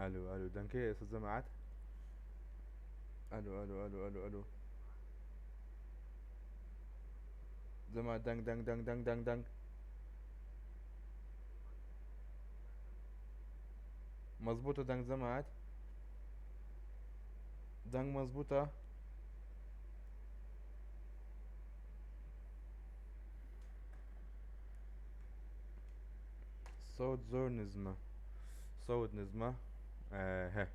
الو الو دنك ايه يا استاذ جماعات. الو الو الو الو الو جماعة دنك دنك دنك دنك دنك دنك. مظبوطة دنك جماعات. دنك مظبوطة. صوت زور نزمة. صوت نزمة. ها.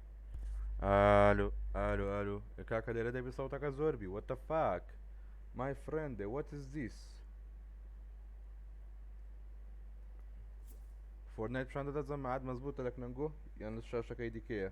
الو الو الو كاكا دي ردي بصوتك زوربي what the fuck my friend what is this. فورتنايت مش عندها جماعات مظبوطة لك ننجو يعني الشاشة كيدي كيه.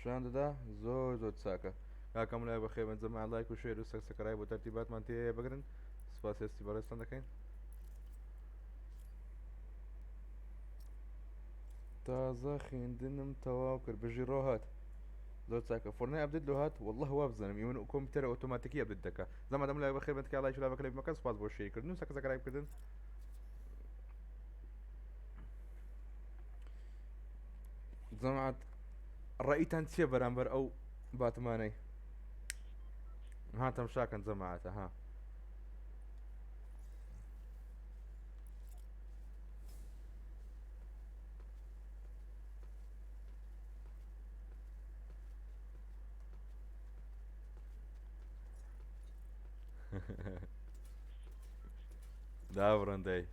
شو عنده ده زور زور تساكا. كاكا ملاك بخير من زمان لايك وشير وسبسكرايب وترتيبات مانتي بقرن سباس يستي بارستان دكين. تازة خيندنم تواكر بجيروهات زود ساكا فورني ابديت له هات والله وابزن يمن كمبيوتر اوتوماتيكي ابديت دكا زعما دام لا بخير بنتك الله يشوف لك مكان سباس بو شي كردن ساكا سكرايب كردن. زعما رأيت انت شي برامبر او باتماني. ها تم شاكن زعما ها. داورن داي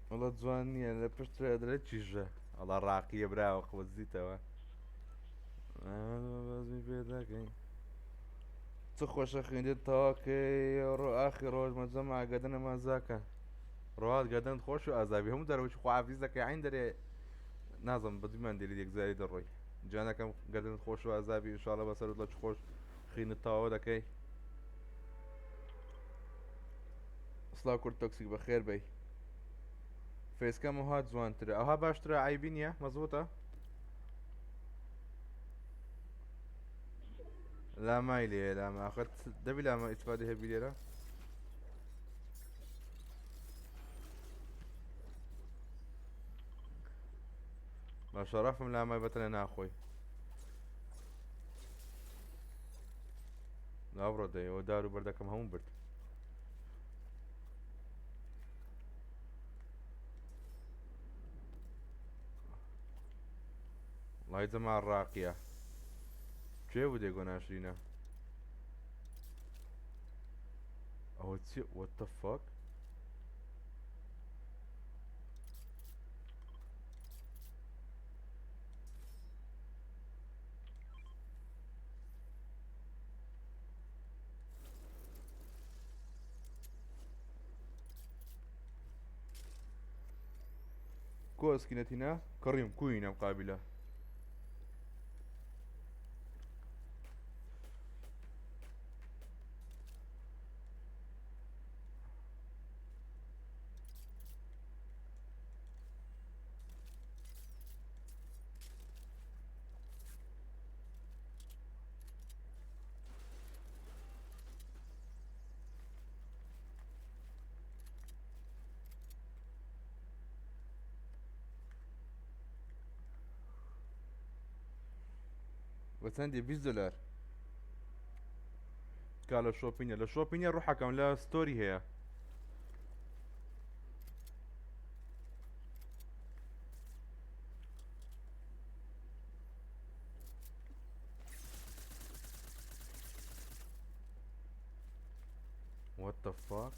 والله تزواني انا بشتري ادريتشيجا الله راقية براو خوزيتا انا لازم بيدك تخوش اخي دي تاكي رو اخي روز ما جمع قدنا ما زاكا رواد قدنا تخوش ازابي هم دروش خو عفيزك يا عين دري نازم بدي ما ندير ديك زايد الروي جانا كم قدنا تخوش ازابي ان شاء الله بس ارد لك تخوش خين التاو دكي اصلا كل توكسيك بخير بي فيس كم هاد زوان ترى او ها باش ترى عيبينيا مزبوطة. لا ما إلي لا ما أخذت دبي لا ما إتفادي هبي ليرة. ما شرفهم لا ما يبتلنا أخوي. لا برد ودارو بردكم هم برد. الله يجمع الراقية. شو بدي يقول عشرينة. أو تسي what the fuck. كو اسكنتنا كريم كوينة مقابلة. بس عندي 20 دولار. قالوا شوبينيا لو شوبينيا روح حكم لا ستوري هي. what the fuck.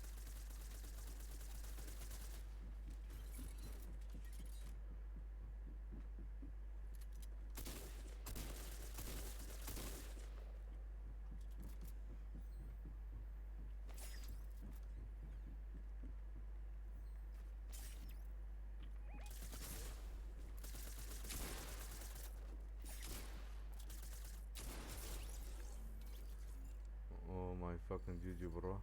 oh my fucking GG bro.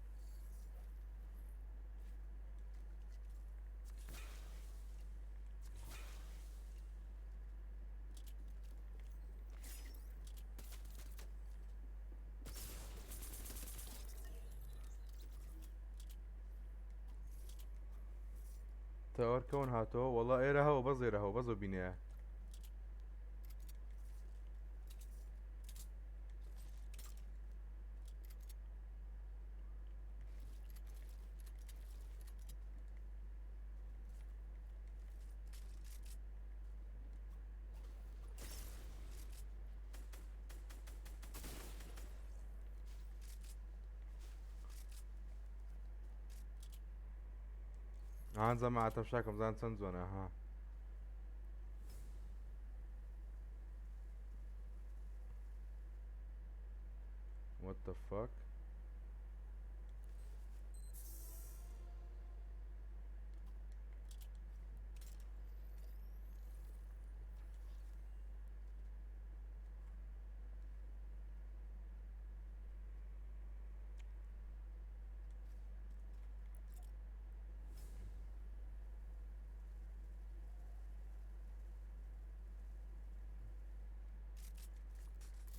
تاور كون هاتو والله ايه رهو بزي رهو بزو بينيه. عن زمان تفشاكم زان سنزونا ها. what the fuck.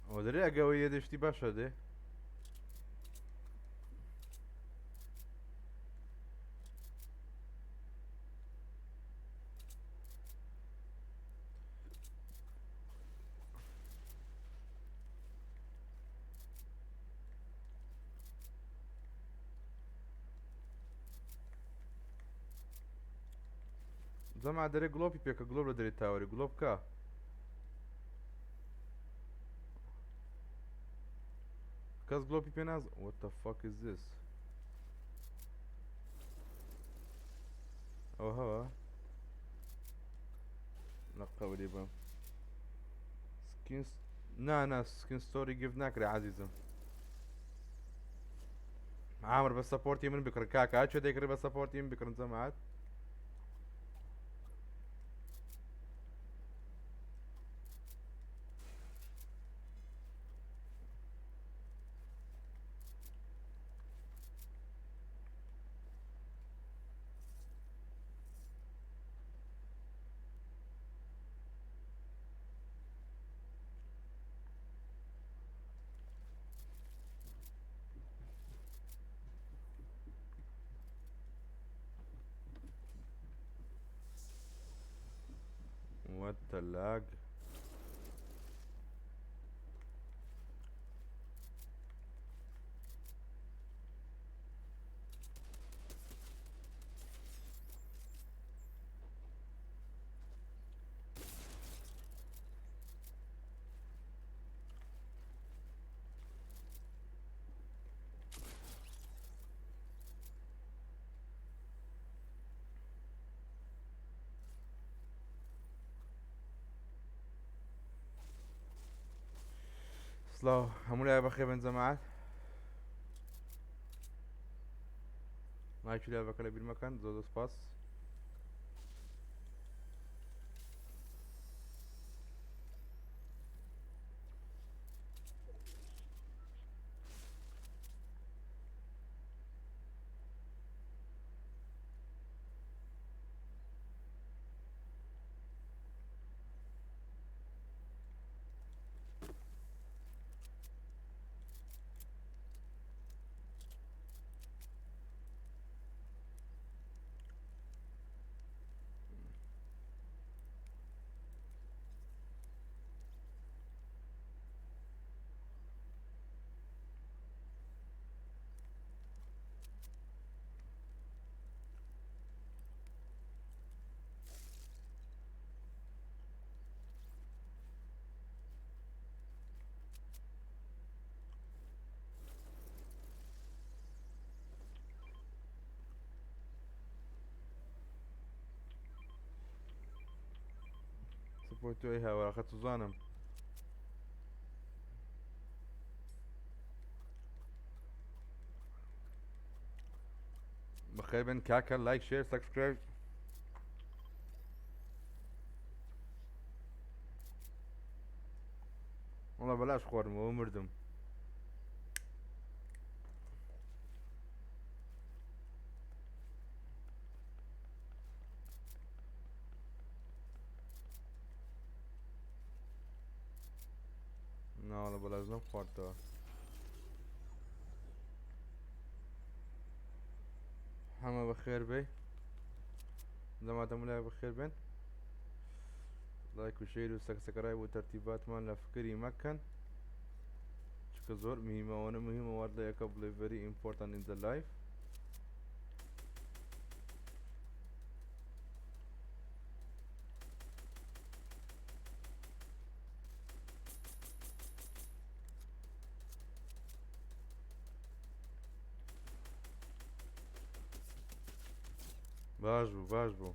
ودري قوية دشتي باشا دي. زمان دري جلوبي بيك جلوب دري تاوري جلوب كا. كاس جلوبي بيناز what the fuck is this. او هوا نقا بام سكين نا سكين ستوري جيف ناكري عزيزم. عامر بس سبورتي من بكر كاكا شو ديكري بس سبورتي من بكر زمات. what the lag. سلاو همولي يا بخي بن زمات. ما شو لعبة كلا بالمكان زود سباس. سبورتو ايها واخدت زانم. بخير بن كاكا لايك شير سبسكرايب. والله بلاش خورم ومردم. لا والله بلاش نخورتو. حما بخير بي جماعة ملاك بخير بن. لايك وشير وسبسكرايب وترتيبات مان لفكري مكان. شكرا زور مهمة وانا مهمة وارد قبل very important in the life. باجبو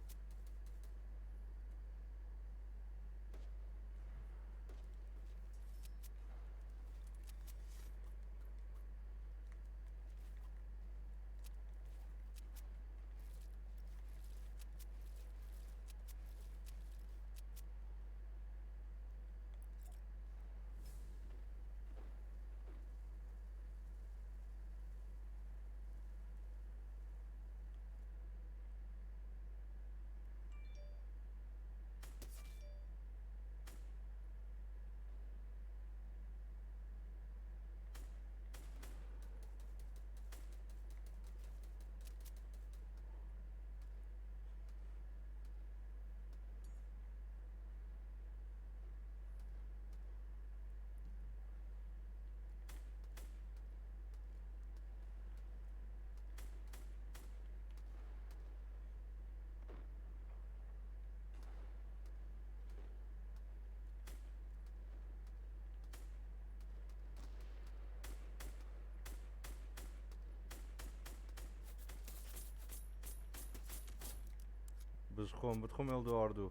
بتخوم يلدو اردو.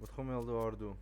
بتخوم يلدو اردو.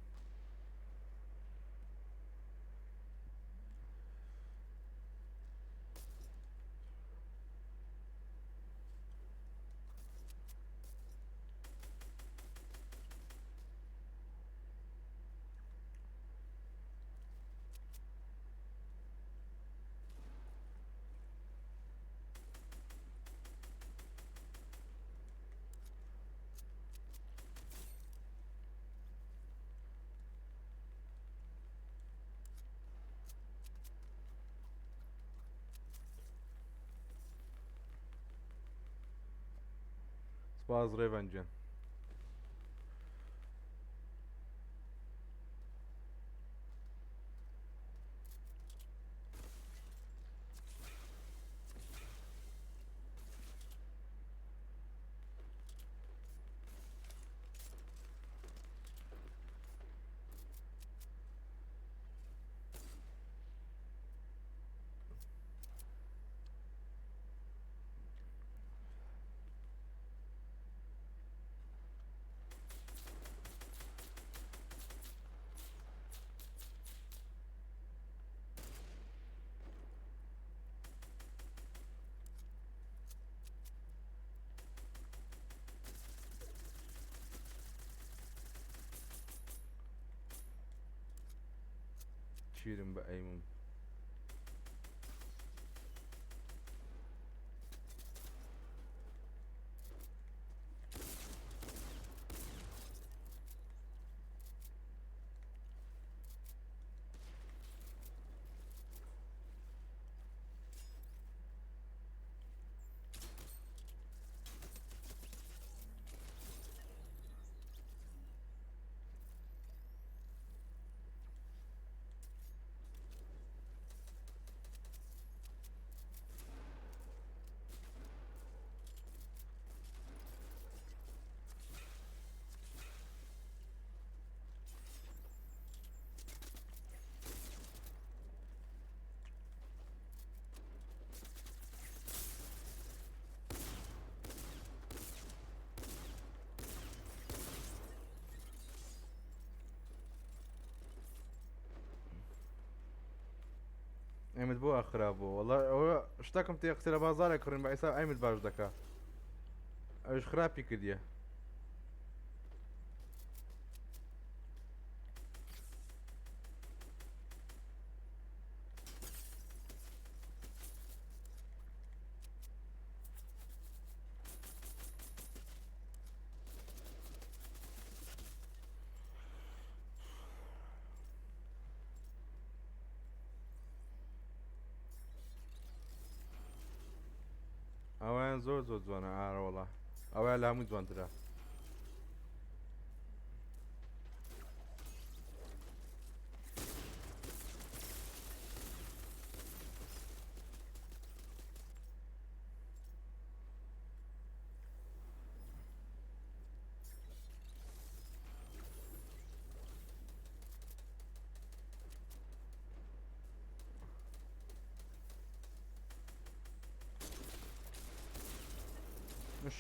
سباز ريفنجن. تشيرن بأيمن. ايمد بو اخرابو والله هو اشتاكم تي اختير بازار كرين بعيسى ايمد باش دكا ايش خرابي كديه. ئەویان زۆر زۆر جوانە ئاڕۆڵە ئەوە لە هەمووی جوانترە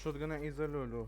الشوتجن عايزة لولو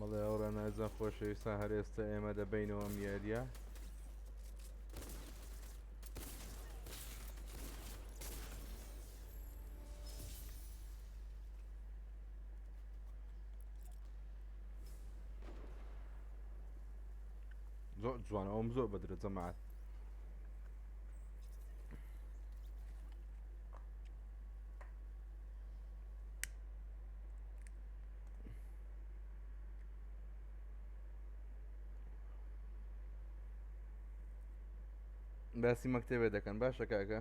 بەڵێ ئەوڕە نازان خۆشەویستان هەر ئێستا ئێمە دەبینەوە میاریە زۆر جوانە ئەوم زۆر بەدرە جەماعەت باسی مەکتەبێ دەکەن باشە کاکە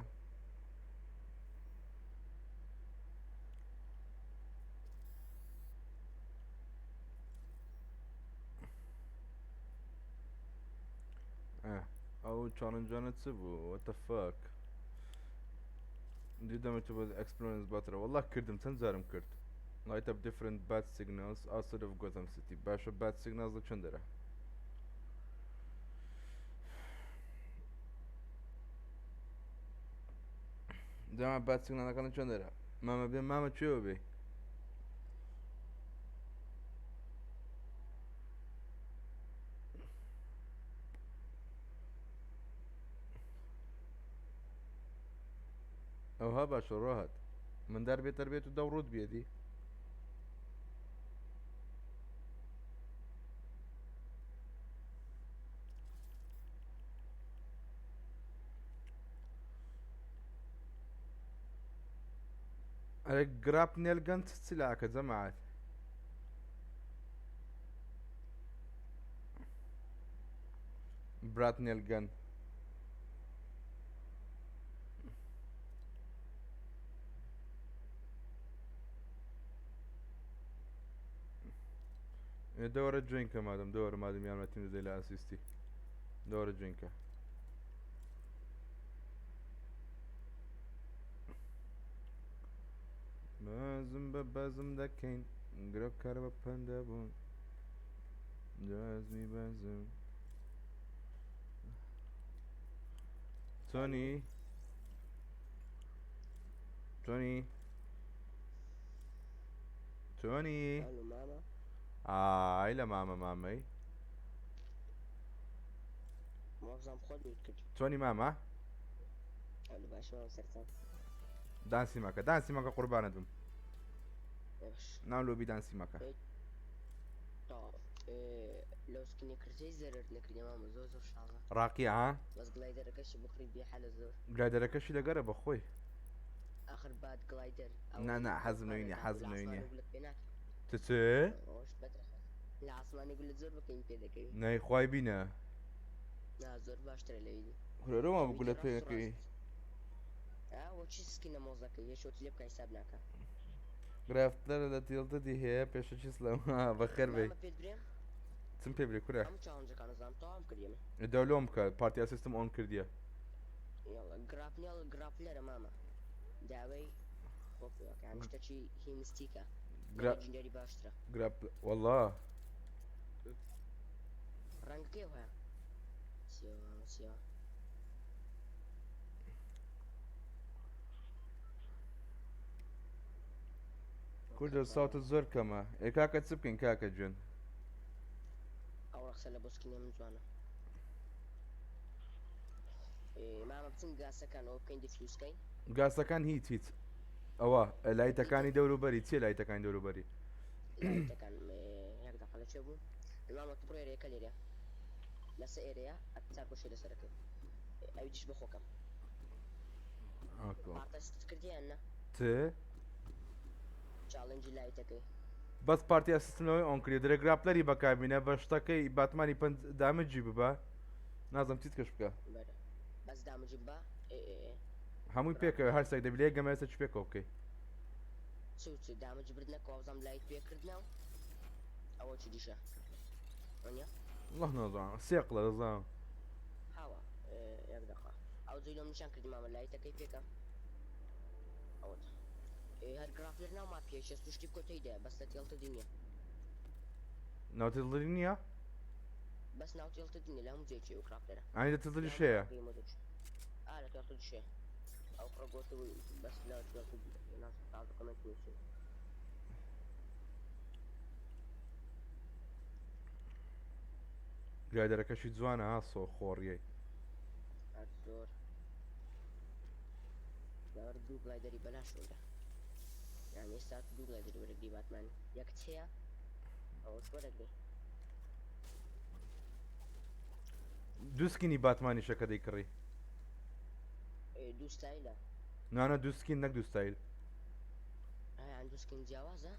ئەو چاڵنجانە چ بوو what the fuck دیدەمە تو بە experience باترە وەڵا کردم چەند جارم کرد light up different bad signals outside of Gotham City باشە bad signals لە چەندەرە جەماعەت bad signalەکان لە چەندەرە مامە بێ مامە کوێوە بێ ئەوها باشە ڕۆهات من دار بێتەر بێت و دەوڕوت بێدی ئەرێ گراپ نێلگەن چ لاکە جەماعەت برات نێلگەن دەوەرە جوێنکە مادەم دەوەرە مادەم یارمەتیم دەدەی لە ئاسیستی دەوەرە جوێنکە بازم بە بازم دەکەین گرۆ کار بە پەندە بوون جازمی بازم تۆنی تۆنی تۆنی ئای لە مامە مامەی تۆنی مامە دانسی مەکە دانسی مەکە قوربانت بم ناو لۆبی دانسی مەکە ڕاقیە ها گلایدەرەکەشی لەگەرە بەخۆی نا حەزم لەوی نییە حەزم لەوی نییە چ نای خوای بینە هەرۆمە بگولە پێەکەی گرافتەر لە تێڵدەدی هەیە پێشەکی سلەما بەخێر بێ چم پێ برێ کورە دەولۆم بکە پارتیا سیستم ئۆن کردیە گراپ وەڵا کوردە ساوتە زۆر کەمە ئێ کاکە چ بکەین کاکە جوێن مامە بچین گاسەکانەوە بکەین دیفیوزکەین گاسەکان هیچ ئەوە لایتەکانی دەوروبەری چیە لایتەکانی دەوروبەری لایتەکان یەک دەقە لە چێ بوو مامە تو بڕێرەیەکە لێرە لەسە ئێرەیە ئەچار بۆشی لەسەرەکەی ئەوی دیش بە خۆکەم پارتەست کردیاننا چاڵنجی لایتەکەی بەس پارتی ئەسیستمەوەی ئۆنکری درێ گراپلەری بەکبینە بە شتەکەی باتمانی پند دامەجی ببە نازم چیت کەش بکە بەس دامەجی بە هەمووی پێکەوە هەر سێک دەبلێ گەمەسە چ پێکەوە بکەی چ دامەجی بردنە کۆزام لایت پێکردنەوە ئەوە چی دیشە وەنیە الله نازانم سێق لە دەزانم هاوە یەک دەقە ئەو جوی لەم نیشان کردی مامە لایتەکەی پێکەم ئەوە هەر گرافلر ناو ما پێشە توشتی کۆتەیدا بەستە تێڵتە دینیە ناوتڵی نییە بەس ناو تێڵتە دینە لە هەموو جێکی و کرافتەرە ئەنی دەتڵی شەیە لە تێڵتە دوشێ ئەو قڕگۆتە بەس لە تازە کەمەنت نووسین گایدەرەکەشی جوانە ها سۆ خۆڕیەی زۆر داوەر دوو گلایدەری بەلاش شووندا یعنی ئێستا دوو گلایدەری وەرەگری باتمانی یەکت هەیە ئەوەش وەرەگری دووسکینی باتمانی شەکە دەیکڕی دوو ستایلە نانە دووسکین نەک دووستایل ئەیان دووسکین جیاوازە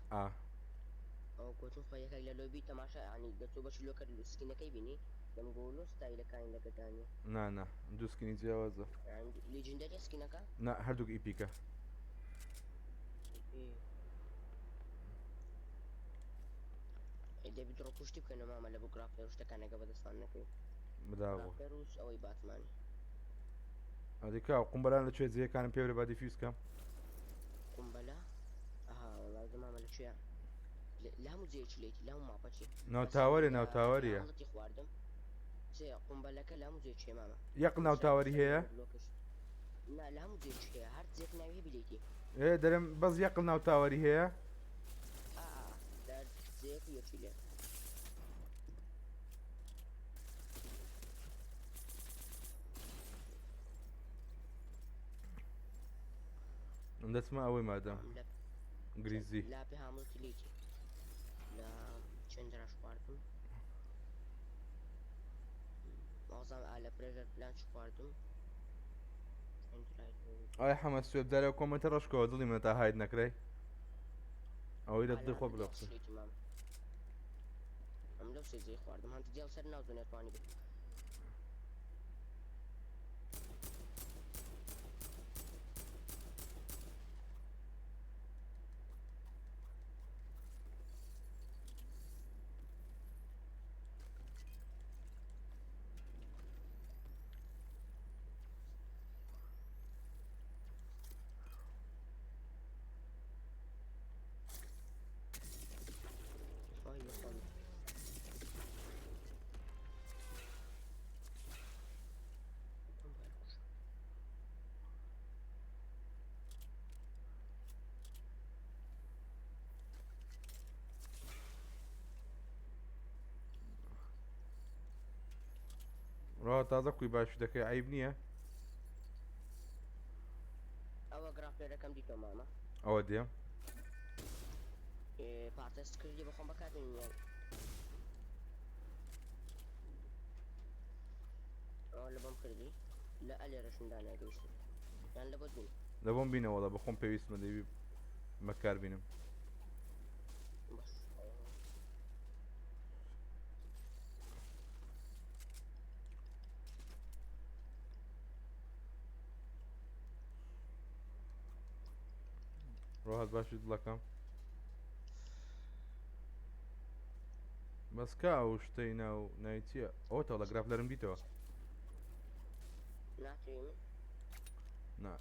ئەو کۆتون خۆ یەکێک لە لۆبی تەماشا ینی دەچۆ بەش لۆکە دووسکینەکەی بینی دەم گۆلۆ ستایلەکانی لەگەدانی نانە دووسکینی جیاوازە لیجندەری سکینەکە نا هەردووک ئیپیکە دەبی دڕۆ پشتی بکەنە مامە لە بۆ گرافلەر شتەکانەکە بەدەستان نەکەی بداوە پێروس ئەوەی باتمانی ئەدیکا قومبەران لەکوێ جێیەکانم پێورە با دیفیوز کەم قومبەلە ئەها وەڵای مامە لەکوێیە لە هەموو جێیەکی لێیتی لە هەموو ماپەچی ناوتاوەرێ ناوتاوەریە خواردم جێ قومبەلەکە لە هەموو جێکی مامە یەق ناوتاوەری هەیە نا لە هەموو جێکی هەیە هەر جێک ناوی بلیتی دەرم بەس یەق ناوتاوەری هەیە جێک یەکی لێ دەچمە ئەوەی مادەم گریزی لاپی هەمووتی لێتی لە چەندراش خواردم مازام لە پرێژەر پلانچ خواردم ئایا حەمە سوێب دارە کۆمەتە ڕۆژکەوە دڵی منە تا هاید نەکرێ ئەوەی لە دڵی خۆ بڵۆقسە ئەم لەو سێجێ خواردم هەنتی دیاڵ سەر ناو دونێتوانی بێت ڕاوە تازە قوی باشی دەکەی عیب نییە ئەوە گرافلێرەکەم دیتۆ مامە ئەوە دێم پارتەست کردی بەخۆم بەکاتێنیان ئەوە لە بۆم کردی لە ئەلێرەشندا ناگەیشتی یان لە بۆ بین لە بۆم بینەوەڵە بەخۆم پێویستمە دەوی بەکار بینم ڕۆهات باشی دڵەکەم بەسکە ئەو شتەی ناو نایچیە ئەوە تەڵە گراف لەرم بیتەوە نا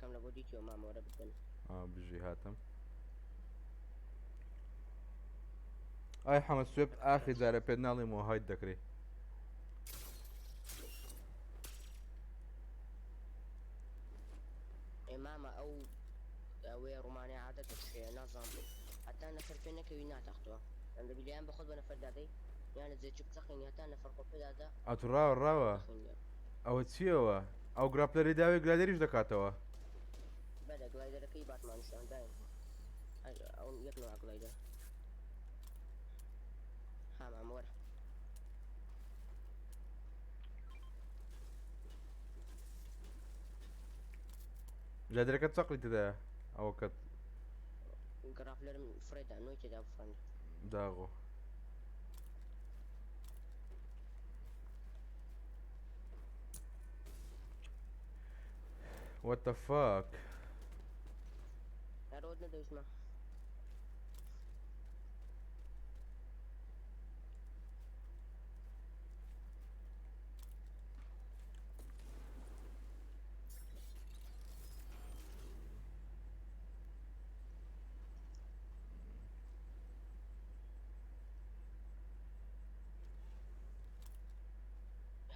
دەکەم لە بۆ دیتیەوە مامەوەرە بدەن بژی هاتم ئای حەمە سوێب ئاخی جارە پێت ناڵێم و هایت دەکرێت مامە ئەوەیە ڕوومانیا عادەتە شێ نازانم هەتا نەفەر پێ نەکەوی ناتەختەوە ئەم دەبیلیان بەخۆت بە نەفەر دادەی یانە جێچوب تەخینی هەتا نەفەر خۆ پێدادا ئەتو ڕاوە ئەوە چیەوە ئەو گراپلەری داوێت گلادێریش دەکاتەوە بەدە گلایدەرەکەی باتمانشان داین ئەو یەک نوع گلایدەر هامام وەرە گلادێرەکە چەقلی تدایە ئەوە کەت گراپلەرم فرێدا نوۆی تێدا بفڕێن داغۆ what the fuck هەرۆت نەدەویستمە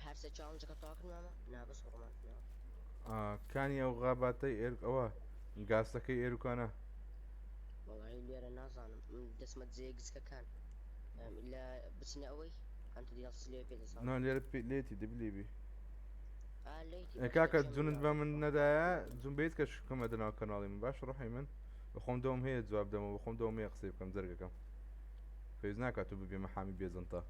هەرسە چاڵنجەکە تاکن مامە نابەس ڕۆمانتنەوە کانی ئەو غاباتەی ئێرکەوە گاستەکەی ئێروکانە وەڵاهی لێرە نازانم دەسمە جێگزکەکان لە بچینە ئەوەی ئەنتە دیاڵ لێ پێ دەسان لێرە لێتی دەبلیبی لەیتی کاکە جونت بە من نەدایە جون بیت کە شکەمە دەناو کەناڵی من باش ڕۆحی من بەخۆم دەوم هەیە جواب دەمەوە بەخۆم دەوم هەیە قسەی بکەم جەرگەکەم پێویست ناکات و ببێمە حامی بێزنتە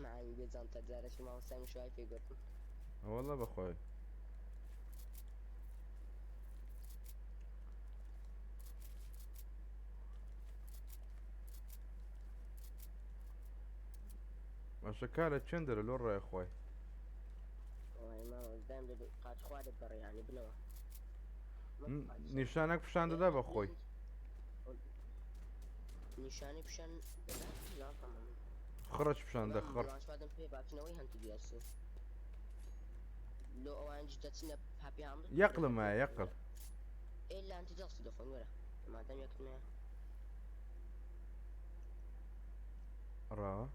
ماوی بێجانتە جارەشی ماوەسامی شوای پێگوتم وەڵا بەخۆی باشەکارە چێن دەرە لۆ ڕای خۆی دایم قاچ خوا دەبڕیانی بنەوە نیشانەك پیشان دەدا بە خۆی نیشانی پیشان خڕەش پیشان دە خڕ لانچپادم پێ باچنەوەی هەنتی دیاسی لۆ ئەوانجی دەچنە پاپیام یەقڵمە یەقڵ ئێ لانتی جەڵسی دەخۆن وەرە مادەم یەکتنە ڕاوە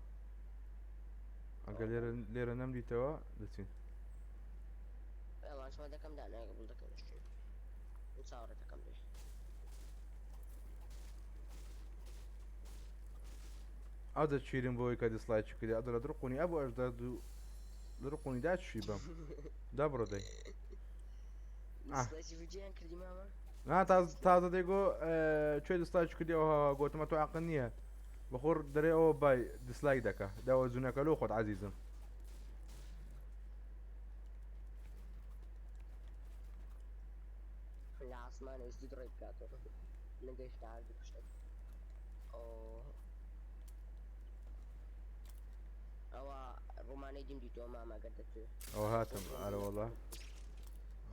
ئەگە لێرە نەمدیتەوە دەچین لانچپاد دەکەم دانایە قبول دەکەم چاوەڕێ دەکەم بێ ئەو دەچیرم بۆی کە دیسلایکی کردی ئە دەرە درقونی ئە بۆ ئەشدا دوو درقونی داچی بەم دا بڕۆدەی ڤیدیۆیان کردی مامە تازە دەیگۆ کوێ دیسلایکی کردی ئەوە گۆتمە تۆ عەقل نییە بەخۆر دەرێ ئەوە بای دیسلایک دەکا داوە جوونەکە لۆ خۆت عەزیزم لە عاسمانە ویستی دڕێ بکاتەوە نەگەیشتە عەردی پشتێک ئەوە ڕوومانەی دیم دیتەوە مامەگەر دەتوێت ئەوە هاتم ئارە وەڵا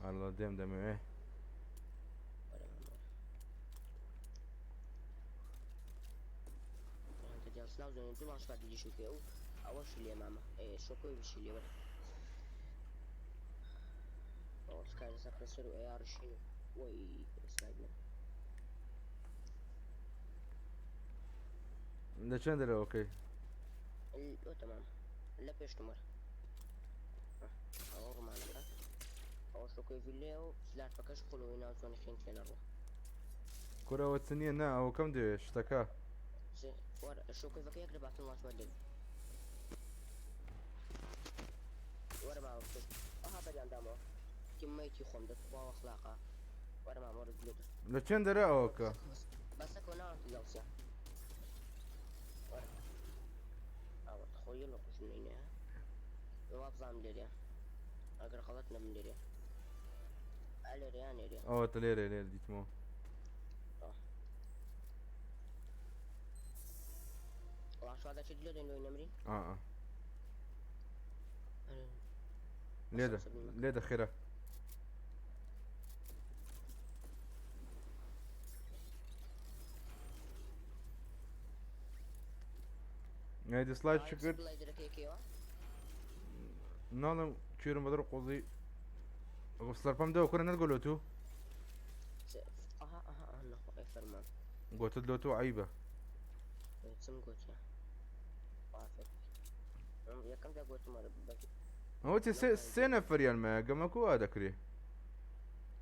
ئەڵە دێم دەمەوێ سلااو زۆن دوو لاشپات دیشم پێ و ئەوەشی لێ مامە شۆکۆی وشی لێوە ئەوسکار لەسەر پرسەر و ئەیاڕشین وەی پرسکایبن لە چەند دەرەوەکەی تەمام لە پێشتم وەرە ئەوە ڕوومانەکە ئەوە شۆکۆی لێ و سلارپەکەش قوڵەوەی ناو چۆنی خێن تێنە ڕوە کورەوە چ نییە نا ئەوە کەم دەوێت شتەکە شۆکۆیەکە یەک لە باتن واتوە دێت وەرە ماوە پشت ئەها بەریان دامەوە تیممەیتی خۆم دەتخواوە خلاقا وەرە مامەوە دلێت لە چەند دەرە ئەوەکە بەسەکەەوە ناوەتی جاوسیا وەرە ئەوە خۆی لە قوشنینە وا بزانم لێرە ئەگەر خەڵەت نەبم لێرە لێرەیان لێرە ئەوە تە لێرە لێر دیتمەوە لاشوادەچ لێرێن لۆی نەمری لێدە خێرە دیسلایک چ کرد ناڵم کوێرم بەدڕ قۆزی سەرپەم دەوە کوڕە نەتگۆ تو اها نخو اي فرمان گۆتت لۆ تۆ عیبە چم گوتیا وافق یەکەم دا گوتم بەکی ئەوەتی سێ نەفەریان مایە گەمەکو وا دەکرێ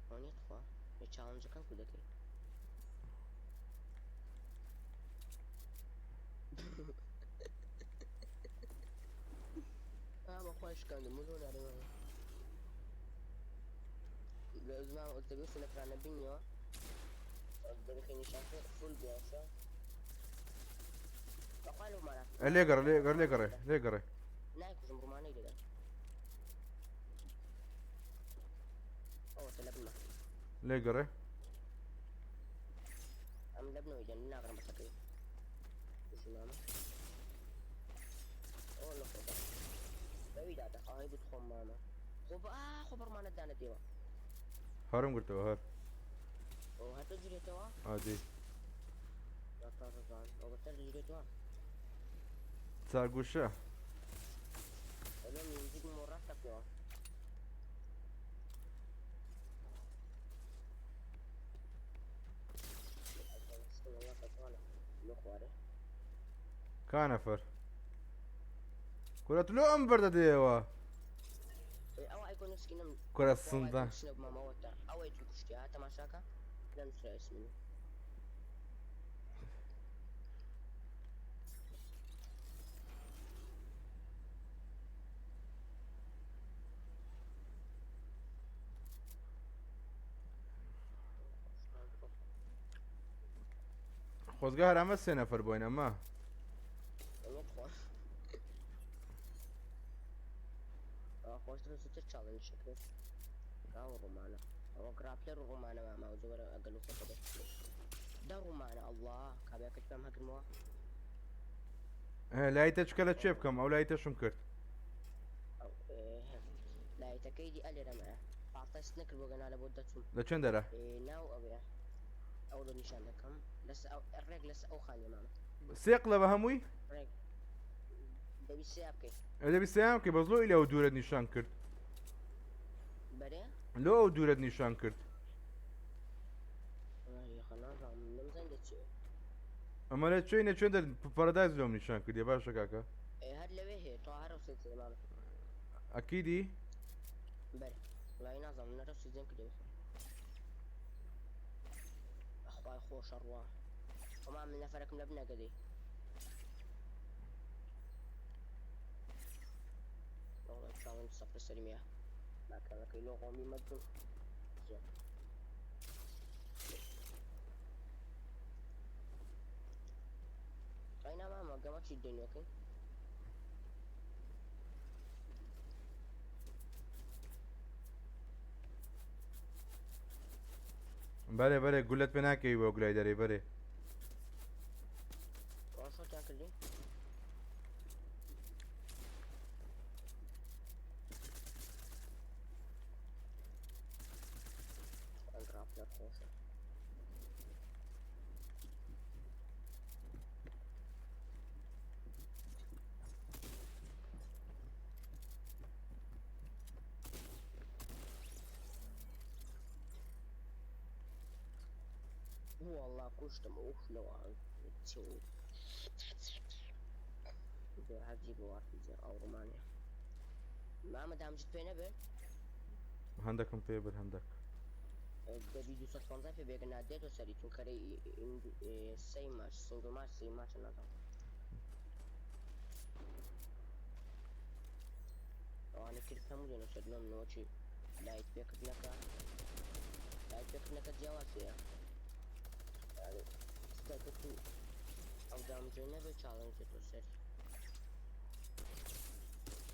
ئەونیت خوا چاڵنجەکەم کو دەکەیت بە خۆی شکاندم ملۆ نارێوانە زمان ئۆتۆبیس نەفرانە بینیەوە دەبخێنی شافێ فول بیاشە بەخوا لەومانە لێگەڕێ نایکوژم ڕوومانەی دەدەن ئەوەتە لە بنمە لێگەڕێ ئەم لە بنەوەی دەن ناگەڕم بەسەکەی ژمامە ئەوە لە خۆدا لەوی دادە ئاهی بوت خۆم مامە خۆ بەڕمانە دانە دێوە هەرم گرتەوە هەر هەتە جرێتەوە ئادی ڕزان ئەو بەتەر جرێتەوە چاگوشە ئەلە میوزیک ڕاستە پێوە کا نەفەر کورە لۆ ئەم بەردە دێەوە ئەوە ئایکۆنسکینم کورە سندە مامەوەتە ئەوەی تو کوشتیا تەماشاکە لە نووسرا ئیسمینی خۆزگا هەر ئەمە سێ نەفەر بووین ئەمە خۆشتر زووتر چاڵنج شکرێت ئەو ڕوومانە ئەوە گراپلەر و ڕوومانە ماماوە زۆرە ئەگەل و خۆتە دا ڕوومانە ئەڵڵا کابراکەت پێم هەگرمەوە لایتە چکە لە چێ بکەم ئەو لایتەشم کرد لایتەکەی دی ئەلێرەمە پاڵتەست نەکرد بۆ گەنا لە بۆ دەچوم لە چەند دەرە ناو ئەوەیە ئەو لە نیشان دەکەم ڕێک لەس ئەو خانیە مامە سێقلە بە هەمووی ڕێک دەبی سیا بکەیت دەبیستیان کە بەزلۆ لە ئەو دوورت نیشان کرد بەرێ لۆ ئەو دوورت نیشان کرد نەمزان دەچێ ئەمە لە چێ نەچێن پەرەدایز لۆم نیشان کردی باشە کاکە هەر لەوێ هەیە تۆ هەرە سێ مامە ئەکیدی بەرێ وڵای نازانم نەرە سوزێن کردێ ئەخوای خۆشە ڕوا ئەما من نەفەرەکەم لە بنەگەدەی چاڵنج سەفر سەرمیە ماکەمەکەی لۆ قۆمی مەدون ئەینا مامە گەمە چی دێنەکەی بەرێ گولت پێ ناکەوی بۆ گولای دەرێ بەرێ شۆتیان کردی ئەنگراپلەر خۆشە والله كشتم اوف لو تسوي هجيب وافي او رومانيا ما مدام جيت بينا بير هەندێکم پێ بر هەندێک دەبی 250 پێ بێگە نادێت و سەری چون کەرەی سەی ماچ سنگل ماچ سەی ماچە نازانم ئەوانە کرد هەموو دێنە سەر نەمنەوە چی لایت پێکردنەکە جیاوازەیە ستاتەکو ئەو دامجێ نەبێت چاڵنجێت و سەر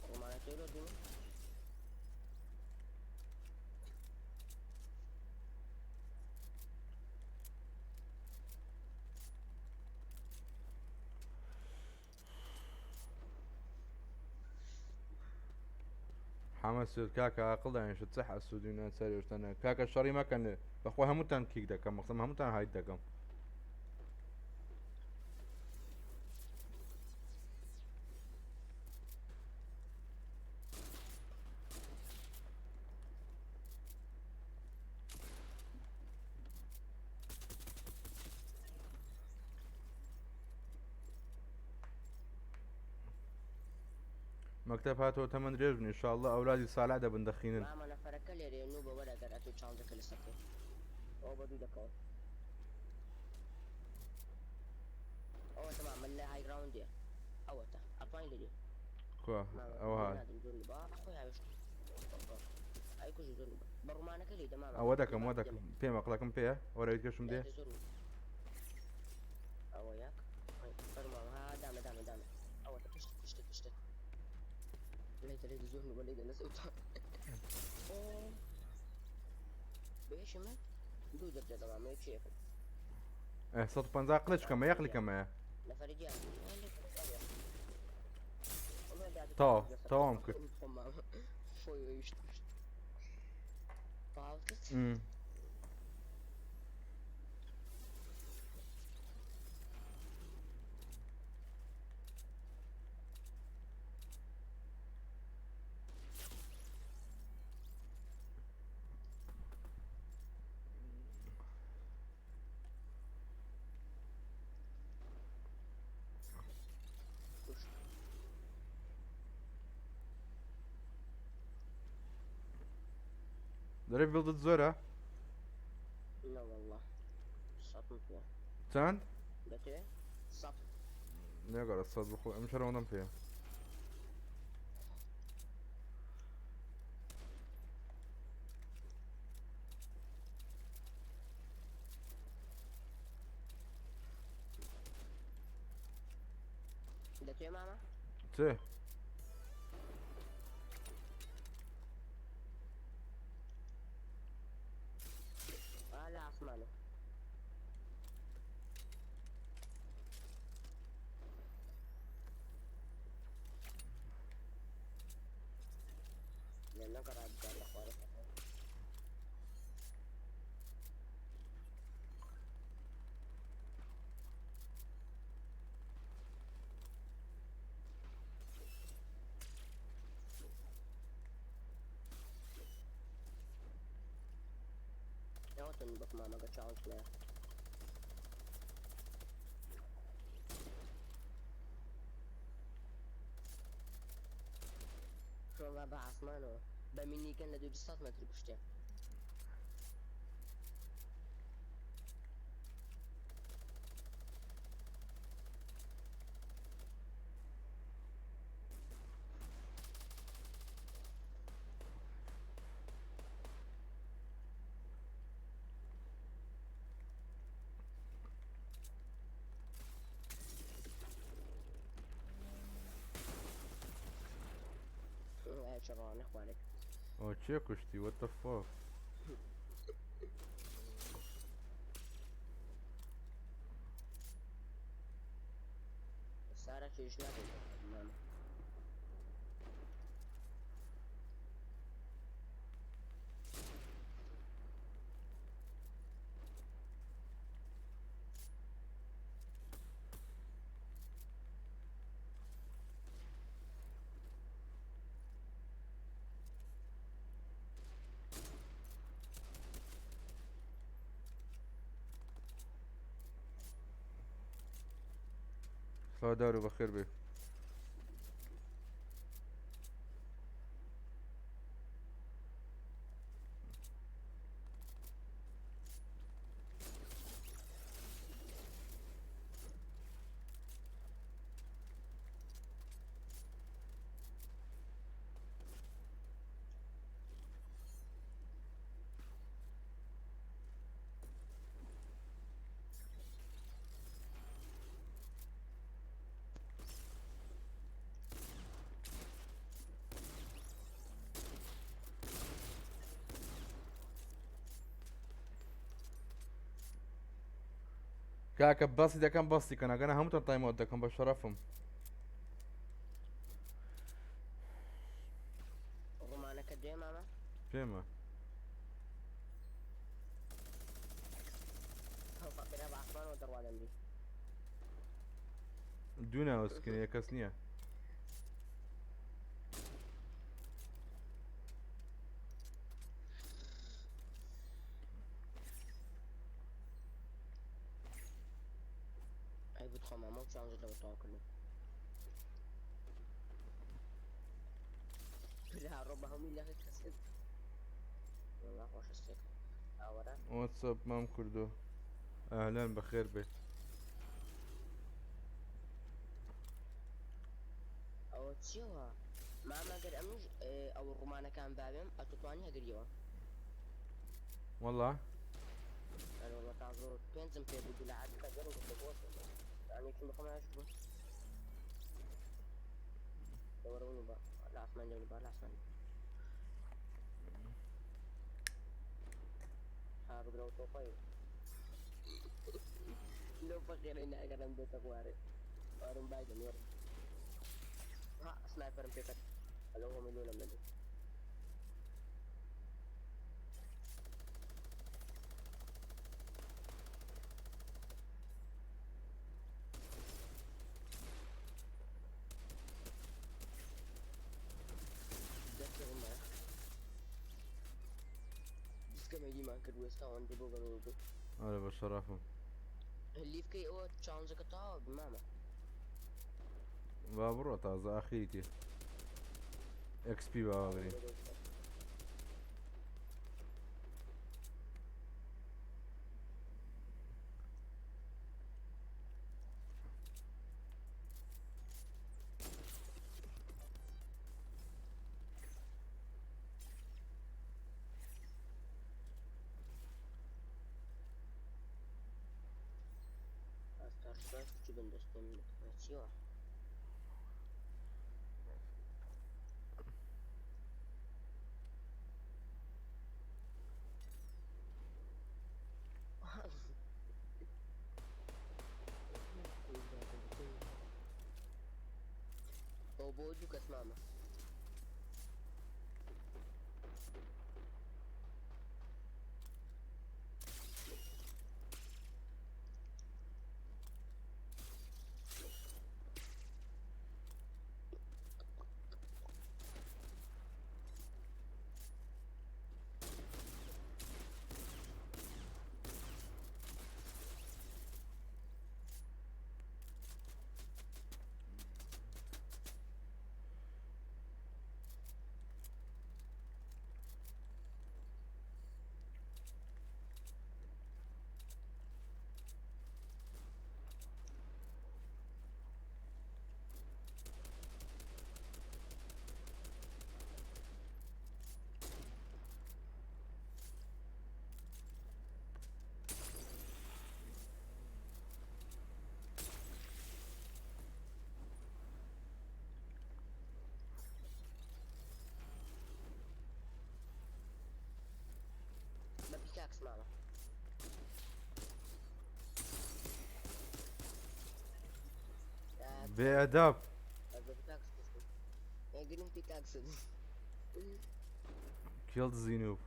ڕۆمانەکەی لۆ بینی حەمە سوود کاکە عاقڵ دانیشت چە حەسوودینە سەریشتەنە کاکە شەڕی مەکەن بەخۆی هەمووتان کیک دەکەم مەقسەم هەمووتان هایت دەکەم مەکتەب هاتەوە تەمەەن درێژ بن ئینشاءڵڵا ئەولادی سالا دەبن دەخینن مامە نەفەرەکە لێرێ و بە وەرەگەر ئەتوی چاڵدەکە لە سەکەی ئەو بە دوو دەکەوە ئەوە تەمام لە هایگراوندێ ئەوەتە ئەتوانی لێدێ کوا ئەوە هات خۆی هاوشت ئەی کوژ زۆر بە ڕوومانەکە لێ دەمام ئەوە دەکەم وە دەکەم پێم ئەقلەکەم پێە وەرەوەی کەشم دێ ئەوە یاک فەرماوە دامە دامە دامە ئەوەتە پشت پشت پشتت لێتە لێ زۆر بە لێ دەنەسەوتە بێشی من دوو دەبدە دەمامەیە چێکم 150 قلچ کەمە یەقلی کەمەیە نەفەری دیار تەواو کرد خۆی ویشت تەواو کرد دەرێ بڵدت زۆرە لا والله سەد پێ چەند دەتوێ سەد نێگەڕە سەد بخۆ ئەم شەرەوەندەم پێ دەتوێ مامە چێ لە ئاسمانە نەگەڕا بگار لە خوارە نەوەتن بەخ مامەگە چاوت لێ شۆڵا بە ئاسمانەوە بە مینیکەن لە 200 مەتر کوشتێ چڕوانە خوارێک ئەو چێ کوشتی وەت دە فۆک سارە کێش ناکەیت مامە سڵاو دارو بەخێر بێ کاکە باسی دەکەم بەستی کە نەگەنە هەمووتان تایمەوت دەکەم بە شەرەفم ڕوومانەکە دوێ مامە پێمە فەقیرە بە ئاسمانەوە دەڕوا دەمری دوو ناوەسکنی کەس نییە ئەی بتخۆ مامە و چاوزت لەوە تەواو کردن بهمی لغت کسید والله خوش استيك اورا واتساب مام كردو. اهلا بخير بك. او تشيوا ما قد امنج او الرومانه كان بابم اتواني هقريوا والله يعني والله تعذروا بينزم في بدو لعاد كجرو بتبوس يعني كم بخم اشبه دوروني بقى لا اسمعني جوني بقى لا اسمعني ها بقرا توقعي لو فكر اني اقدر امدو تقواري وارم بايدن ورم ها سنايبر بيكت لو هو مليون مليون ذكر ما जिसका मेरी मां कर वैसा on table करोगे اهلا بالشرف. اللي في كي او تشانز كتا بماما بابرو تازه اخيتي اكس بي بابري. استرسل كي بندستم ماتشيو او بودو كاس ماما ما بيكاكس ماما بأدب. هذا بيكاكس بس يا جرين بيكاكس كيلد زينوب.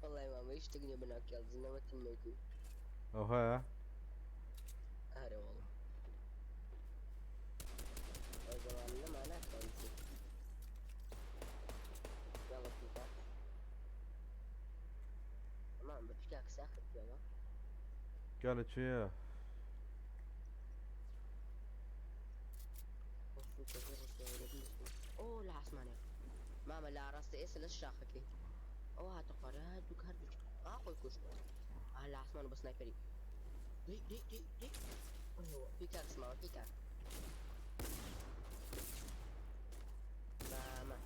والله يا ماما ايش تقني بناك يا زينة ما تميكو او ها هاري والله يا زمان لا ما لا تنسي يلا بيكاكس تمام بيكاكس اخر يلا قالت شي اوه لا اسمعني ماما لا راسي ايش للشاخكي اوه هاتقاري هادوك هردوك اقول كوش لا اسمعني بس سنايبري دي ايوه بيكاكس ماما بيكاكس ماما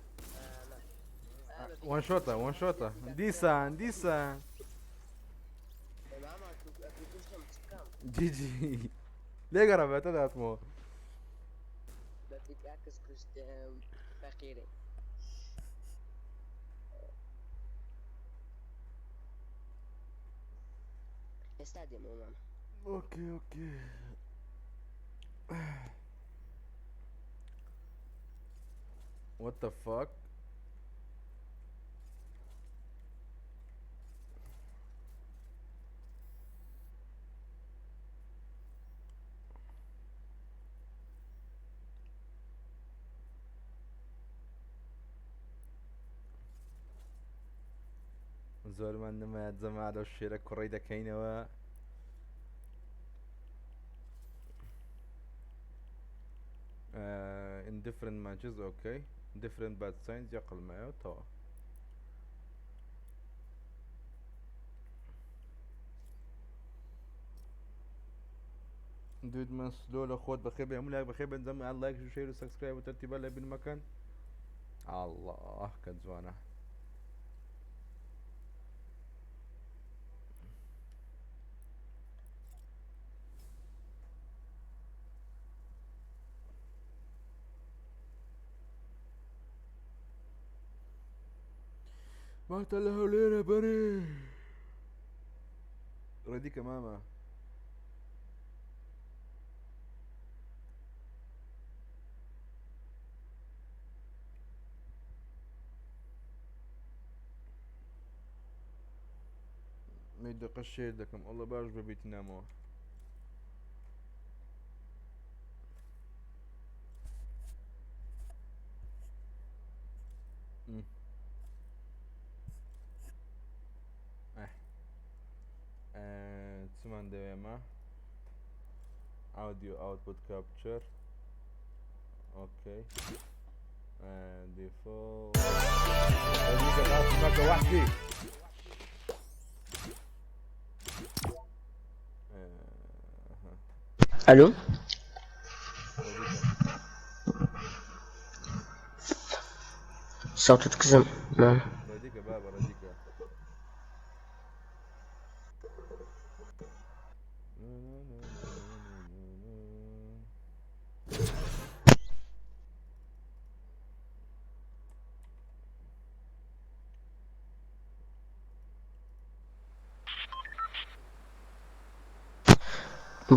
وان شوطة وان شوطة. ديسان ديسان ماما اكيد تسكام جي جي. ليه قربت هذا اسمه؟ بيكاكس كريستيان فقيري استاديوم ماما اوكي اوكي. وات ذا فاك. زول ما انما زمان الشيرة كوريدا كينوا different matches اوكي different bad signs يقل معه توا دود من سلولة خود بخير بيعمل لك بخير بنزم على لايك وشير وسبسكرايب وترتيب على بالمكان الله كنزوانه ما تله لينا بري رديك ماما ما يدق الشيء دكم الله باش ببيت نامو تسمان دوما audio output capture اوكي default هذيك الناس هناك وحدي الو صوتك زم نعم رديك بابا رديك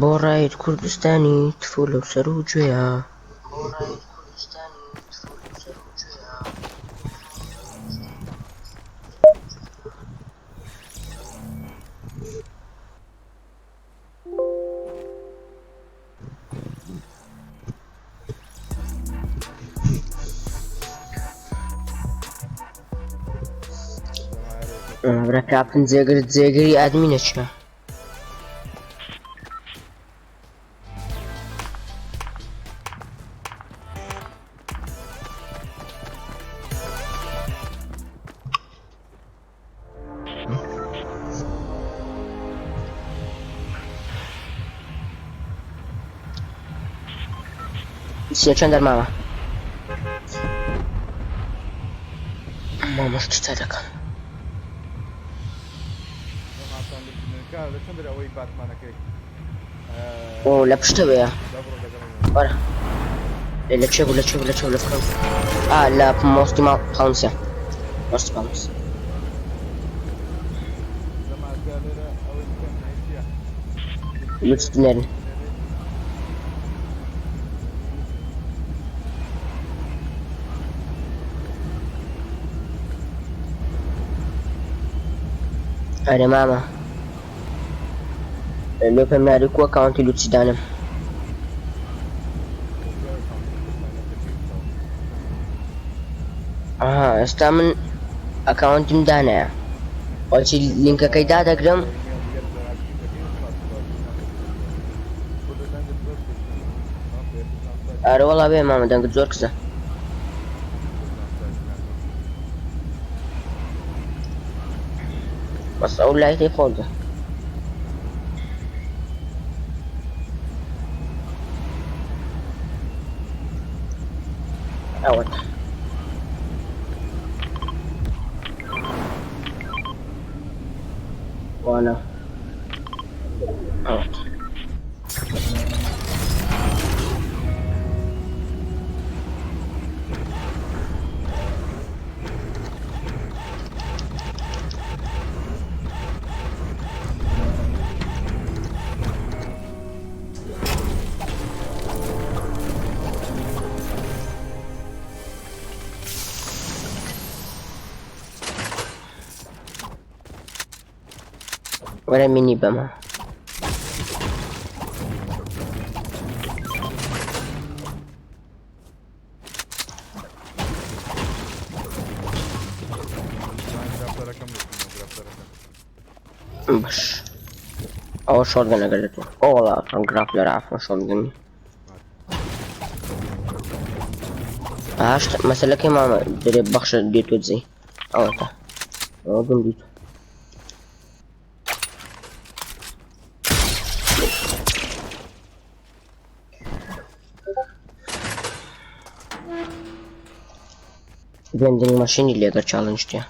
بۆڕایت کوردستانی تفۆ لەو سەر و گوێیە برا کاپن جێگەری ئادمینە چیە چەند دەرماوە مامۆست چتا دەکەم ئۆ لە پشتەوەیە وەرە لە چێ بوو لە چێ بوو لە چێ لە بکەم لە مۆستی ماڵ پاونسە مۆستی پاونس لوتس بنێرن ئەرێ مامە لێ پێم ناری کووە کاونتی لوچی دانم ئێستا من ئەکاونتیم دانایە بۆچی لینکەکەی دادەگرم ئارە وەڵا بێ مامە دەنگت زۆر کزە بەس ئەو لایتەی خۆردە ئەوەتە وانە ئەوەتە ولا مني بما باش أول شوتجن قلته والله كان جرافلر عفوا شوتجن هاشت مثلا كي ما دري بخش ديتو زي او تا او دم ديتو vending machine اللي اگر challenge تيا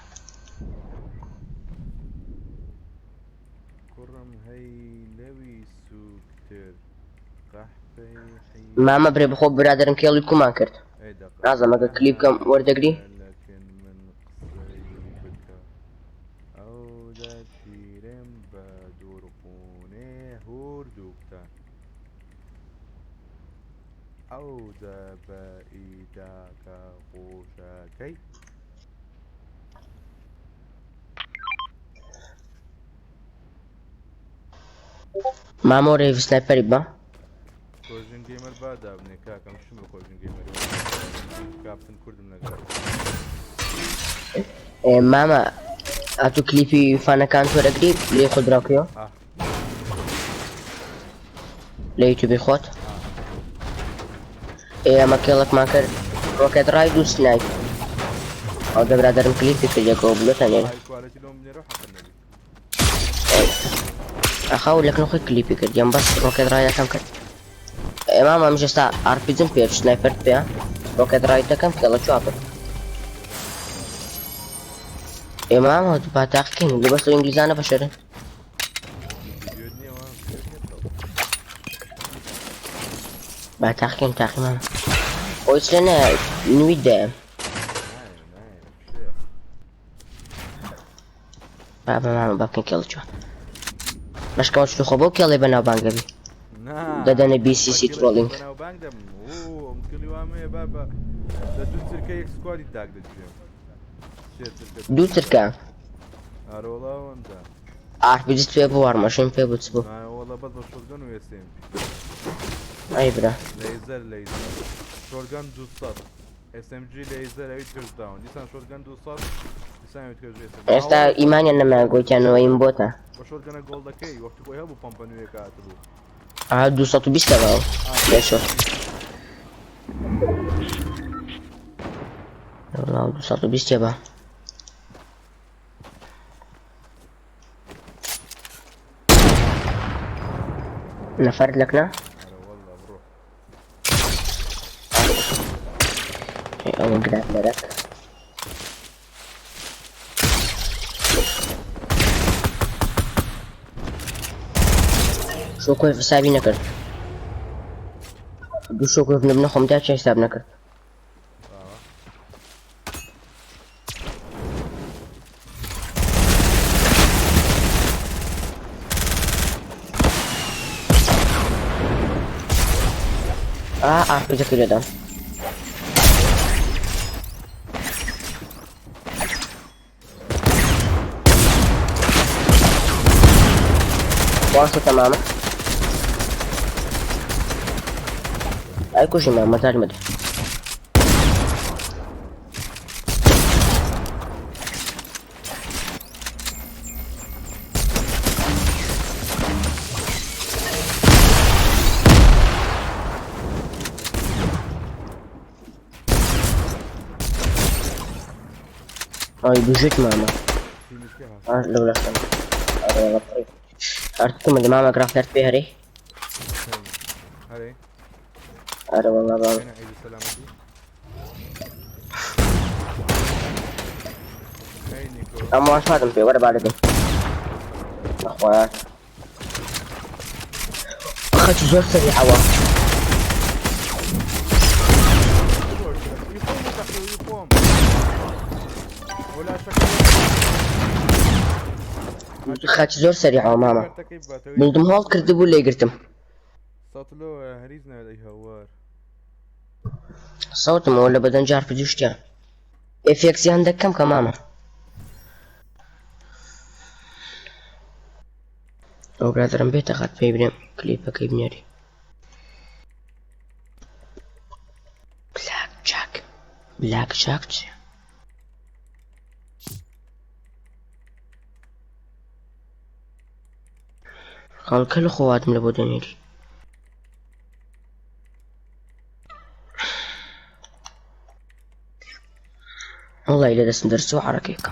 كرم هي لوي سوكتر قحبي حي ما بري بخو برادر كيلو يكون ما كرت اي دقة لازم اگر كليب كم ورد اقري لكن من قصيبك او ذا تيرم بدور قونه هوردوكتا او ذا بائداك قوشاكي ما موري في سنايبر يبا كوجن جيمر بعد ابني كاكا مش شمل كوجن جيمر كابتن كرد من اقرب ماما اتو كليبي فانا كانت ورد اقري لي خد راكيو لي تبي خوت ما كيلك ما كر روكيت رايد وسنايب او ده برادر كليبي في جاكو بلوتاني هاي كواليتي لهم بني روح حق النبي اخاول لك نخي كليبي كر جنب بس روكيت رايد كم كر ماما مش استا ار بي زن بير سنايبر بيا روكيت رايد كم كيلو شاطر ماما باتاخكين اللي بس انجليزي انا بشرين فيديو دنيا ما باتاخكين تاخي ماما ويس لنا نويد نايم شيخ بابا ماما بابكن كيلو شو باش كونش في خبو كيلو بنا بانجبي دادنا بي سي سي ترولينج انا وبانجدم اوه ممكن يوامي يا بابا لا دوتر كيك سكوادي تاك دو تركا ار والله وانت عارف بيجي في بوار ماشين في بوتسبو ما والله بضرب شوتجن ويسيم اي برا ليزر شوتجن دوستات اس ام جي ليزر اويت كيرز داون ديسان شوتجن دوستات ديسان اويت كيرز ويسيم استا ايماني انا ما قلت انا وين بوتا وشوتجن جولدا كي وقت كوي هبو بامبانوي كاتبو دو صوتو بيستا باو ليشو والله دو صوتو بيستا باو نفرد لكنا ارى والله بروح اول قرات لك شو كيف حسابي نكر دو شو كيف نبنى خمتات شي حساب نكر عارف اذا كده ده واصل تماما اي كل شيء ما تعرف مدري اي بجيت ماما لو لا استنى ارتكم اللي ماما كرافت فيها ري هري ارى والله بابا هنا عيد السلامتي هاي نيكو اما واش فاتم فيه ولا بعد اخوات اخذت زور سريع عوا يفهم ولا شكل اخذت زور سريع عوا ماما بلدم هولد كردبو اللي قرتم صوتلو هريزنا هذا هوار صوت ما ولا بدن جار في جوشتيا افكسي عندك كم كماما او برادرم بيت اخذت فيبريم كليبك يبنيري بلاك جاك قال كل خواتم لبودنيري والله إلا داس ندرسو حركيك.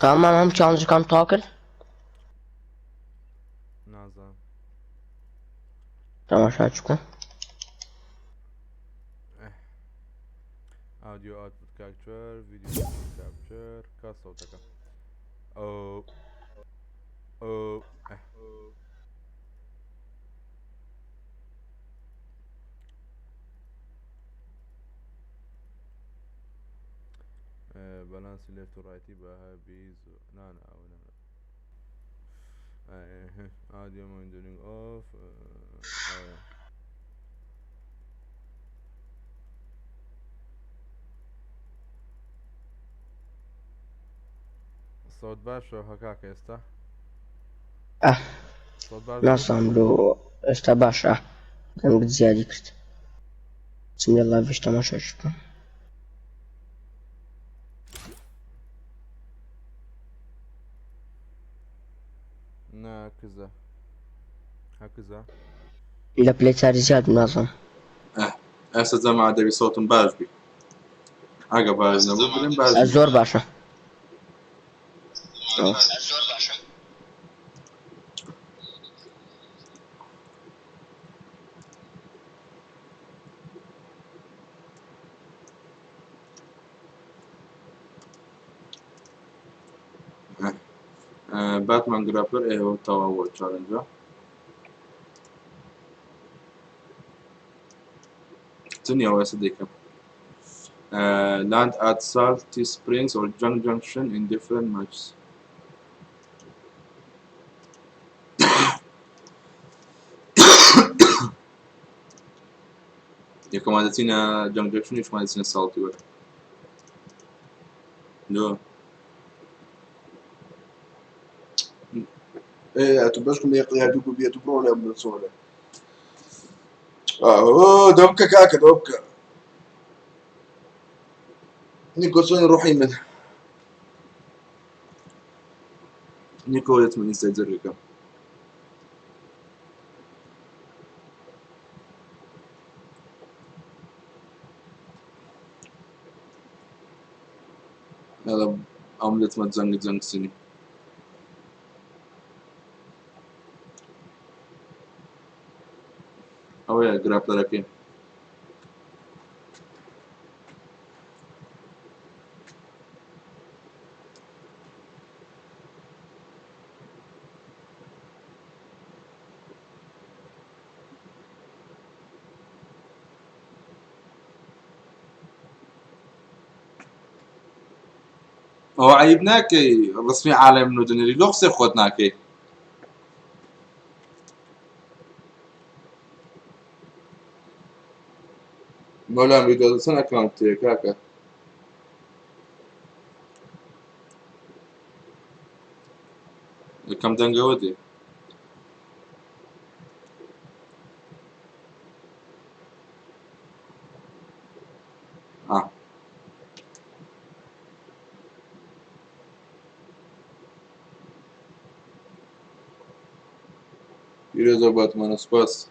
Tamam هم challenge kan takel. نازم تماشاچكو. audio output capture video output capture كاس صوتك او او بالانس ليفت ورايت يبقى بيز لا لا او لا audio monitoring off الصوت باش هكاك يستا اه صوت باش بو ناساملو استباشا. كان قد زيادة كرت. بسم الله فيش تماشاچكو. هكذا هكذا إلا بليتاري زياد منظم. هسه زعما دبي صوت باش بي عقب هذا نبو بدين باش بي. الزور باشا. باتمان جرابر ايه هو توا اول تشالنج الدنيا واسديك land at salty springs or junction in different matches. يا كمان تينا junction ايش ما تينا salty ولا لا ايه اتبسكم يقضي هدوكو بيتو بروبلم بالصوره دوبكا كاكا دوبكا نيكو سوني روحي من نيكو يتمنى يستجرك هذا عملت ما تزنق سني او يا جراب لكن هو عيبناكي رسمي عالم نودنري لوخسي خودناكي مولا ميدو سنة كانت كاكا كم دنگا ودي يريزو باتمان سباس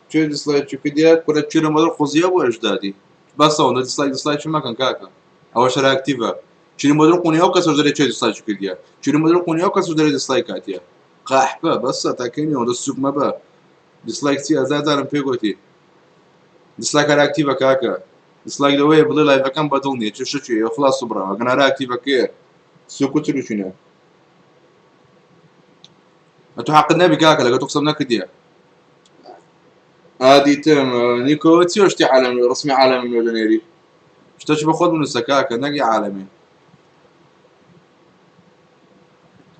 شو ديسلايك شو كديات كرة تشيرو مدر خوزيا بو اجدادي بس هون ديسلايك شو ما كان كاكا اول شرا اكتيفا تشيرو مدر قوني او كسر دري تشيرو ديسلايك شو كديا تشيرو مدر قوني او كسر دري ديسلايك اتيا قاح با بس تاكيني هون السوق ما با ديسلايك تي ازاد انا بيغوتي ديسلايك على اكتيفا كاكا ديسلايك دوي بلي لايف كان بدلني شو شو خلاص صبرا انا على اكتيفا كي سوق تشيرو شنو انتو حقنا بكاكا لقد تقسمنا كديا هادي تم نيكو تسيو اشتي عالمي رسمي عالمي مليونيري اشتاش باخذ من السكاكة نقي عالمي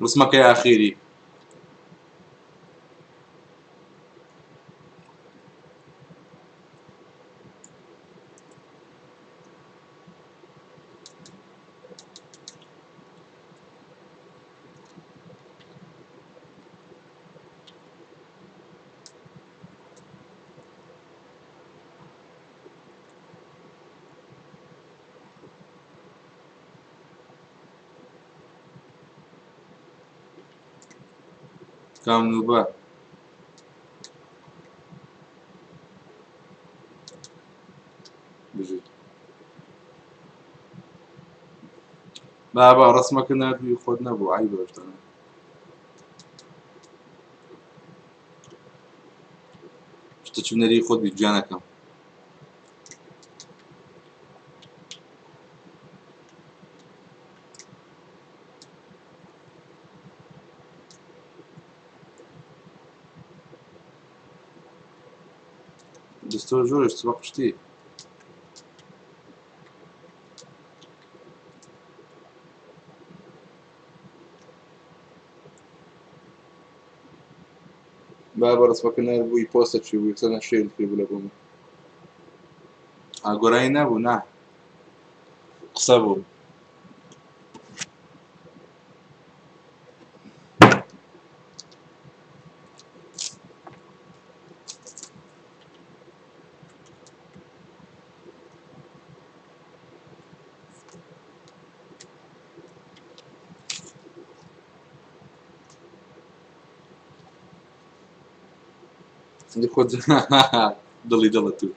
رسمك يا اخيري کامنوبە بژیت بابا ڕسمەکە نردوی خۆت نەبوو ئای بەشتانە شتە چ بنەری خۆت بی گیانەکەم دەستۆ زۆرش وە قشتی بابا ڕسمەکە نەبووی پۆستە چی بووی سەنە شێل پێ بوو لە بۆم ئاگۆرایی نەبوو نا قسە بوو خۆت دڵی دڵە تو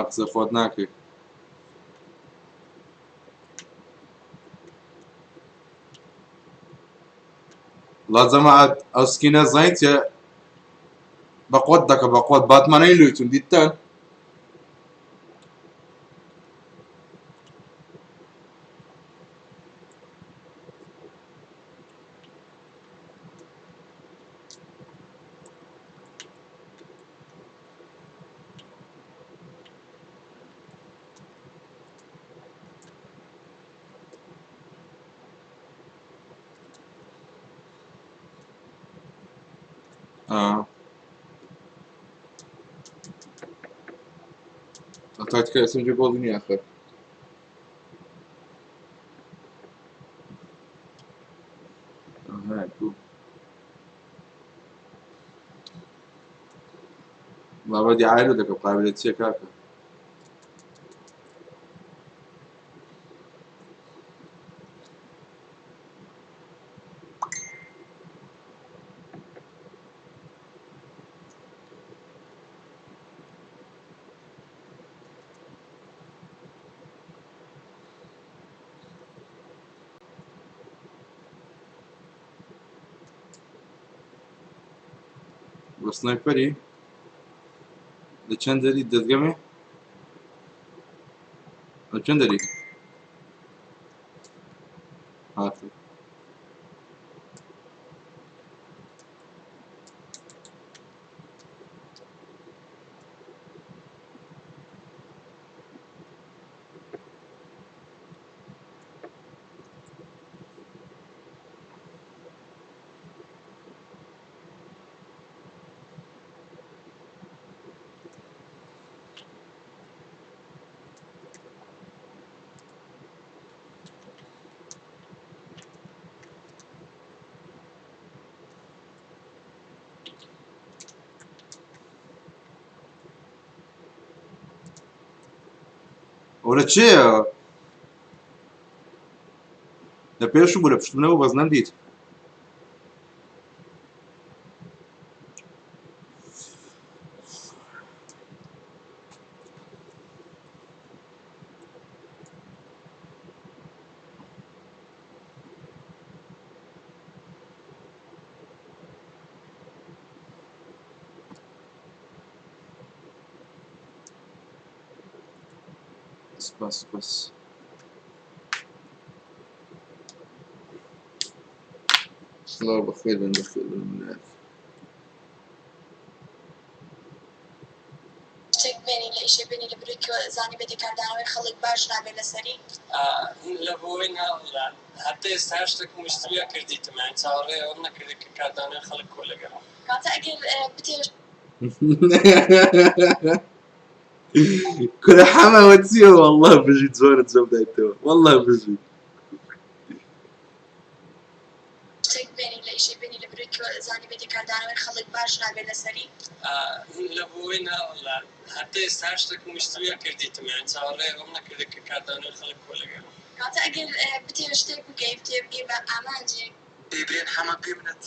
قسە خۆت ناکەی لا جەماعەت ئەو سکینە زەینتە بەقۆت دەکە بەقۆت باتمانەی لویتون دیتەن تاکتیکە SMG بۆڵی نییە ئەخر بابا دیعای لۆ دەکە قابلێت چییە کاکە بە سنایپەری لە چەند دەری دەستگەمێ لە چەند دەری هاتوو ئەوە چێە لە پێشم بوو لە پشتمنەوە بەس نەمدیت سپاس سپاس الله بخير بخير من شتێک بێنی لە ئیشێ بێنی لە بروی زانی بێتێکاردانەوەی خەڵک باش نابێت لەسەری لە بۆی ناڵە حتى ئێستا شتێک مشتریە کردیتمان چاوەڕێ ئەوم نەکردی کە کاردانەوەی خەڵک کۆ لەگەڵم کاتە ئەگەر بتێش كل حما وتسيو والله بجي زور تزودايتو والله بجي شتێک بێنی لە ئیشێ بێنی لە بروی زانی بێتێکاردانەوەی خەڵک باش نابێت لەسەری لە بۆی ناڵە حتى ئێستا شتێک مشتریە کردیتمان چاوەڕێ ئەوم نەکردی کە کاردانەوەی خەڵک کۆ لەگەڵم کاتە ئەگەر بتێ شتێک بگەی بتێ بگەی بە ئامانجێک دەیبێن حەمە پێ منەت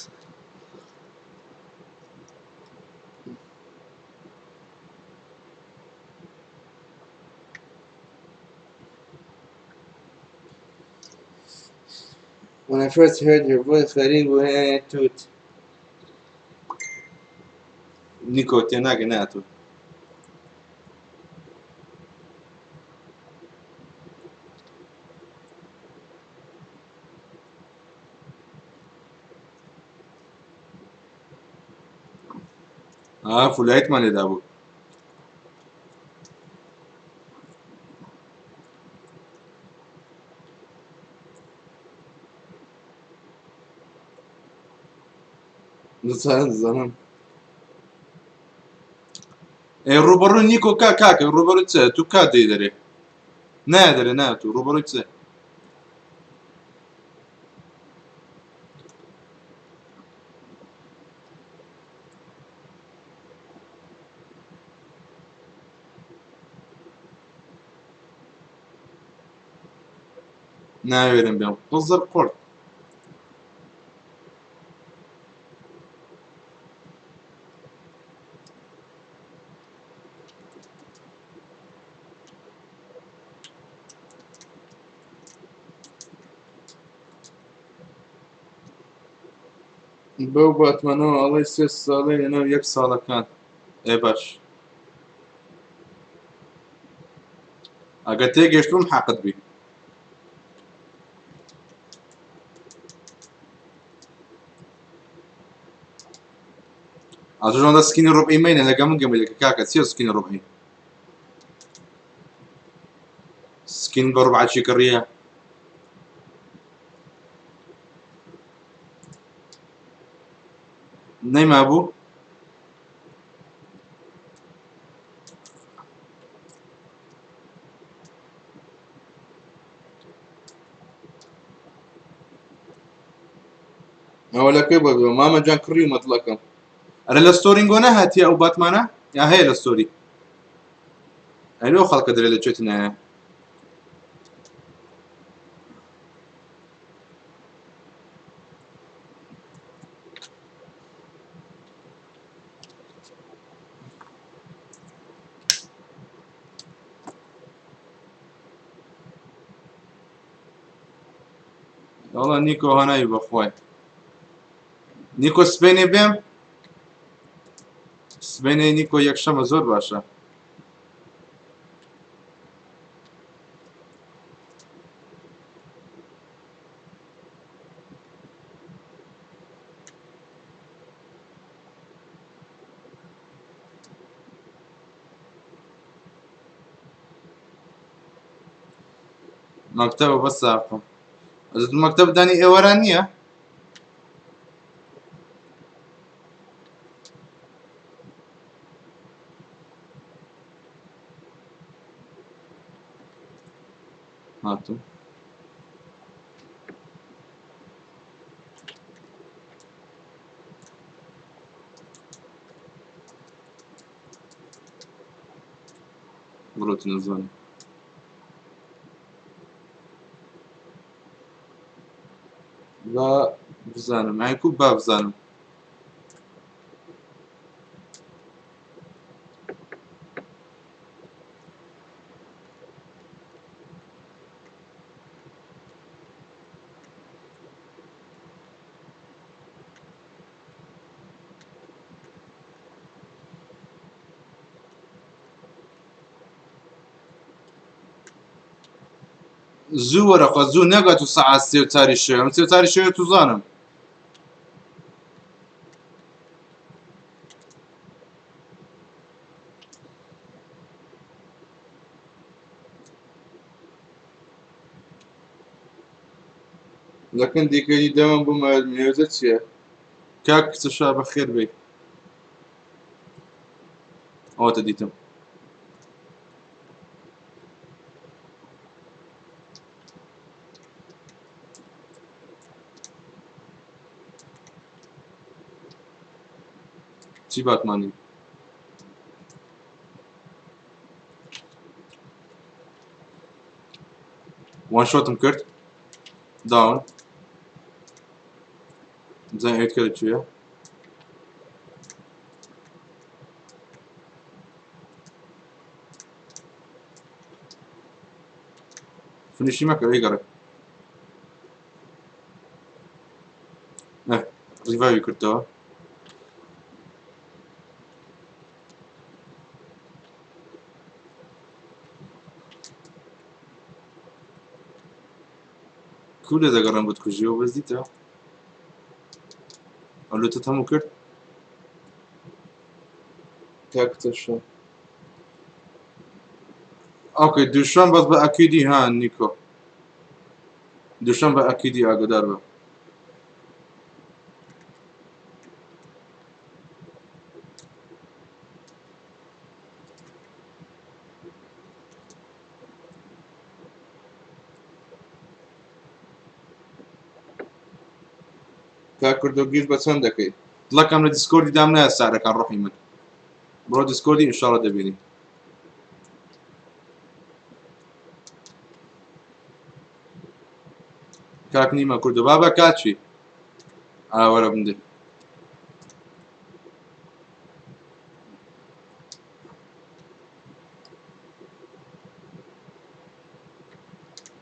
When I first heard your voice غريب توت نيكو تيناغي ناتو فولايت مالي دابو زمان روبرو نيكو كاكا روبرو تسا تو كا ديدري نادري ناتو روبرو تسا ناويرن بيهم قصر قرد بەو باتمانەوە ئەڵێ 3 ساڵەی لەناو 1 ساڵەکان باش ئەگە تێگەشتوم حەقت بی ئەجۆندا سکینی ڕۆبعی مەینە لەگە من گەمەلێکە کاکە چییە سکینی ڕۆبعی سکین بە ڕۆبعەکی کڕیە نەیما بوو ئەوە لەکوێ بۆ بێ مامە جان کڕی و مەتڵەکەم ئەرە لە ستۆرینگۆ نەهاتیە ئەو باتمانە یا هەیە لە ستۆری ئەلۆ خەڵکە دەرێ لەکوێت نایە وەڵا نیکۆ هەناوی بەخوای نیکۆ سبەینێ بێم سبەینێ نیکۆ یەکشەمە زۆر باشە مەکتەبە بەس ساقم ئەزت مەکتەب دانی ئێوەران نییە هاتوو بڕۆتە نەزانم با بزانم هایکو با بزانم زوو وەرەقە زوو نەگات و سەعات 3 و چاری شەوێ ئەم 3 و چاری شەوێ توزانم لكن دیکەی دەوام بۆ مێوزە چییە؟ کاک کچەشا بەخێر بێ. ئەوەتە دیتم. چی باتمانی؟ وان شۆتم کرد. داون. زەن ئێت کرد چییە؟ فنیشی مەکە ئەیگەڕێ. ریڤایوی کردەوە. کو لێ دەگەڕێم بۆت کوژیەوە بەس دیتە؟ ئەلوتت هەموو کرد؟ کاک کچەشا. اوکی دوشان بس به اکیدی ها نیکو دوشان به اکیدی ئاگادار بە. کاک کردۆگیش بە چەند دەکەی؟ دڵەکەم لە دیسکۆردی دام نایە سارەکان ڕۆحی من. بڕۆ دیسکۆردی ئینشاڵڵا دەبینی. کاک نیمە کوردە بابە کاچی؟ وەرە بندێ.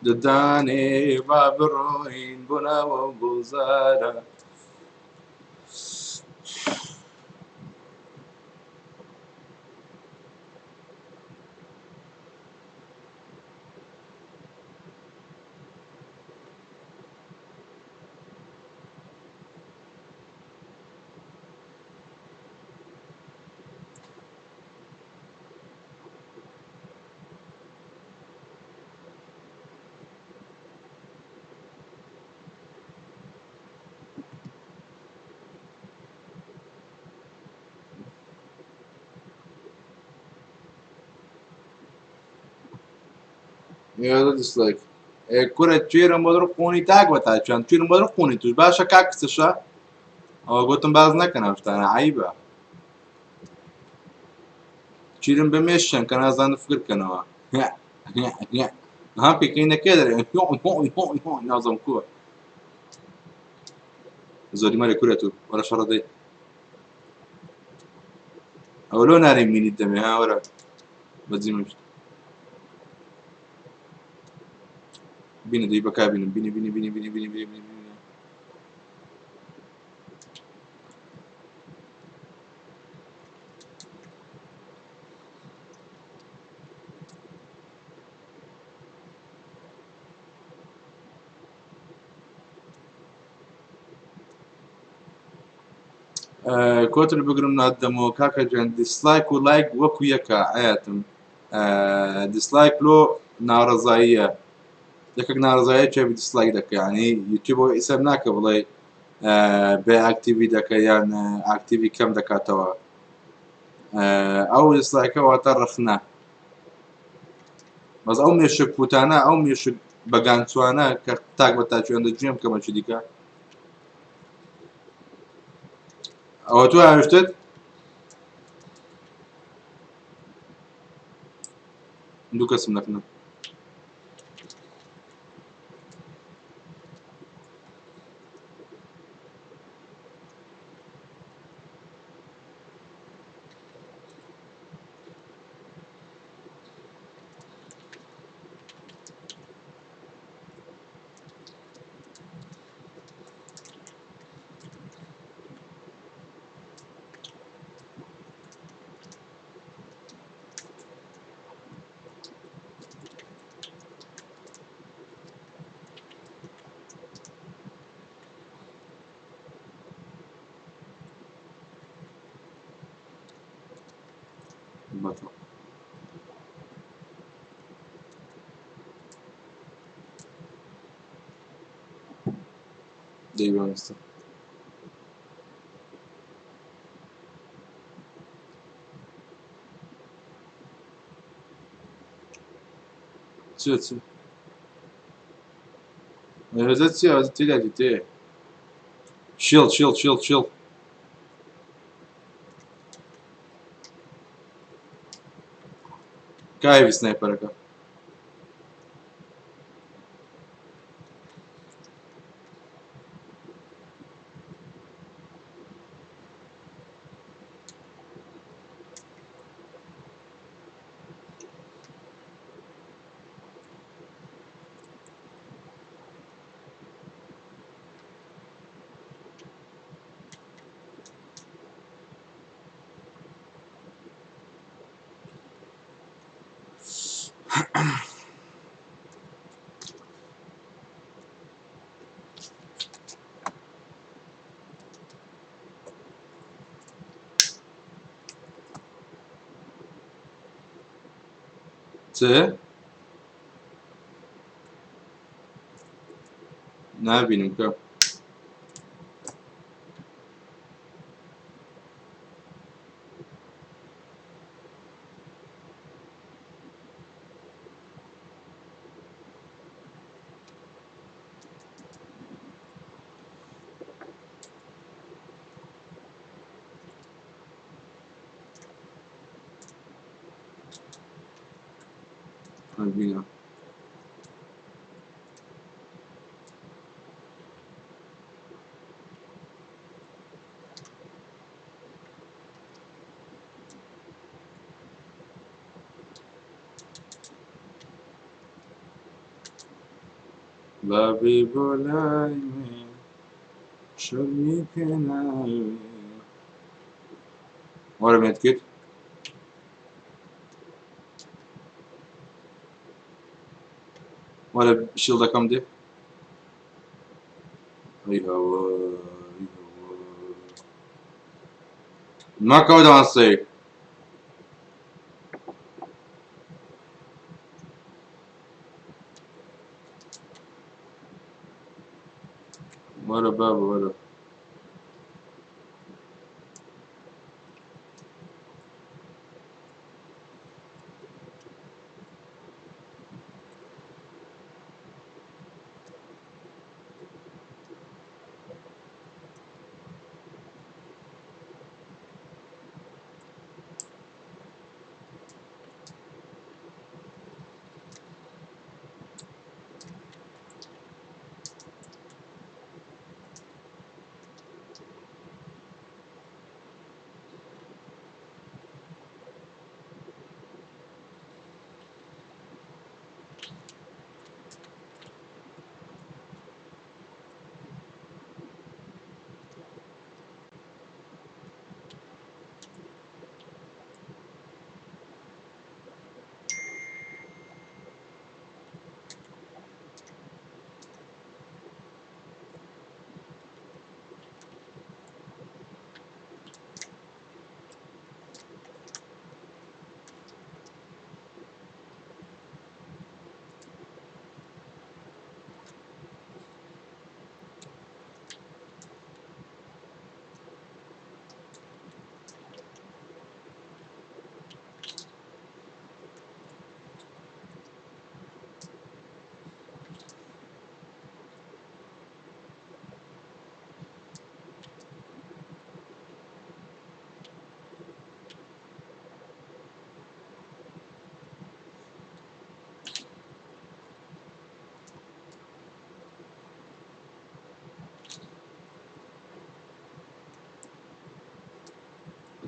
ددانێ با بڕۆین بۆ ناوە گوڵزارە. یادا دیسلایک. کورە توێرە مۆدڕ قوونی تاک بە تاچیان توێر مۆدڕ قوونی توش باشە کاک کچەشا؟ ئەوە گوتم باز نەکەن ئەو شتانە عەیبە. چیرم بەمێشتن کە نازانن فکر بکەنەوە. ها پێکەنینەکەی دەرێن نازەم کووە. زۆری مەرێ کورە تو وەرە شەڕە دەی. ئەوە لۆ نارێن بینیت دەمێ ها وەرە بەجیمش. بینە دەی بەکا بینم بینی بینی بینی بینی بینی بینی بینی. کۆتر بگرم نادەمەوە کاکە گیان دیسلایک و لایک وەکو یەکە ئاەتم. دیسلایک لۆ ناڕەزاییە. یەکێک ناڕەزاییە کێ دیسلایک دەکە یعنی یوتیوب ئیسەر ناکە بڵێ بێ ئاکتیڤی دەکە یان ئاکتیڤی کەم دەکاتەوە. ئەو دیسلایکە واتە ڕخنە. بەس ئەو مێشک پوتانە ئەو مێشک بەگانچوانە کە تاک بە تاچیان دەجێم کەمە چی دیکە. ئەوە تۆ هاوێشتت؟ دوو کەسم نەکنم. بەتەڵ. دەیوانستە چ هێزە چی ئەوە تێداتی تێ شیڵ کاوی سنایپەرەکە چ نابینم کە بینە بابی بۆ لای من شەرمی پێ ناوێ وەرە مێت کرد وەرە شیڵدەکەم دێ ئەی هەوە ماکەوە دەوانسەی وەرە بابە وەرە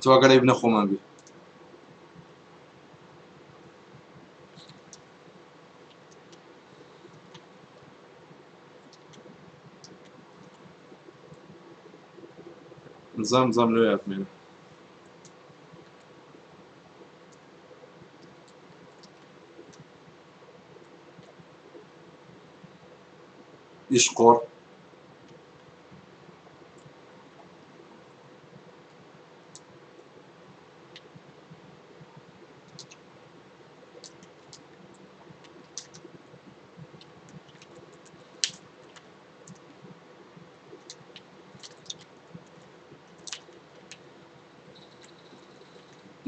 تۆگەلەی بنە خۆمان بی زەم لێ یاتمێنە ئیشقۆڕ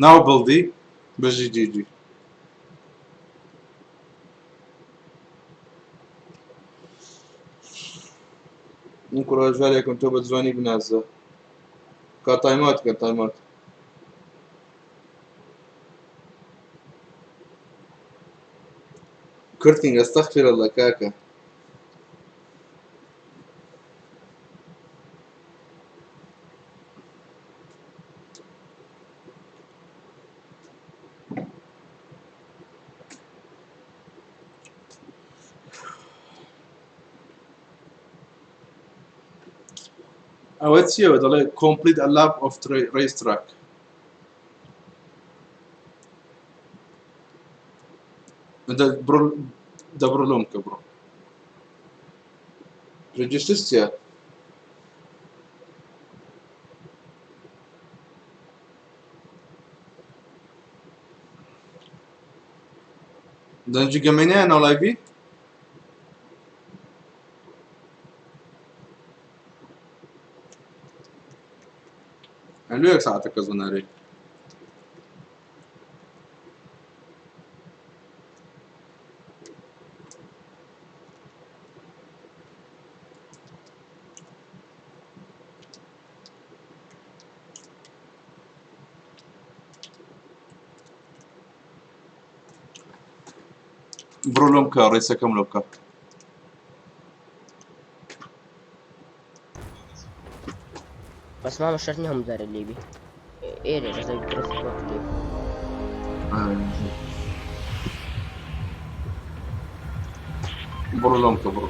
ناو بڵدی بەژی جیجی این کوڕەژارێکم تۆ بە جوانی بنازە کا تایمات کە تایمات کورتینگ ئەستەغفیرەڵڵا کاکە ئەوە چییەوە دەڵێ کۆمپلیت ئە لاپ ئۆف ڕێیس تراک دەبڕ لۆم کە بڕۆ ڕێجیسترس چییە دەنجی گەمەینەیە ناڵایبی هەلو یەک ساعتە کەس بنارێ بڕۆ لۆم کە ڕێسەکەم لۆ بکە بس ما مشترتني هم دار الليبي ايه ده زي الدرس وقتي بڕۆ لۆم کە بڕۆ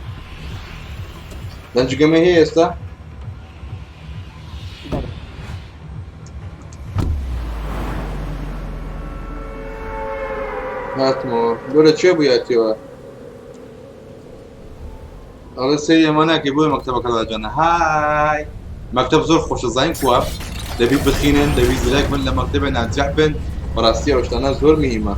دەنجی گەمەی هەیە ئێستا هاتمەوە لۆرە چێ بوویاتیەوە ئەڵێ سەری ئەمە ناکەی بۆی مەکتەبەکە لاجانە های مەکتەب زۆر خۆشە زانین کووە دەبی بخینن دەبی زلێک من لە مەکتەبێ ناجح بن بەڕاستی ئەو شتانە زۆر مهمە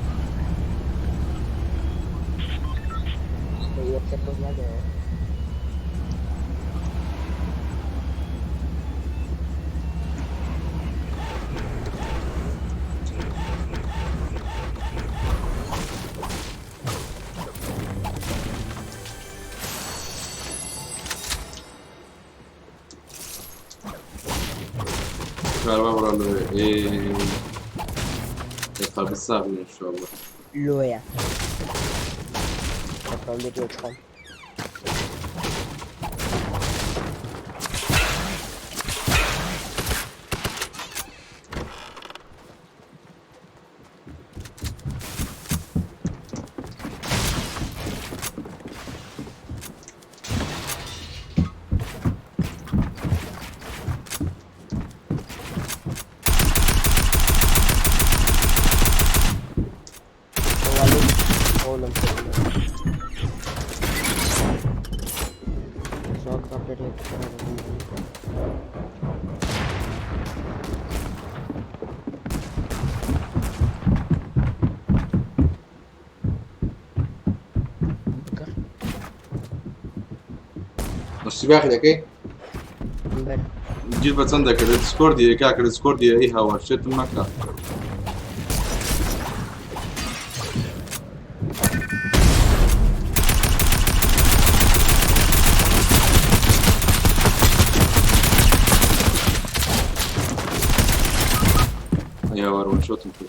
يبقى بالسهل ان شاء الله لويا شكرا لكم السباحة لكي جيب عندك الديسكوردي كاك الديسكوردي اي هوا شت مكة يا ورون شو تنفي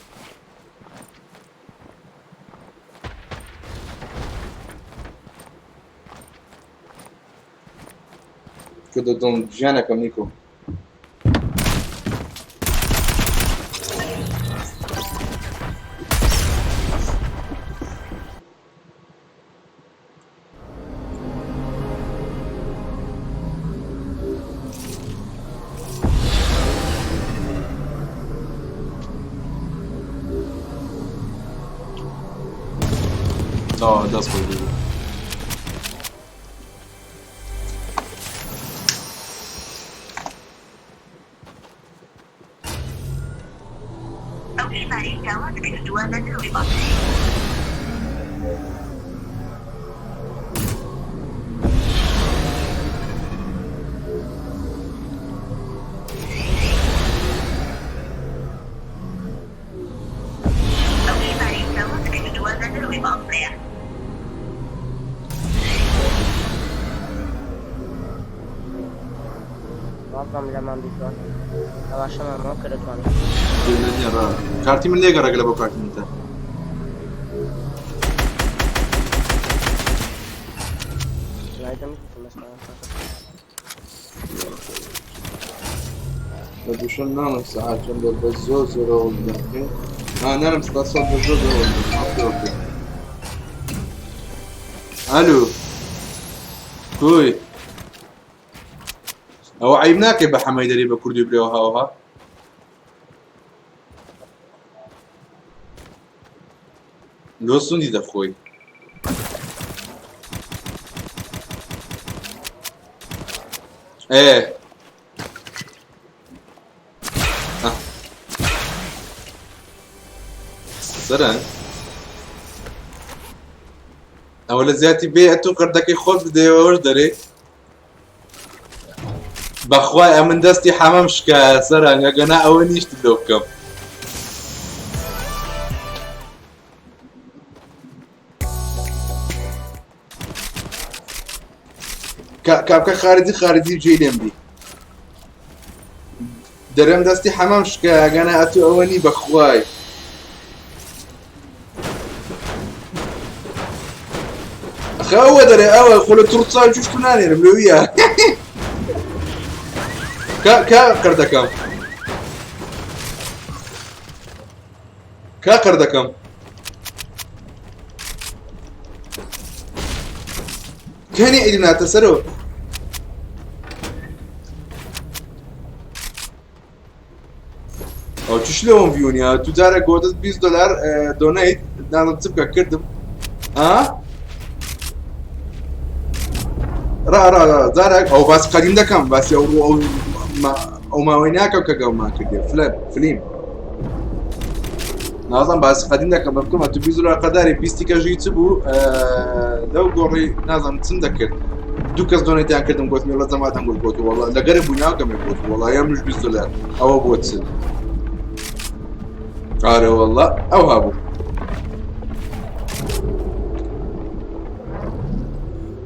كده دون جانا كم نيكو ده صحيح معظم لەمان بیتوان ئەواشەمانەوە کە دەتوانێت کارتی من لێگەڕێگە لە بۆ کارتی منتە لە دووشەم ناڵم سەعات چەند بە زۆر زۆرەوە بدەکەین نانم ستا سەد بە زۆر زۆرەوە ئالو کوی ئەوە عیب ناکەی بە حەمەی دەری بە کوردی برێەوە هاوها لۆ سوندی دەخۆی ئێ سەرەن ئەوە لە زیاتی بێ ئەتۆ قەردەکەی خۆت بدەیەوەش دەرێ بەخوای ئە من دەستی حەمەم شکایە سەران ئەگەنا ئەوە نیشت لۆ بکەم کابکە خارجی جێی لێم بی دەرەم دەستی حەمەم شکایە ئەگەنا ئەتۆ ئەوە نی بەخوای ئەوە دەرێ ئەوە خۆ لە توڕ چاو جوشت و نانێرم لەویە کا قەردەکەم کا قەردەکەم کەنی ئیدی ناتە سەرەوە ئەو چش لەوەم ڤیونیا تو جارە گۆدەست $20 دۆنەیت دانم چ بکە کردم زارێک ئەو باسی قەدیم دەکەم باسی ئەو ماوەی ناکەم کە گەڵمان کردێ فلیم نازانم باسی قەدیم دەکەم بەکەمە تو $20 قەداری 20 کەژی چ بوو لەو گۆڕی نازانم چند دەکرد دوو کەس دۆنێتیان کردم گوتمی لە زەماتان گوت وەڵا لەگەرە بووی ناکەمێ گوت وەڵا یەمش $20 ئەوە بۆ چ ئارە وەڵا ئەو هابوو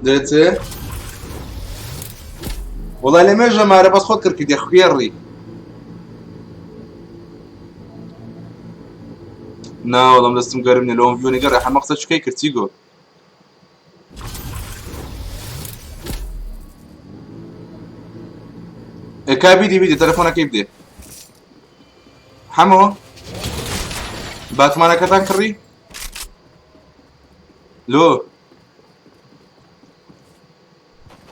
دێتێ وڵای لە مێژە مارە بەس خۆت کرد کردێ خوێڕی ناوەڵام دەستم گەرم نێ لەوەم ڤیۆنی گەڕێ هەمە قسە چکەی کرد چی گۆ ئێکا بیدی تەلەفۆنەکەی بدێ هەمەوە باتمانەکەتان کڕی لۆ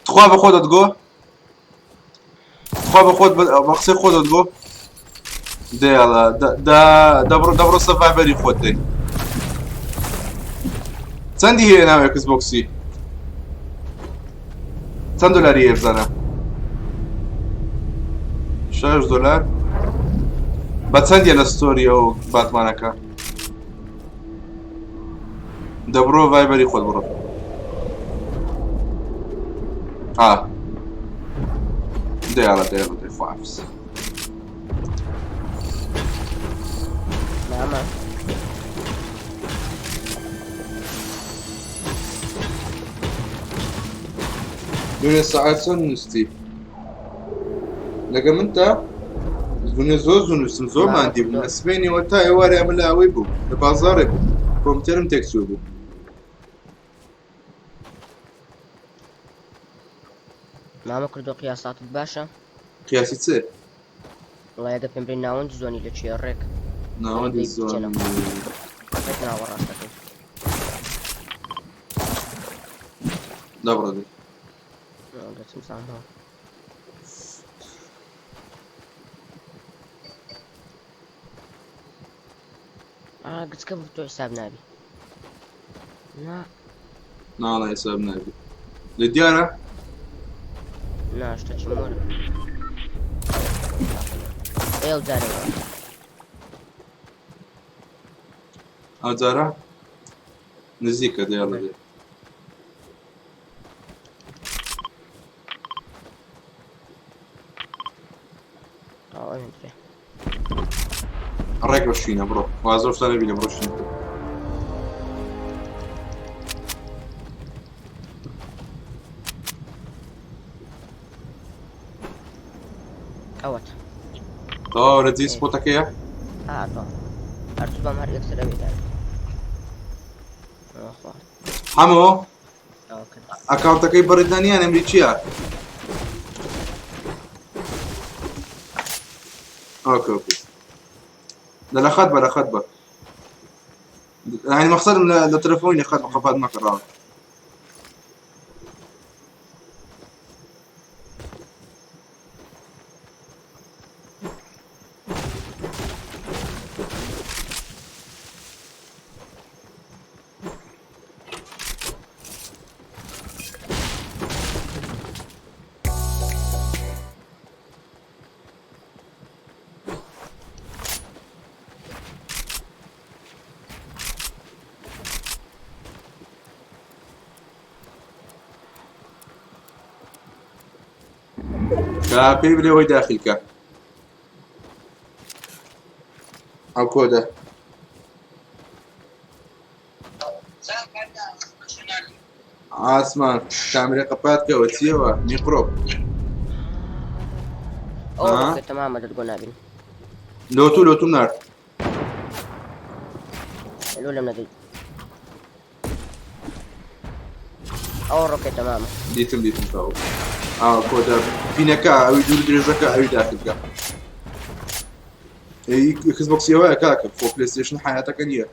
تخوا بە خۆ دەتگۆ خوا بە خۆت بە قسەی خۆ دەتگۆ دێڵە دەبڕۆ سەڤایڤەری خۆت دەی چەندی هەیە ناوێ کسبۆکسی چەند دۆلاری هەیە بزانە $6 بە چەندیە لە ستۆری ئەو باتمانەکە دەبڕۆ ڤایڤەری خۆت بڕۆ دێڵە خواحافز دوێنێ سەعات چەند نووستی لەگە من تا دوێنێ زۆر نووسم زۆر ماندی بوو ئەسبێنیەوە تا ئێوارێ ئەمە لە ئەوەی بوو لە بازاڕێ بوو کۆمپیوتەرم تێکچوو بوو مامە کردو قیاساتت باشە قیاسی چێ وڵای ئەگە پێم بڵێ ناوەندی زۆنی لە چیە ڕێک ناوەندی زۆن ناوە ڕاستەکەی دەبڕێ دەچم سامەوە گچکە بوو تۆ حساب نابی ناڵە حساب نابی لە دیارە ناشتە چمۆرە ئێو جارێەوە ئەو جارە نزیکە دێڵە دێ ڕێک بە شوینە بڕۆ وازۆ شتا نەبینە بڕۆ شوین ئەوەت تەواو لە جێی سپۆتەکەیە ئاتۆ هەرچ بەم هەر یەکسەر ئەوێدان هەموو ئەکاونتەکەی بەڕێدانیان ئەمری چییە؟ اوكي لا خد بلا خد بلا يعني مقصد لتلفوني خد قفاد ما قرار كابي بلي هو داخلك او كودا عاسمان كاميرا قباتك وتسيوا ميقرب اوكي تمام تقول نابين لوتو نار الاولى من ذي اوكي تمام ديتم تاو كودا فينك او يدور درجك او داخلك اي اكس بوكس يوا كاك فو بلاي ستيشن حياتك انيه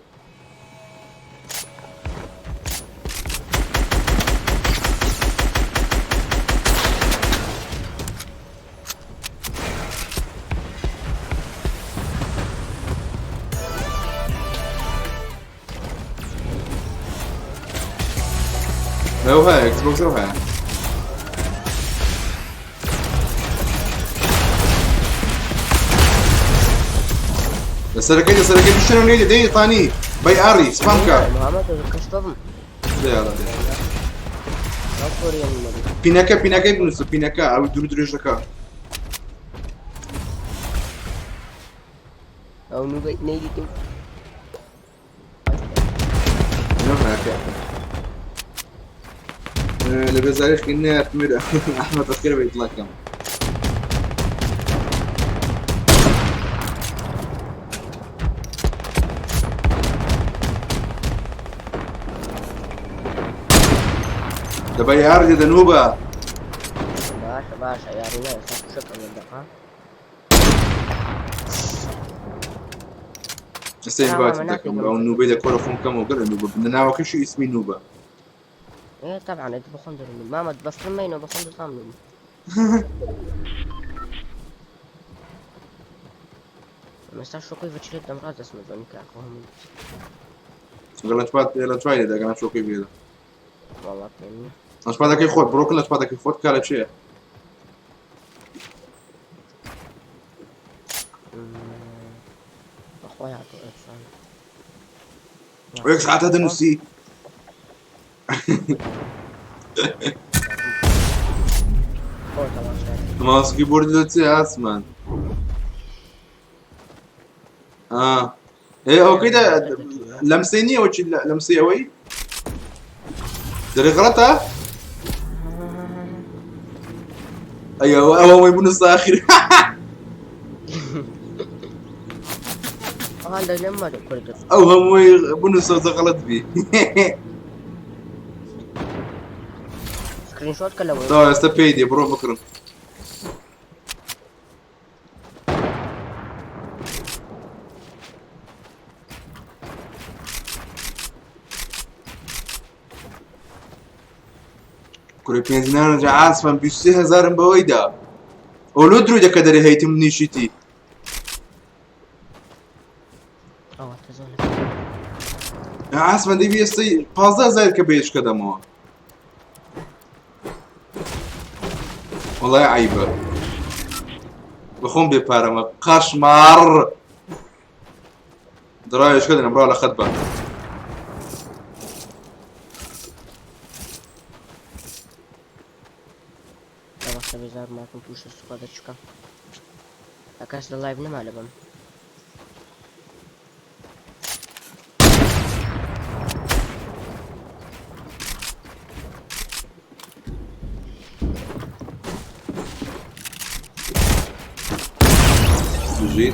هو هاي اكس بوكس هاي السرقين شنو نيدي دي ثاني باي اري سبامكا محمد كشطهم يلا بيناكا بنص بيناكا او درجكا او نيدي كم هكا اللي بزاريش كنا تمر احمد تذكر بيطلع كم دبي ارجع دنوبه باشا يا ريال شكرا للدقة استين باتك او نوبه ده كره فون كم وقال نوبه بدنا ناوي شيء اسمي نوبه ايه طبعا انت بخندر ما بس لما ينو بخندر طامن مستر شو كيف تشيل الدم راس اسمه زوني كاكوهم قالت بات يلا تراي ده كان شو كيف هذا والله كأني اش بعدك يخوت بروكن اش بعدك يخوت كانت شيء اخويا عطوا انسان ويك ساعات هذا نسي ماوس كيبورد دلوقتي اسمان ايه او كده لمسيني وش لمسيه وي دري غلطة ايوه هو يبون الصاخر هذا لما كنت او هم يبون الصوت غلط بي سكرين شوت كلمه طيب استفيدي برو بكرم كل بنزينان رجع عاصفا بيشتي هزار بويدا ولو دروجة كدري هيتم نيشتي عاصفا دي بيستي فازا زي الكبيش كده مو والله عيبة بخون ببارما قشمار درايش كده نبرا على خدبة بزار ما كنت وش استفادة شكا أكاس اللايف نما لبم بژیت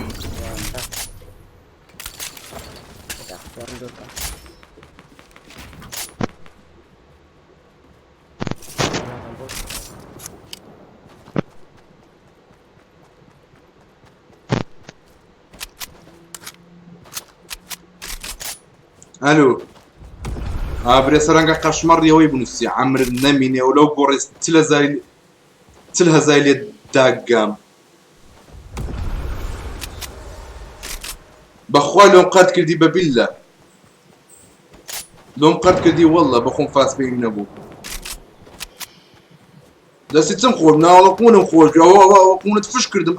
الو برێ سەرەنگە قەشمەڕیەوەی بنووسی عەمرت نەمینێ و لەو گۆڕێ چل هەزای لێ داگام بەخوا لۆم قەت کردی بەبیللە لۆم قەت کردی وەڵڵە بەخۆم فاس پێیم نەبوو دەستی چم خۆش ناوەڵە قوونم خۆش ئەوە قوونت فش کردم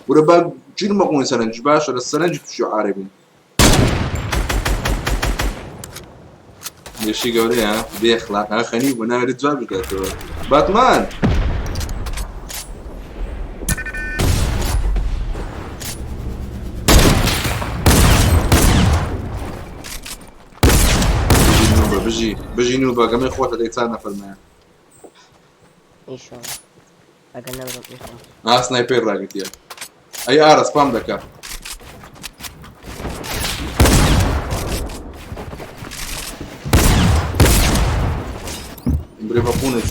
ورە با چیرمە قوونی سەرنج باشە لە سەرنجی تووشی عارەبین لێشی گەورەیە بێخلاق خەنی بوو ناوێت جواب بکاتەوە باتمان بژی نوبە گەمەی خۆتە دەی چار نەفەرمایە ئیشەڵڵا ئەگەر نەبڕم ئیشەڵڵا سنایپەر ڕاگرتیە ئەی ئارە سپام دەکات برێ بە قوونت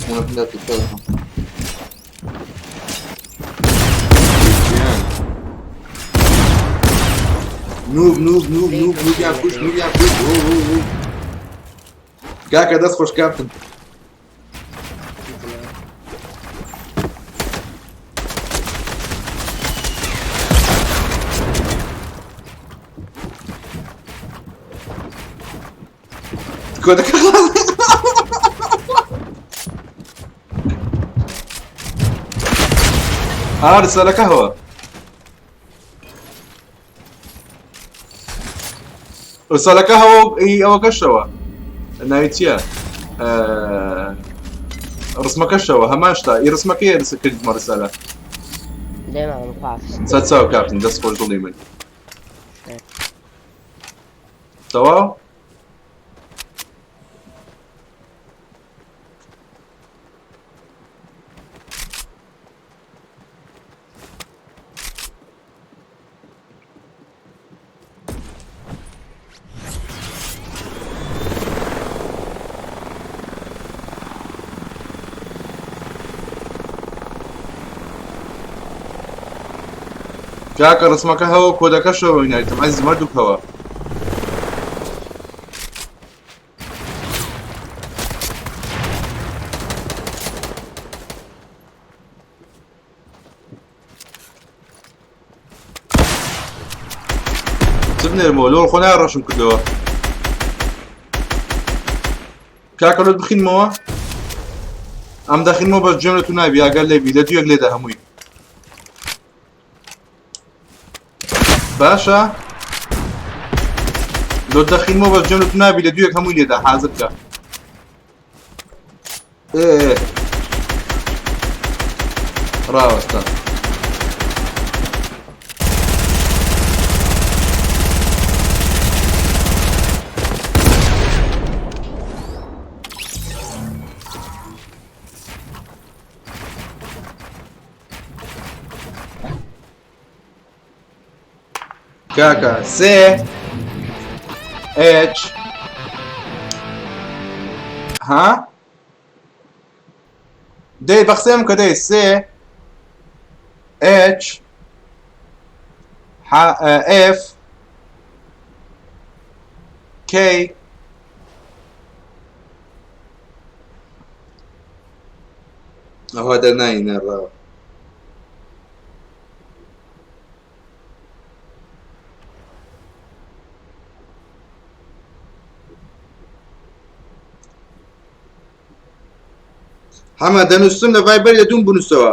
نوبیان کوش کاکە دەست خۆش کاپتن کۆدەکە سەرەکە هەوە سەرەکە هەوە ئەوە کەشەوە ناوی چییە ڕسمەکەشەوە هەمان شتا ئی ڕسمەکەی ێرسە کردمە ڕسالە دێماوەم خوافز سەد چاو کاپتن دەست خۆش دڵی من تەواو کاکە ڕسمەکە هەوە کۆدەکەشەوە بینایتم ئەزیز مەردووکەوە چ بنێرمەوە لۆڵ خۆ ناڕەشم کردەوە کاکە لۆت بخینمەوە ئەم دەخینمەوە بەس گوێم لە تو نابی ئەگەر لێبی لە دوویەک لێدە هەمووی باشە لۆت دەخینمەوە بەس گوێم لە تو نابی لە دوویەک هەمووی لێدە حازر بکە ڕاوەستە کاکە سێ ئێچ ها دەی بە قسەم کە دەی سێ ئێچ ئێف کەی ئەوە دەرناینە ڕاوە هەمە دەنووسم لە ڤایبەر لە دووم بنووسەوە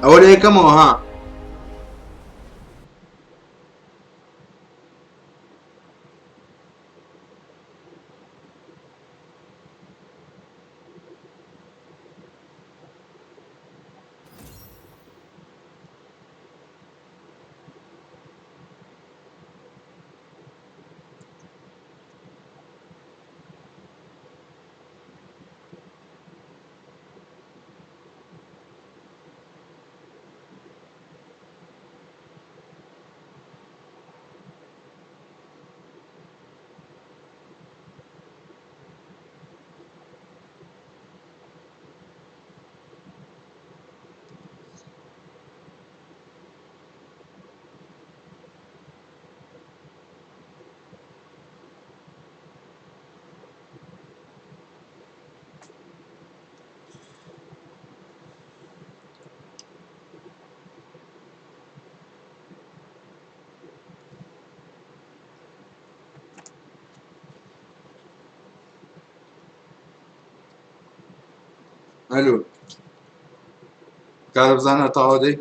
ئەوە لە یەکەمەوە ها الو كان بزانا تعودي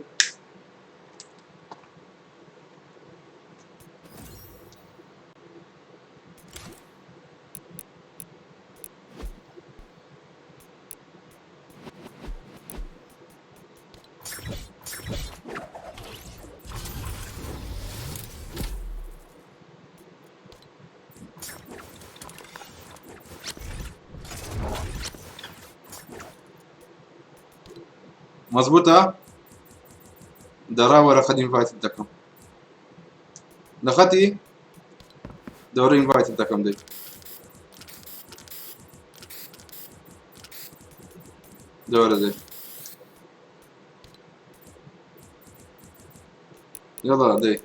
مظبوطة درا ورا خد انفايت الدكم دخلتي دوري انفايت الدكم دي دورة دي يلا دي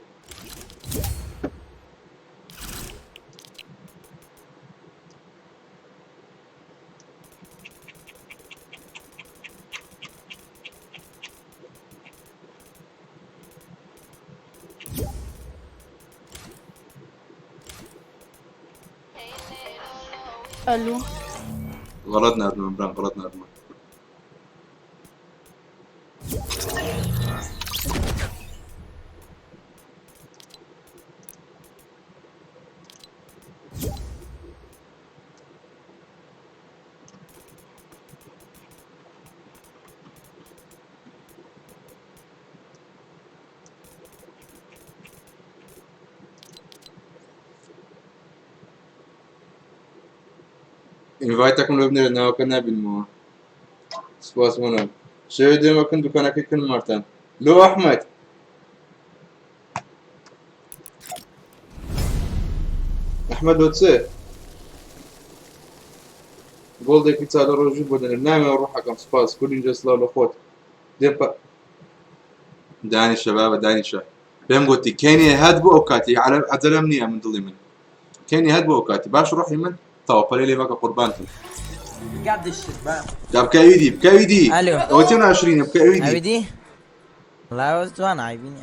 الو غلطنا ادمان بران غلطنا ادمان انفايتكم لبنى لنا وكنا بالمو سباس منهم شو ديما كنت كنا كل مرتين لو احمد احمد وتسي قول ديك تسال الرجل بدنا نعمل نروح حكم سباس كل جلس له الاخوات ديبا داني الشباب داني الشباب بهم قلتي كيني هدبو اوكاتي على اتلمني من ضلي من كيني هدبو اوكاتي باش روح يمن تو قليلي بقى قربانتي قاعد الشباب بكايدي بكايدي الو اوتينا 20 بكايدي عبيدي والله وانا عايبين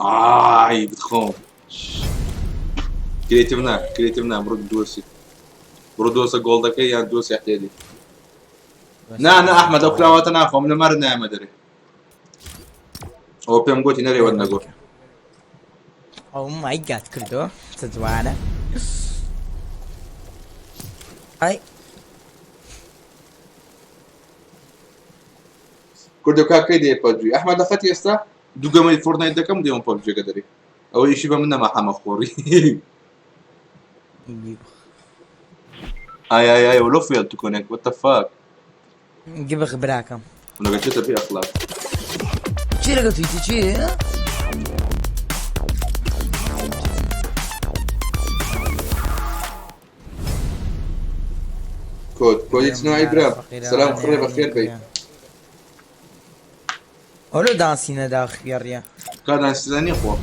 عيب بتخون كريتيفنا برد دوسي برد دوسي جولدك يا دوسي احتيادي نعم احمد اوكلاواتنا خم لمرنا ما ادري هو بيم قوتي نري ودنا قول او ماي جاد كردو تزوانا هاي كردو كاكي دي ببجي احمد اخذت يستا دوغا مي فورتنايت دكم ديون ببجي قدري او شيء منا ما حما خوري اي ولو فيل تو كونكت وات ذا فاك جيب براكم انا قلت في اخلاق شي لقيتي شي كود يتصنع ابراهيم سلام خير بخير بي ولو دانسينا داخل يا كان استناني اخو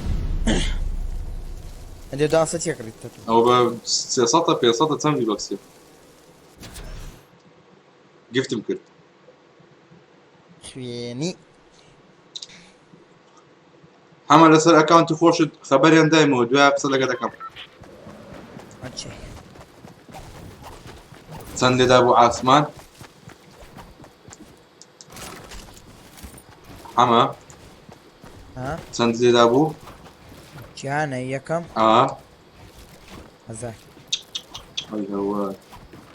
ادو دانست يقريت او سياسات في سياسات تسمي بكسي جفت مكر خويني حمل اسر اكونت خوش خبري دايما ودوا بصل لك كم ماشي سند ابو عثمان حما ها سند ابو جانا يكم هذاك اي هو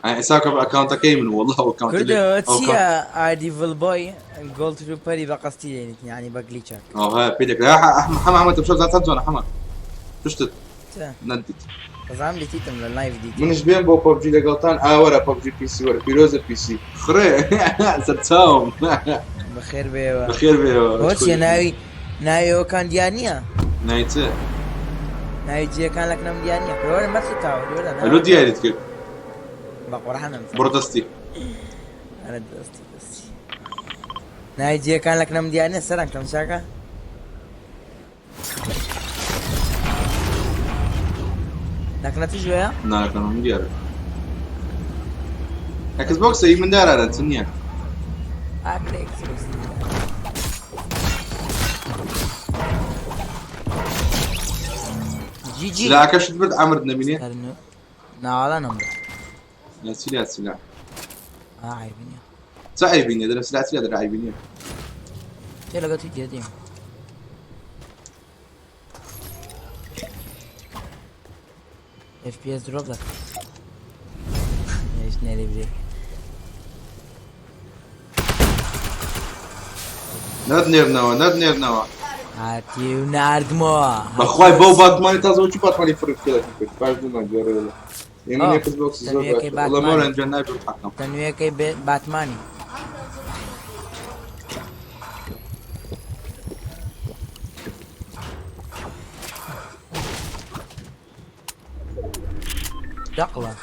عساك باكونت كيمن والله اكونت كردو تسيا ايدي فيل بوي جولد روبري بقستي يعني بقليتشك ها بيدك يا حما انت مش لازم تنزل حما تشتت ندت زعم لي تيتم لللايف دي من جبين بو ببجي لقلطان ورا ببجي بي سي ورا بيروزا بي سي خري سرتهم بخير بيوا بخير بيوا هوش نايو كان ديانيا نايتse نايو جي كان لك نم ديانيا كل ما تتاو ولا الو ديالت كيف بقى راح انا بروتستي انا دستي نايو جي كان لك نم ديانيا سران كم شاكا لكن تجوا يا لا كانوا من ديار اكس بوكس اي من دار على تسنيا اكليك جي لا كش تبد عمر نميني نا ولا نمبر لا سلاح عيبني تعيبيني هذا سلعتي هذا عيبيني تي لقيت جديد FPS drop لك ايش نادي بريك ندنير نوا هاتي ونردمو بخواي بو باتمان تازو شو باتمان يفرق كذا كيف باش ما جرى يمين ياخذ بوكس والله ما راه جناي بالحكم تنويه كي باتماني دقلة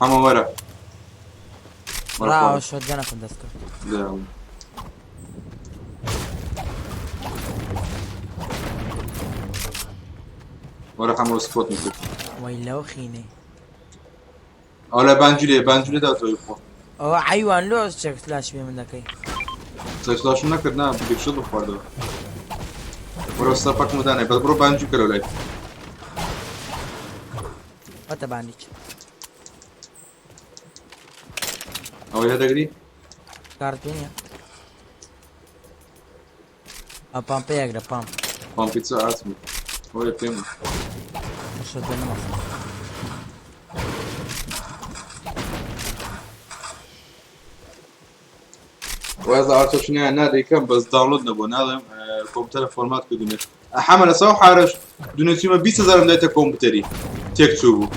حما ورا راو شو جانا في الدستور لا ورا حما سبوت مثل ويلو خيني ولا بانجلي دا تو يخو او حيوان لو شك سلاش بي من ذاكي سلاش نكرنا بدك شو بخوردو ورا صفك مدانه بس برو بانجو كلو لاي وتا بانديك او هذا قري كارتونيا بام بيغرا بام بيتزا اسمي هو يتم شو جانا مصر وإذا عرفتوا شنو نادي كم بس داونلود نبغى نادم كمبيوتر فورمات كدنيا حمل اسوي حارش دنيا تيما 20000 مدايتا كمبيوتري تيك توبو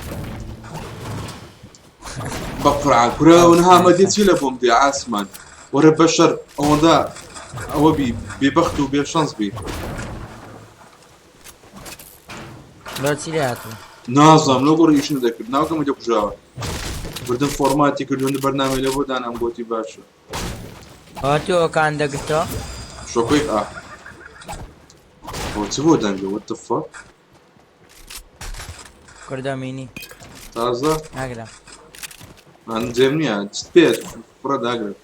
بقرا عن كرة ونها مديت فيلا بومدي عاسمان ورا بشر او ذا هو ببخت وبشانس بي لو تسيلاتو ناظم لو قري شنو ذاكر ناقم جاب جاوا بردن فورماتي كل برنامج لابد انا مبوتي باشا هاتو كان دقتو شو كيف هو تبو دنجو وات ذا فاك كردا ميني تازه اقرا انا جيمني تسبيت فرد اقرب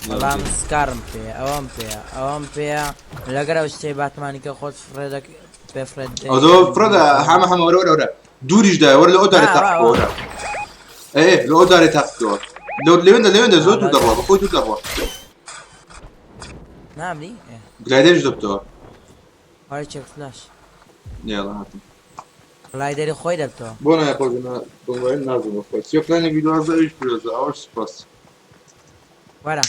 والله مسكارم فيها اوام فيها الاقرا وشتي باتماني كخوت فريدك بفرد هذا فرد حما ورا دوريش دا ورا لو داري تحت ورا ايه لو داري تحت لو لوين زود ودروا بخوت ودروا نعم دي قاعدين جبتوها هاي تشيك فلاش يلا هاتم والله يدري خوي دبتو بونا يا اخوي بوين لازم اخوي شوف لنا فيديو هذا ايش بروزا اوش بس ورا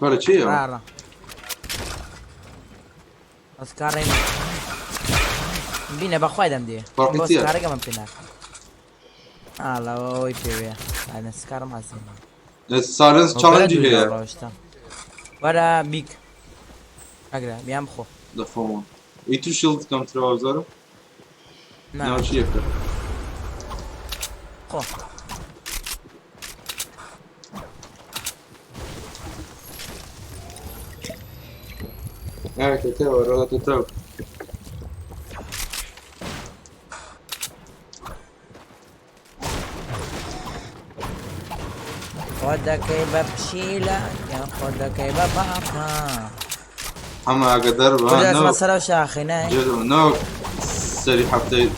ولا شيء رارا اسكارين بينا بخوي دم دي فرق كتير. اسكاري كمان بينا لا اوي بيبي انا اسكار ما زين السايلنس تشالنج هي ورا بيك اقرا بيام خو ذا فون ايتو شيلد كم ترى زارو نعم ناو شيء خو تتاو ولا تتاو خدك ببشيلة يا خدك ببابا حما قدر كل نو مسألة شاخنة جدو نو سري حبتي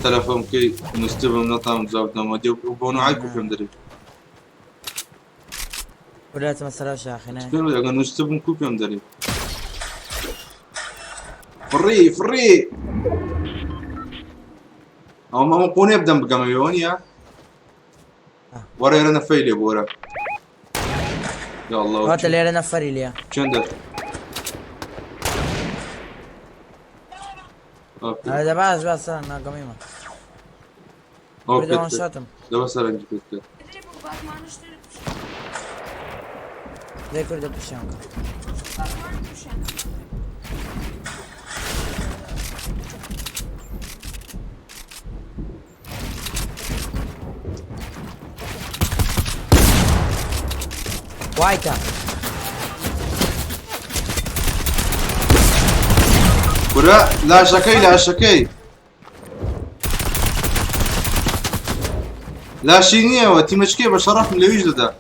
تلفون كي نستبم نطعم زابنا ما ديو وبونو عايكو فهم دري كل مسألة شاخنة كانوا يا نستبم كو فهم دري فري او ما مقوني ابدا بقاميون يا ورا يرنا فيلي بورا يا الله هات اللي انا نفري ليا شندر اوكي هذا بس انا قميمة بدون اوكي شاتم ده بس رنج كده زي كل بشانك وايتا ورا لا شكي لا شينيه وتيمشكي بشرف من اللي يجلده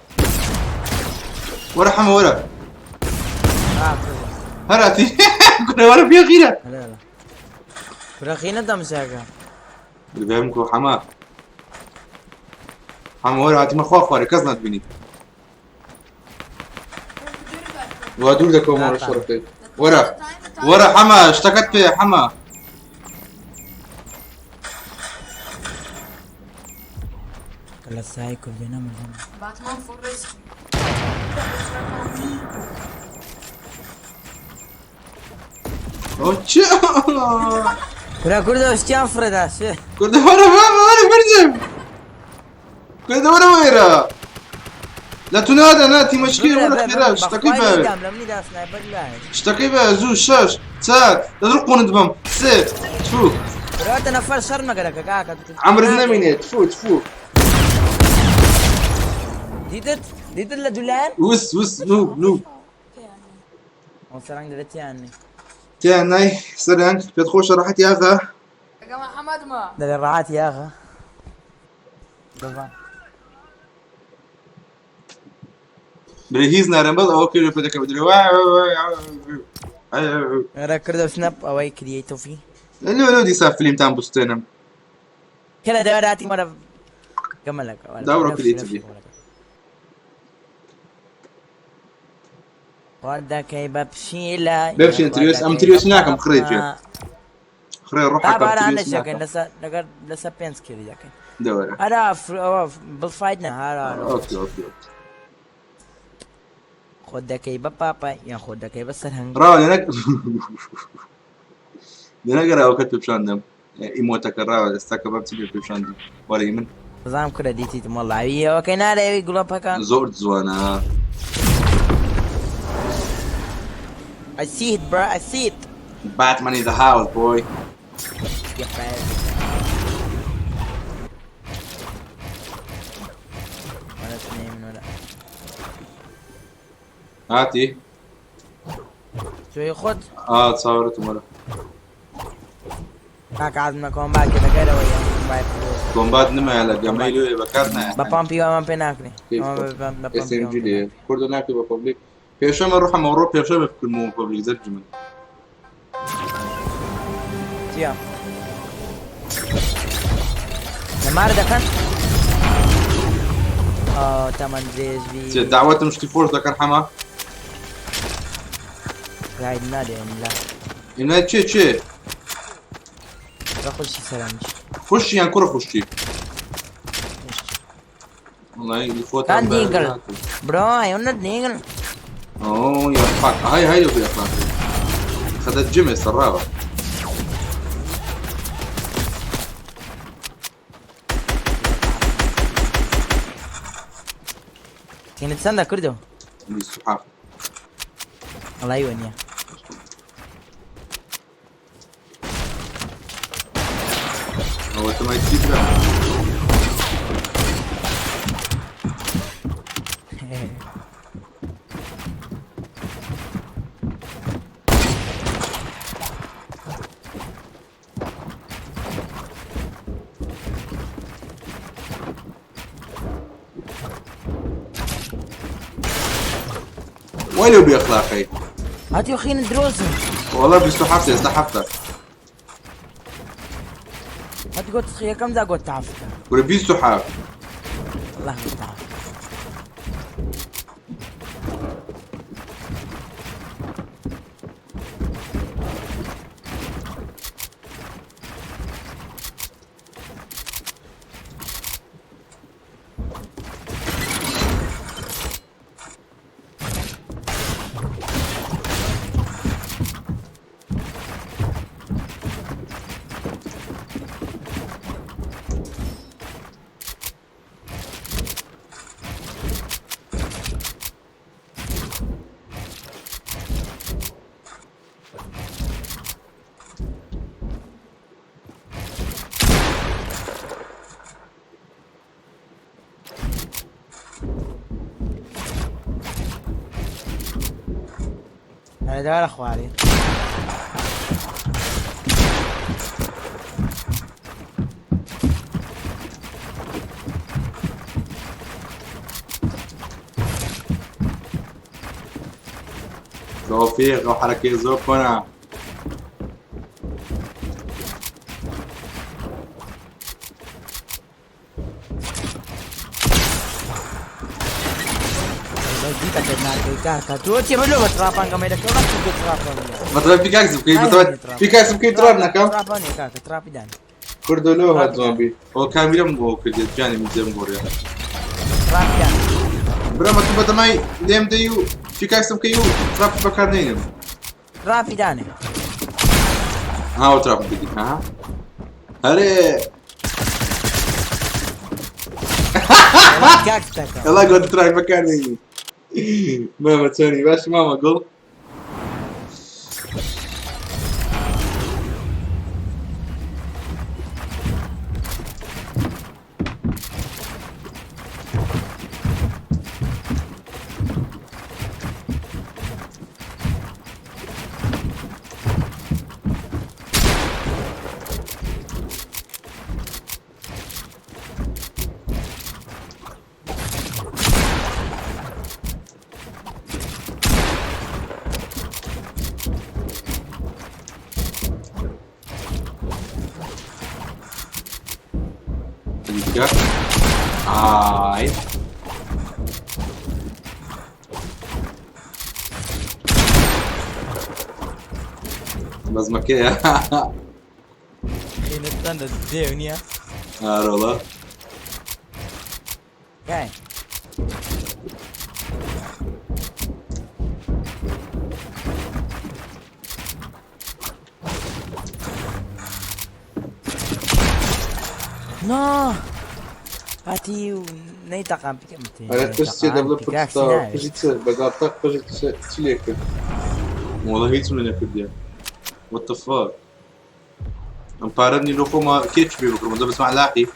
ورا حما ورا هراتي كنا ورا فيها غيره لا فراخينا دمساكا اللي فهمكم حما ورا هاتي مخوا خواري كزنا تبيني وادور ذاك ورا شرطي ورا حما اشتكت فيه حما كلا ساي كلنا من باتمان فورست اوتشا كلا كردو اشتيان فردا شو كنت وانا برجم كنت وانا ويرا لا تنادى ناتي مشكلة ولا خيرات اشتكي بها لمني دا سنايبر لا اشتكي بها زوج شاش تسات تدرقون دبم سيت تفو رات نفر شر ما قالك كاكا عمر النمينة تفو ديت لدولان وس نوب وصران درت يعني تاني سرنك بتخوش راحت يا اخا يا جماعة حماد ما ده الرعات يا اخا طبعا بريهيز نارمبل اوكي بدك بدري انا كردو سناب اوي كرييتو في لو دي صار فيلم تام بوستنم كلا دوراتي مرة كملك دورة كرييتيفي ودا كي ببشيلا بمشي انتريوس ناكم خريج خريج روحك طبعا انا انتريوس شاكن ناكم لسا بينس كذي جاكن دورة هذا بالفايدنا هذا اوكي خد كي بابا يا خد كي بس الهنج راو لنا قرا وقت بشاندم ايموتك راو استكبر تجي بشاندم وري من نظام كده ديتي تم الله عبيه وكنا لا يقولوا بكا زورت زوانا I see it bro I see it Batman in the house boy يا فاز ولا اثنين ولا هاتي شو ياخد تصورت مرة هاك عادنا كومبات كده كده ويا كومبات نما على جميلو بكرنا بابامبي وامبي ناكني اس ام جي دي كردو ناكي بابليك بيشام نروح مورو بيشام في كل مو بابليك زرجمن تيا نمار ده كان تمن زيز بي دعوات مش تفورس ده كان حما قاعد نادي لا إنها تشي باخذ شي سلامج خشي يعني كرة خشي والله الفوت كان دينجل برو يونا دينجل اوه يا فاك هاي يا فاك خدت جيمس الرابع كانت سنة كردو بالسحاب الله يونيا هو انت ما يتسيب لا ولو بأخلاقي هاتي اخي ندروسه والله بيستحفت استحفت هاتي قلت خيا كم ذا قلت تعرف ولا بيستحف والله قلت تعرف هذا اخواني توفيق وحركة زوب هنا ديك تناكي كاكا توتي ملو بترابان كما يدك ولا تقول ترابان مثلا بيكاكس بكيف مثلا بيكاكس بكيف ترابنا كم ترابان يا كاكا ترابي دان كردولو هاد زومبي هو كاميرا مو كردي جاني من زين بوريا ترابي دان برا ما تبغى معي ليم ديو بيكاكس بكيو تراب بكارنين ترابي دان ها هو تراب بدي ها هري كاكا يلا قلت تراب بكارنين ماما توني باش ماما قول Ai. Mas ma che è? Inattan da الدنيا والله جاي No! Ati nej takam pikam te. Ale ktoś cię dobrze podstał, pożycie, będę tak pożycie, cilekę. والله هيك من الفيديو. What the fuck? I'm parando no como que tipo, como dá para lá aqui.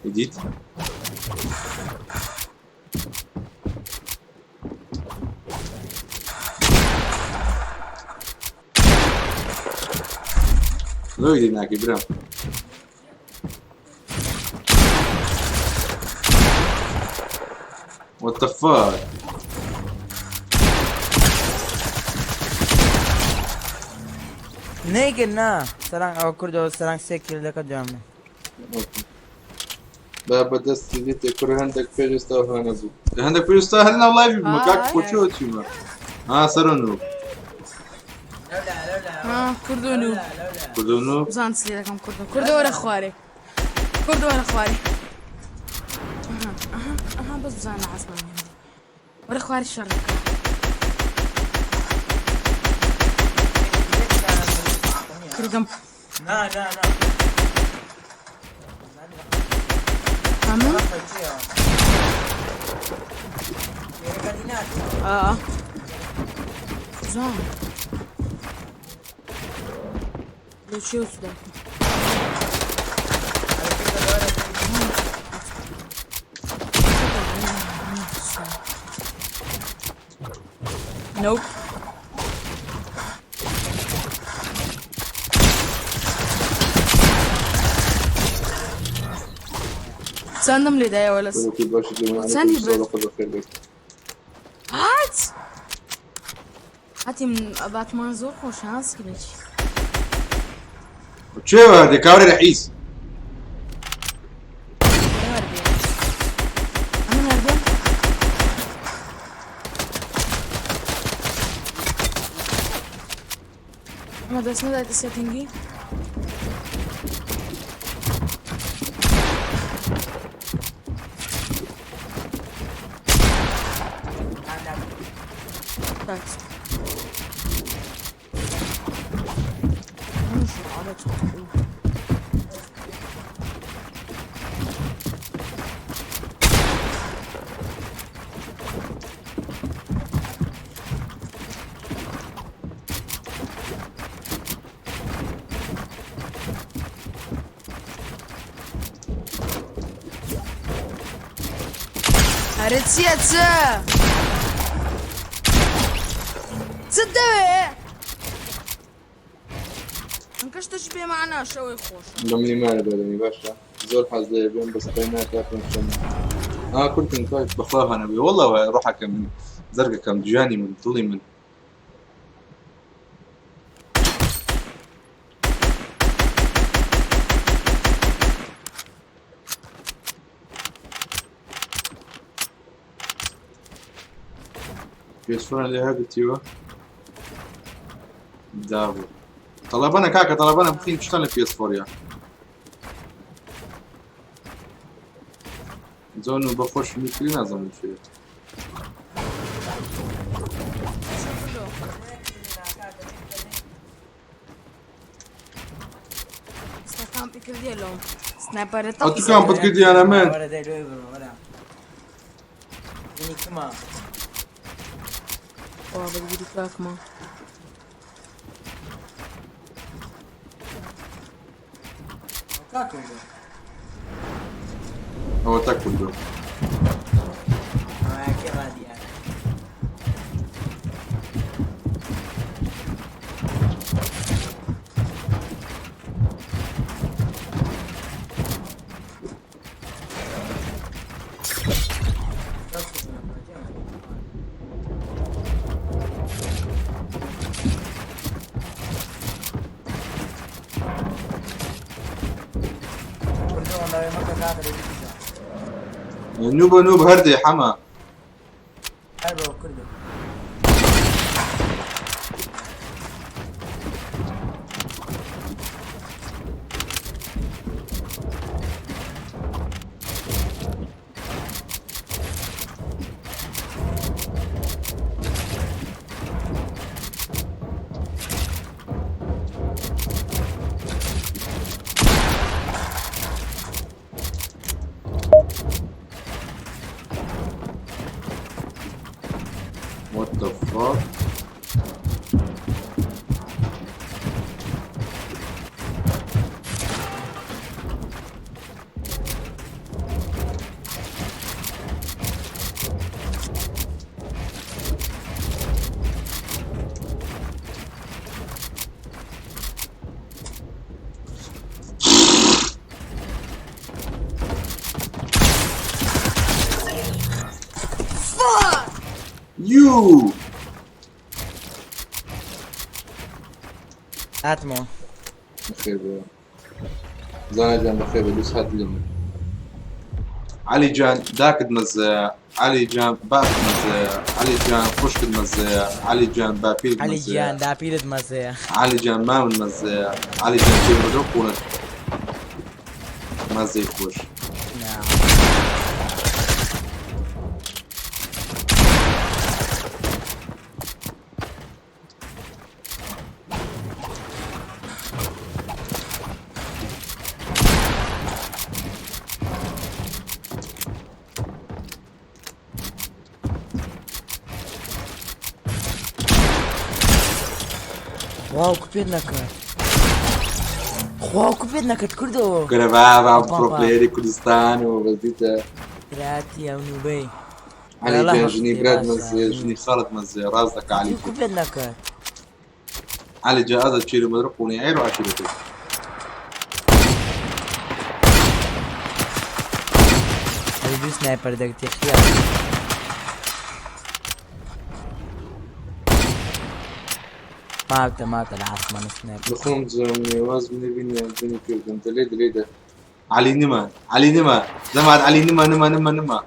Edit. Lo vedi neanche, bravo. What the fuck? Nej gilna. Sarang ako kurdo sarang sekil da kadam. بابا دست ديت كره عندك فيجستا هنا زو عندك فيجستا هلنا لايف مكاك كوتشو تشيما ها سرنو كردونو كردونو بزان تسلي لكم كردو ولا خواري كردو ولا خواري اها بس بزان عصنا ولا خواري الشر كردم لا عمل زين لو شوف ده نوب سندم لي ده ولا ثاني هات هاتي من بات منظور خوش هانس كليش شو هذا كاوري رئيس ما بس نبدأ السيتنجي Thanks. ئەرە چییە چ دەوێ ئەنکەش تۆشی پێمانە شەوەی خۆشە بەمنی مارە بەدەنی باشە زۆر حەز لێ بێن بەسەکەی ناکاتم شەمە کورتن کۆی بەخوا هەنەبێ وەڵەوە ڕۆحەکە من زەرگەکەم گیانی من دڵی من پێشفۆنە لێ هەگرتیوە دابوو تەڵەبەنە کاکە تەڵەبەنە بخین شتە لە پێسفۆریا زۆن و بەخۆش میکری نازەمن شوێت ستەکان پێکردیە لەم سنایپەرە ئەتوکان پتکردیانە من نیکمە بەگیری کاکمە ئەوە تەک کردو نوب نوب هەردێ حەما What the fuck? You! هاتمەوە بخير بقى زانا جان بخير بس هات لي علي جان داك مزايا علي جان باك مزايا علي جان خشك مزايا علي جان بابيل علی مزايا گیان داپیرت مەسەیە علي جان ماون مزايا علي جان كيف بدو قولت مزاي خوش واوکو پێت نەکرد خواوکو پێت نەکرد کردەوە كره بابا بروبليري كردستان وبزيتا راتی ئەو نوبەی علي لا، جان لا، جني حفتي براد بس مزايا يعني. جني خالد مزايا رازك علي خواوکو پێت نەکرد علي جان هذا تشيري مدرقوني عيرو عشيرتك ئەو دوو سنایپەر دەگرێت خیال ماتە لە عاسمانە سنایپەر بخوم زمني واز بني بني كيف انت ليه علي نما زمان علي نما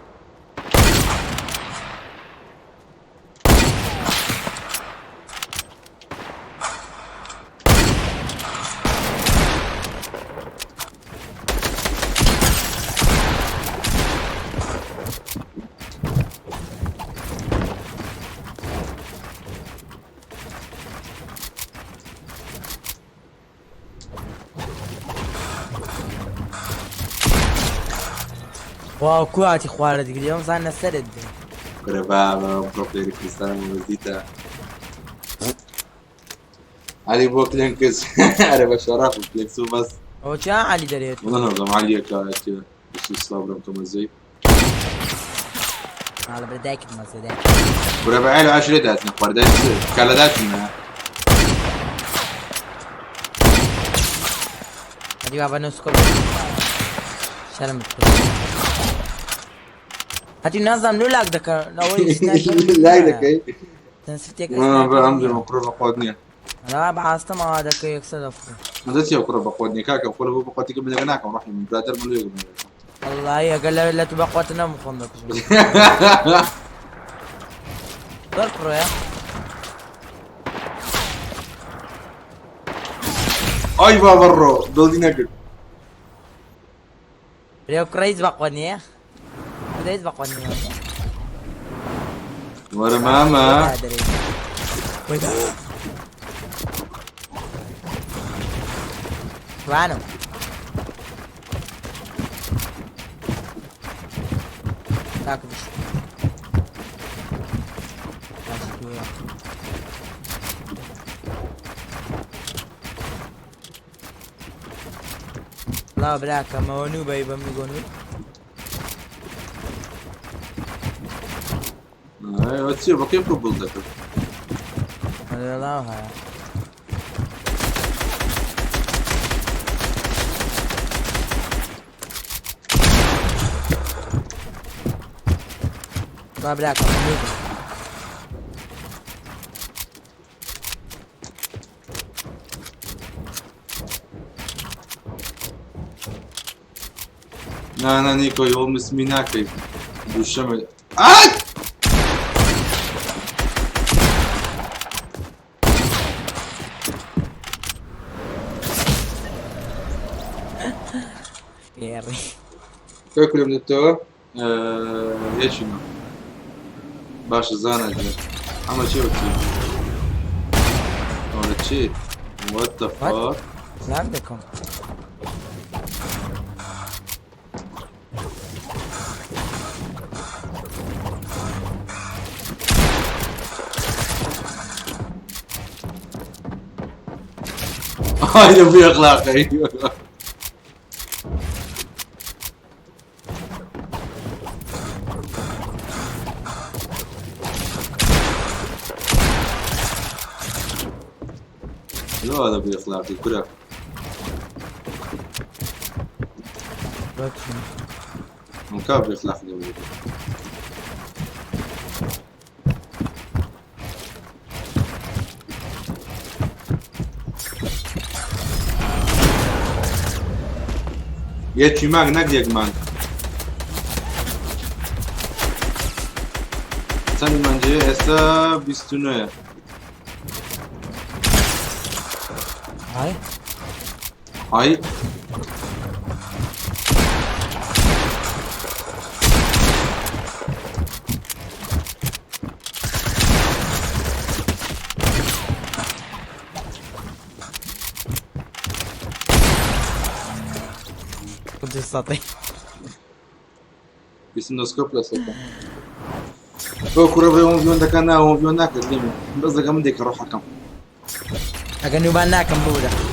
واو کوواتی خوارە دیگری ئەم زانە سەرت بێ كره بابا بروبليري كردستان وبزيتا علي بوكلينكس عرف الشرف بليكسو بس ئەوە چیان عالی دەرێت والله نظام عليا كانت بس الصبر انتم ازاي على بداية المسجد برا بعيل 10 داتنا خورده كلا داتنا هذه بابا نسكب شرم هذه نظام نولاك دكا نوي سنايبر لا دك تنسفتيك ما بعمل سنايبر مكروه بقودني انا بعصت ما هذا كي يكسر افكار ما دتي مكروه بقودني كاكا ولا بقودك من هناك نروح من برادر من ليغ والله يا قال لا تبقى قوتنا مخندق ضرب برو يا اي بابا الرو دولي نقل ريو كريز بقوني يا كريز بقوني ورا ماما وانو تاكل لا براك مونو بايبا ميغونو ايوه تصير كيف بلدك لا ها لا براك مونو انا نيكو يوم اسميناكي بالشمل ياري كاكل من التوا يشنو باش زانا جا عمل شي وتي ولا شي وات ذا فاك لا عندكم هاي ابي اخلاقي لا هذا ابي اخلاقي كله مكاب اخلاقي یکی مگ نگ یک مگ سنی منجه استا 29 هاي های كنت استطيع بسنوسكوب لا سكا او كورا هم بيون دكا انا هم بيون ناك ديما بس دكا من ديك روح كم akan nyoba كم بودا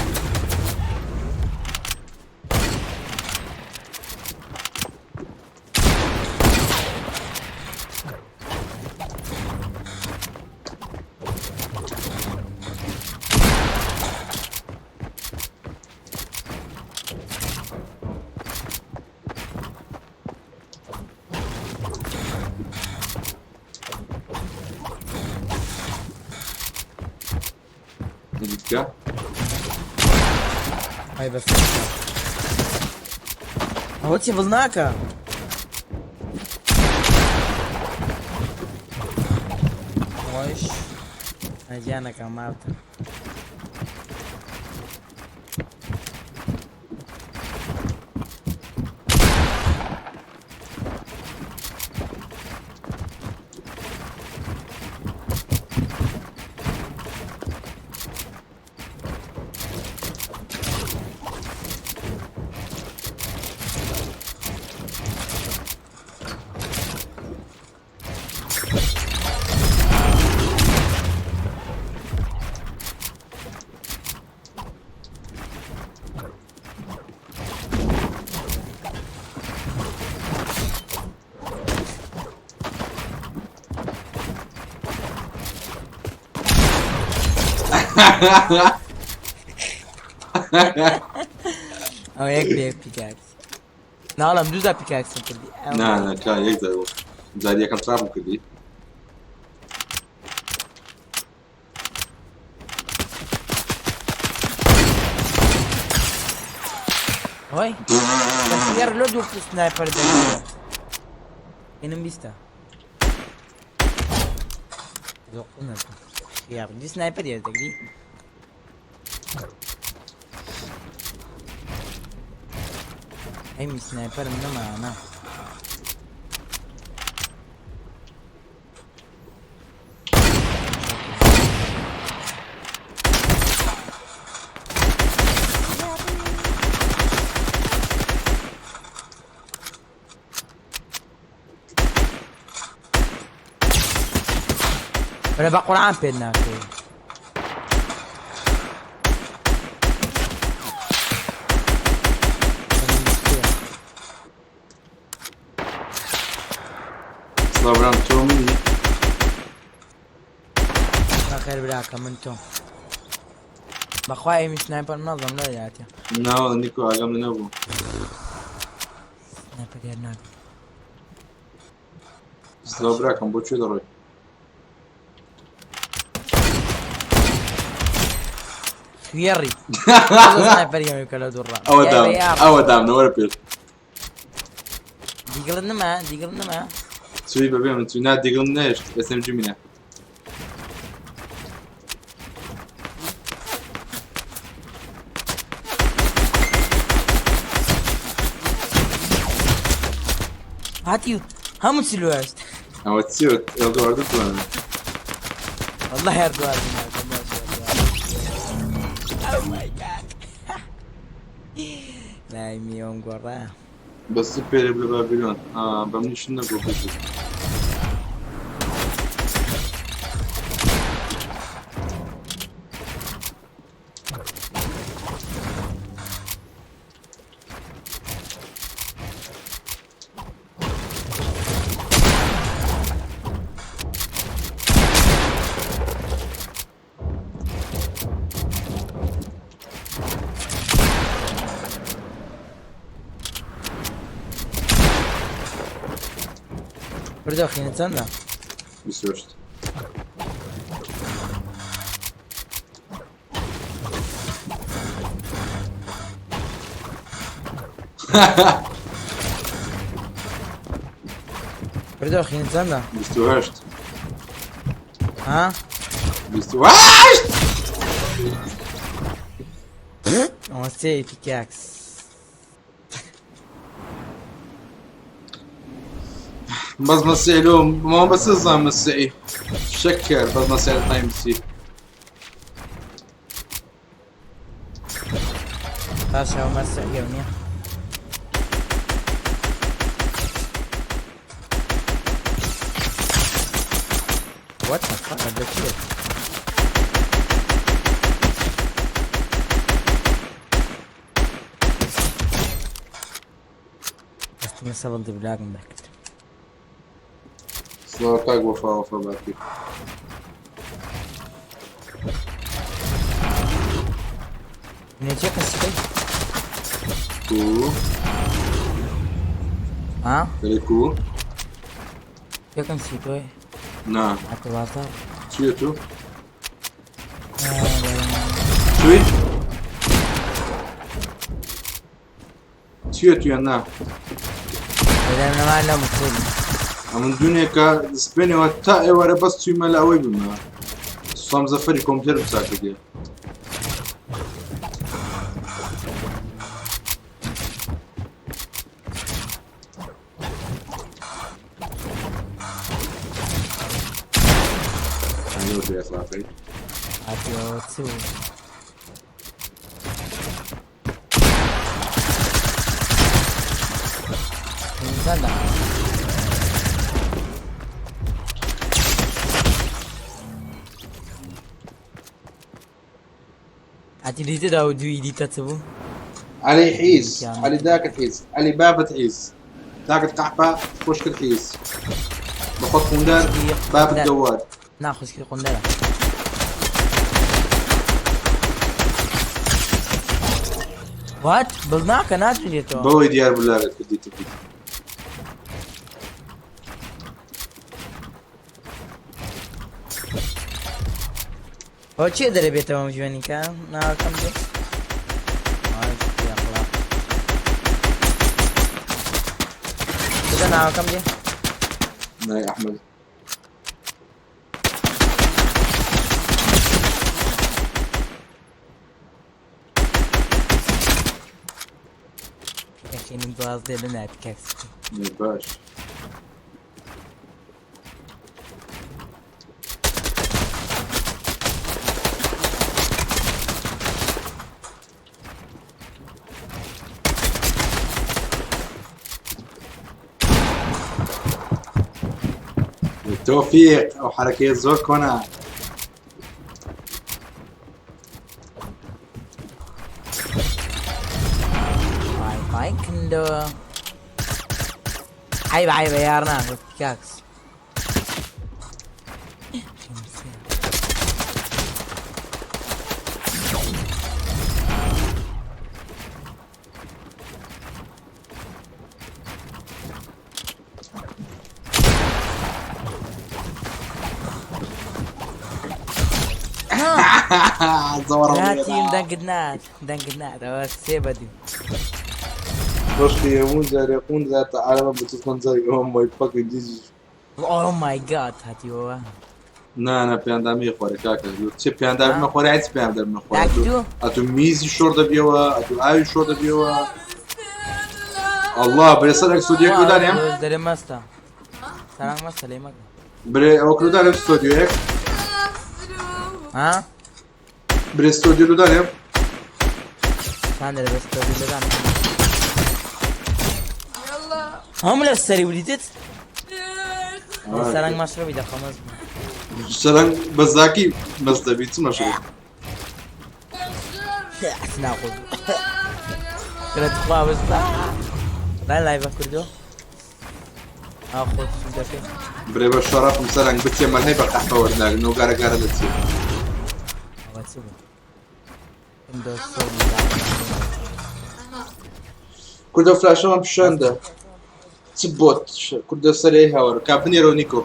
ديكا هاي بس هو تي بزناكا وش اجانا كمالتا ئەو یەک پێ پیکاکس ناڵم دوودا پیکاکسم کردی نا کا یەک زار جاری یەکەم تراپم کردی هۆی بەسیار لە دوو سنایپەر دەگیرە ئێنم بیستە دی سنایپەر یێ دەگری ئەی سنایپەرم نەمانە ولا بقرآن بيننا كده صبرا تو مني ما خير براك من تو بخواي مش سنايبر منظم لا ياتي لا والله نيكو اقام من ابو سنايبر ديالنا صبرا كم بوتشي دروي فيري سنايبر يوم يكلا درا او دام نور بيل ديقلنا ما سوي بابي من تنا ديقلناش بس نجي منها هاتيو هم سلوست او تسيو يلدو عرض بلانا والله يرضى علينا او ماي جاد لا يوم قراه بس بيري بلا بابلون بمني شنو نقول برجع خلينا نتسنى بسوشت برجع خلينا نتسنى بستوهشت ها بستوهشت on sait pickaxe بس مسي لهم ما بس الزام مسي شكر بس مسي الطايم مسي باشا ومسع يوميا what the fuck I did shit بس تمسا بلدي بلاك من ذاك صلاة وفا باكي نيجيك السكي كو ها تريكو ياك نسيتوي نعم حتى باطل شويتو شوي شويتو يا نعم إذا أنا ما لهم كل من دنيا كا سبيني وتا ورا بس توي مال قوي بما صام زفري كمبيوتر بتاعك دي ايوه يا صاحبي أديو تسو نزلنا أتي تداو دوي دي تتبو علي حيز علي ذاك حيز علي باب حيز ذاك قحبة خشك الحيز بخط مندار باب الجواد ناخذ كي قندرة وات بڵناکە ناتوانێتەوە بەوەی دیار بولارێت کردیتە بیت ئەو چێ دەرەبێتەوە ژوێنیکە ناوەکەم دێ بزە ناوەکەم دێ نای ئەحمەد یەخێنم دواز دێ لە ناتی کەکس باش توفيق او حركه زور كونها باي كندو عيب عيب يا رنا كاكس ناتیم دەنگنات ئەوە سێ بەدیم باشكي يمون يقول ذات عالم بتكون زي هم ما يفكر ديجي ئۆ مای گاد هاتیەوە نا بياندامي خواري كاكا تشي بياندامي خواري عايز بياندامي خواري داكتو اتو ميزي شورده بيوا اتو اي شورده بيوا الله بريسالك استوديو كودان يا دەرێ مەستە سەران مەستە لێ مەکە بري او كودان استوديو هيك ها بري استوديو كودان يا چند دەرێ بەستە لەدان هەموو لە سەری وریتت سەرنگ مەشڕەبی دەخەمەز سرنگ بزاكي مزدبي تمشي ناخذ كانت تخوا بس لا لايف كردو اخذ دفي بري بالشرف مسرنج بتي من هي بقى حورنا انه قاره دتي واتساب عنده كل فلاش ما بشنده تبوت كل سريها ور كابني رونيكو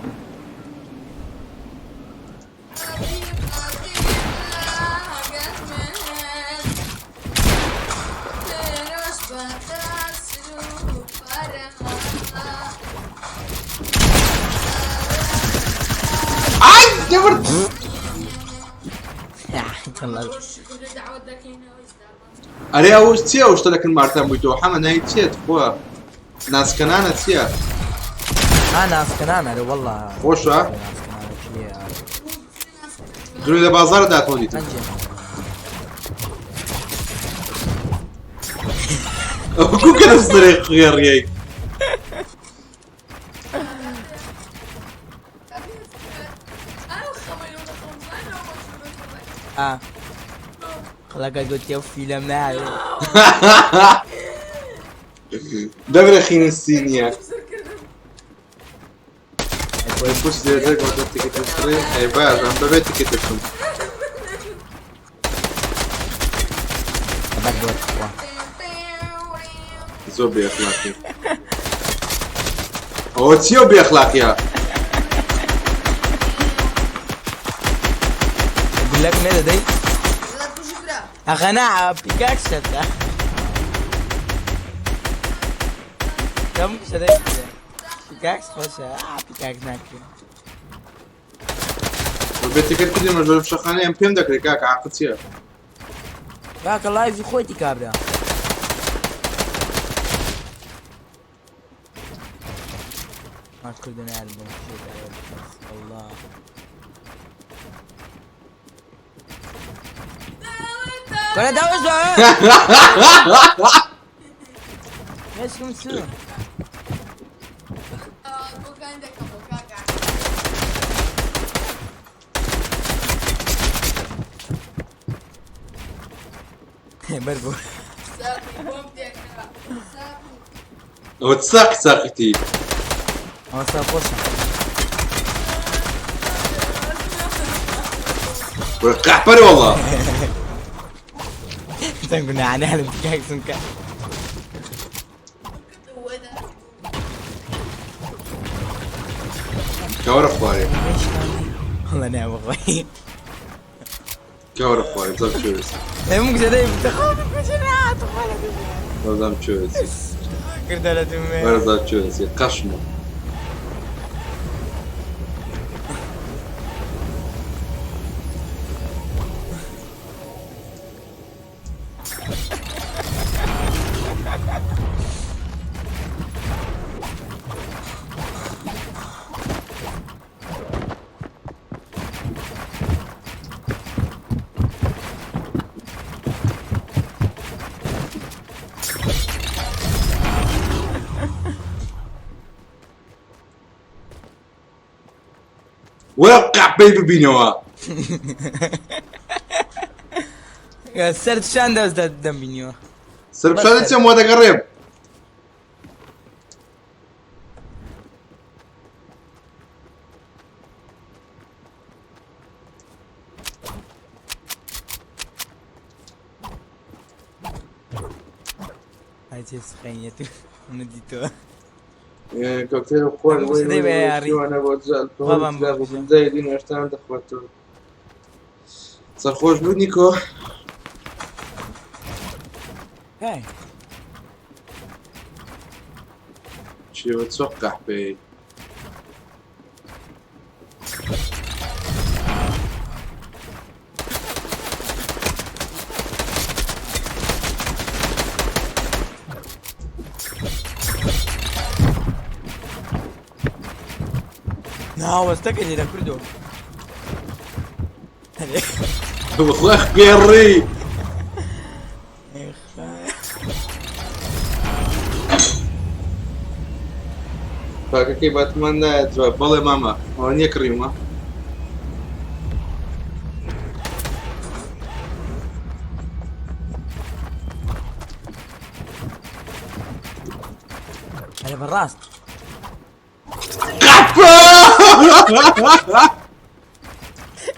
أري أوش تيا وش تلك المرتب بيتو حمد هاي تيا تقوى ناس كنانة تيا ناس كنانة والله وش ها دوني ده بازار ده تودي كو كان الطريق غير هيك خلاك قلت يا فيلم ناعي دبر خين السينيا بص دي زي ما قلت لك تشتري اي بعد عم ببيتك تكتب زوبي اخلاقي او تيو باخلاقي اقول لك ماذا دي أغنى بيكاكس هذا كم شديد بيكاكس خوشة بيكاكس ناكل البيت كده كل ما جرب شخانة يم بيم دكري كاك عقد سيا كاك الله يجي خويتي كابرا ما كردنا يعلمون الله كنا داوش بقى ايش كم تسوي بربو وتساق ساقتي هو سافوسا وقع بري والله قلنا عن اهل بكاكسون كا كورة خواري والله نعم اخوي كورة خواري زاب شوز ممكن زي بتخاف مش انا زاب شوز كنت على تمام ولا زاب شوز قشمه وقع بيبي بينوا يا سرت شان ده ازداد دم بينيو سرب شادت يا مواد قريب هاي تسخينيتو نديتو كوكتيل اخوان بس دي بقى يا ري. انا بوزع طبعاً الكهول بوزع. زي دين اشتغل دخلته صار خوش بودنيكو هاي شي بتسقح بي ناو استكد الى كردو بخلق قيري فكي بتمنى جواب والله ماما هوني كريمة انا بالراس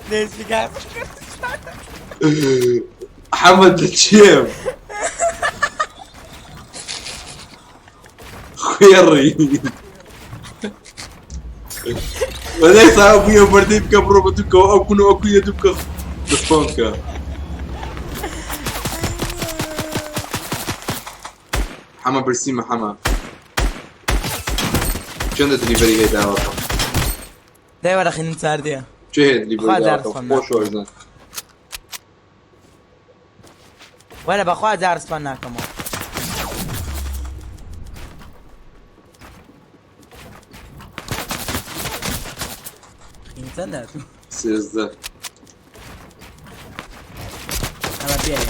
ليش قاعد حمد الشيم خيري وليس أبويا برديب كبروبتك أو كنو أكو يدك بسبونكا حما برسيمة حما شنو دليفري هي دعوة دايما اخي نتسار ديها شهد دليفري خالد دعوة عرفنا. خوش وزن وانا باخوها زار سبانا كمان انتنت سيزده انا بيعي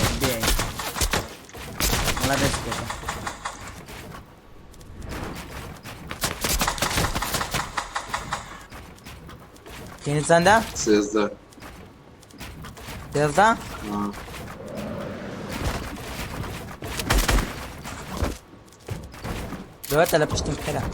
والله بس كده كاين انسان ده؟ سيزده ترضى؟ دلوقتي لبشت الكلام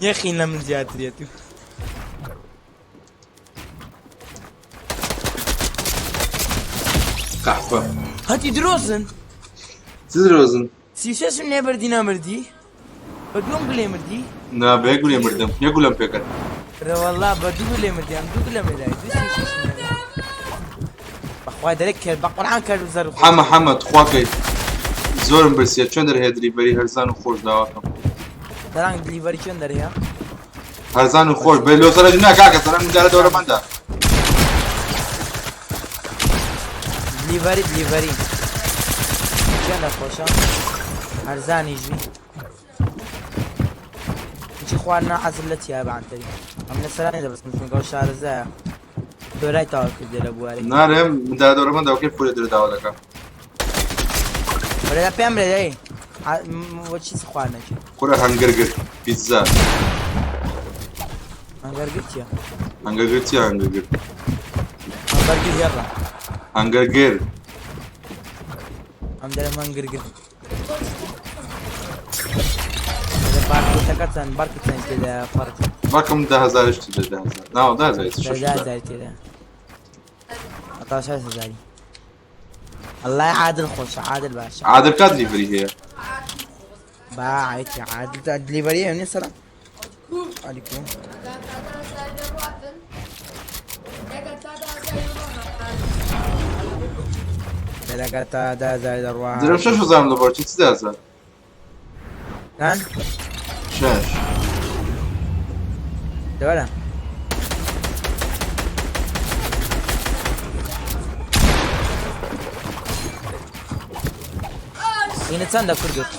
يا اخي انا من زيادة ريتو قحفة هاتي دروزن تدروزن سيسا اسم نبردي نمردي بدون قلي مردي نا بيقول يا مردم يقول لهم بيكر والله بدو قلي مردي ام دو قلي مردي سيسا اسم نبردي بخواه درك بقرعان كارو زر حما تخواكي زورم برسيت چون در هدری بری هرزان و خوش دواکم دران دلیوری چون داری ها هرزان و خوش بلو سر نه کاکا سلام مجال دور من ده دلیوری چون خوشا ارزانی جوی چی خوارنا عزلتی ها بعد تری هم نسرانی ده بس ممكن قول شهر زايا دۆلای تاواکردێ لە بوارێ نارێم دا دەوڕەمە داوکەی پولێ درێ داوا دەکەم بەرەدا پێم برێ دەی بۆ چی خواردنەکە کوڕە هەنگەرگر پیتزا هەنگەرگر چییە؟ هەنگەرگر چیە هەنگەرگر هەنگەرگر هێڕە هەنگەرگر ئەم دەرە هەنگەرگر بارکێتەکە چەند بارکە چەند تێدا فەرق باکەم 10,000 شتی دە 10,000 ناوە 10,000 10,000 تێدا هەتا 6,000 والله عادل خۆشە عادل باشە عادل کات لیڤری هەیە باعیتی عادل دلیڤەریە نیە سەلام عەلیکوم دەرەکە تا 10,000 دەڕوا درێم 6,000 لە بەرچی چ 10,000 کان 6 دەوەرە اینە چەندە کوردوت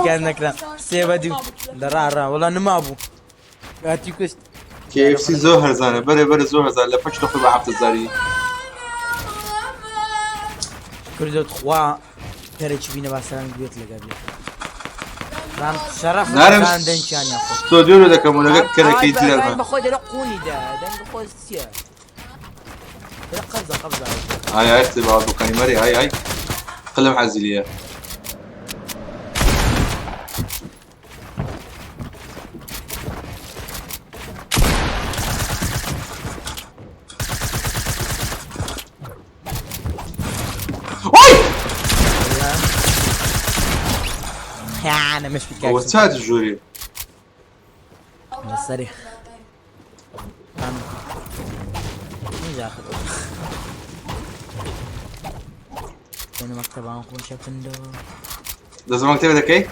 کار نەکرا سێ بە دوو دەڕاڕا وەڵا نما بوو هاتی کوشت KFC زۆر هەرزانە بەرێ زۆر هەزار لە پەچ دەخۆی بە 7,000 کوردوت خوا پێرێکی بینە باسەران گوێت لەگە بێت ڕام شەرەف نارم دەنگیانیا خۆ ستۆدیۆ لە دەکەم و لەگەت کەرەکەی دیارمە بەخۆی دەرە قوونیدا دەنگ خۆ چییە دەرە قەبزە ئایا ئەستی باوە دوکانی مەری ئای قلم حەزیلیە یانە مشکی ئەوە چات ژووری لەسەری أنا مكتب عن خون شكندو دەزمە کتێبە دەکەی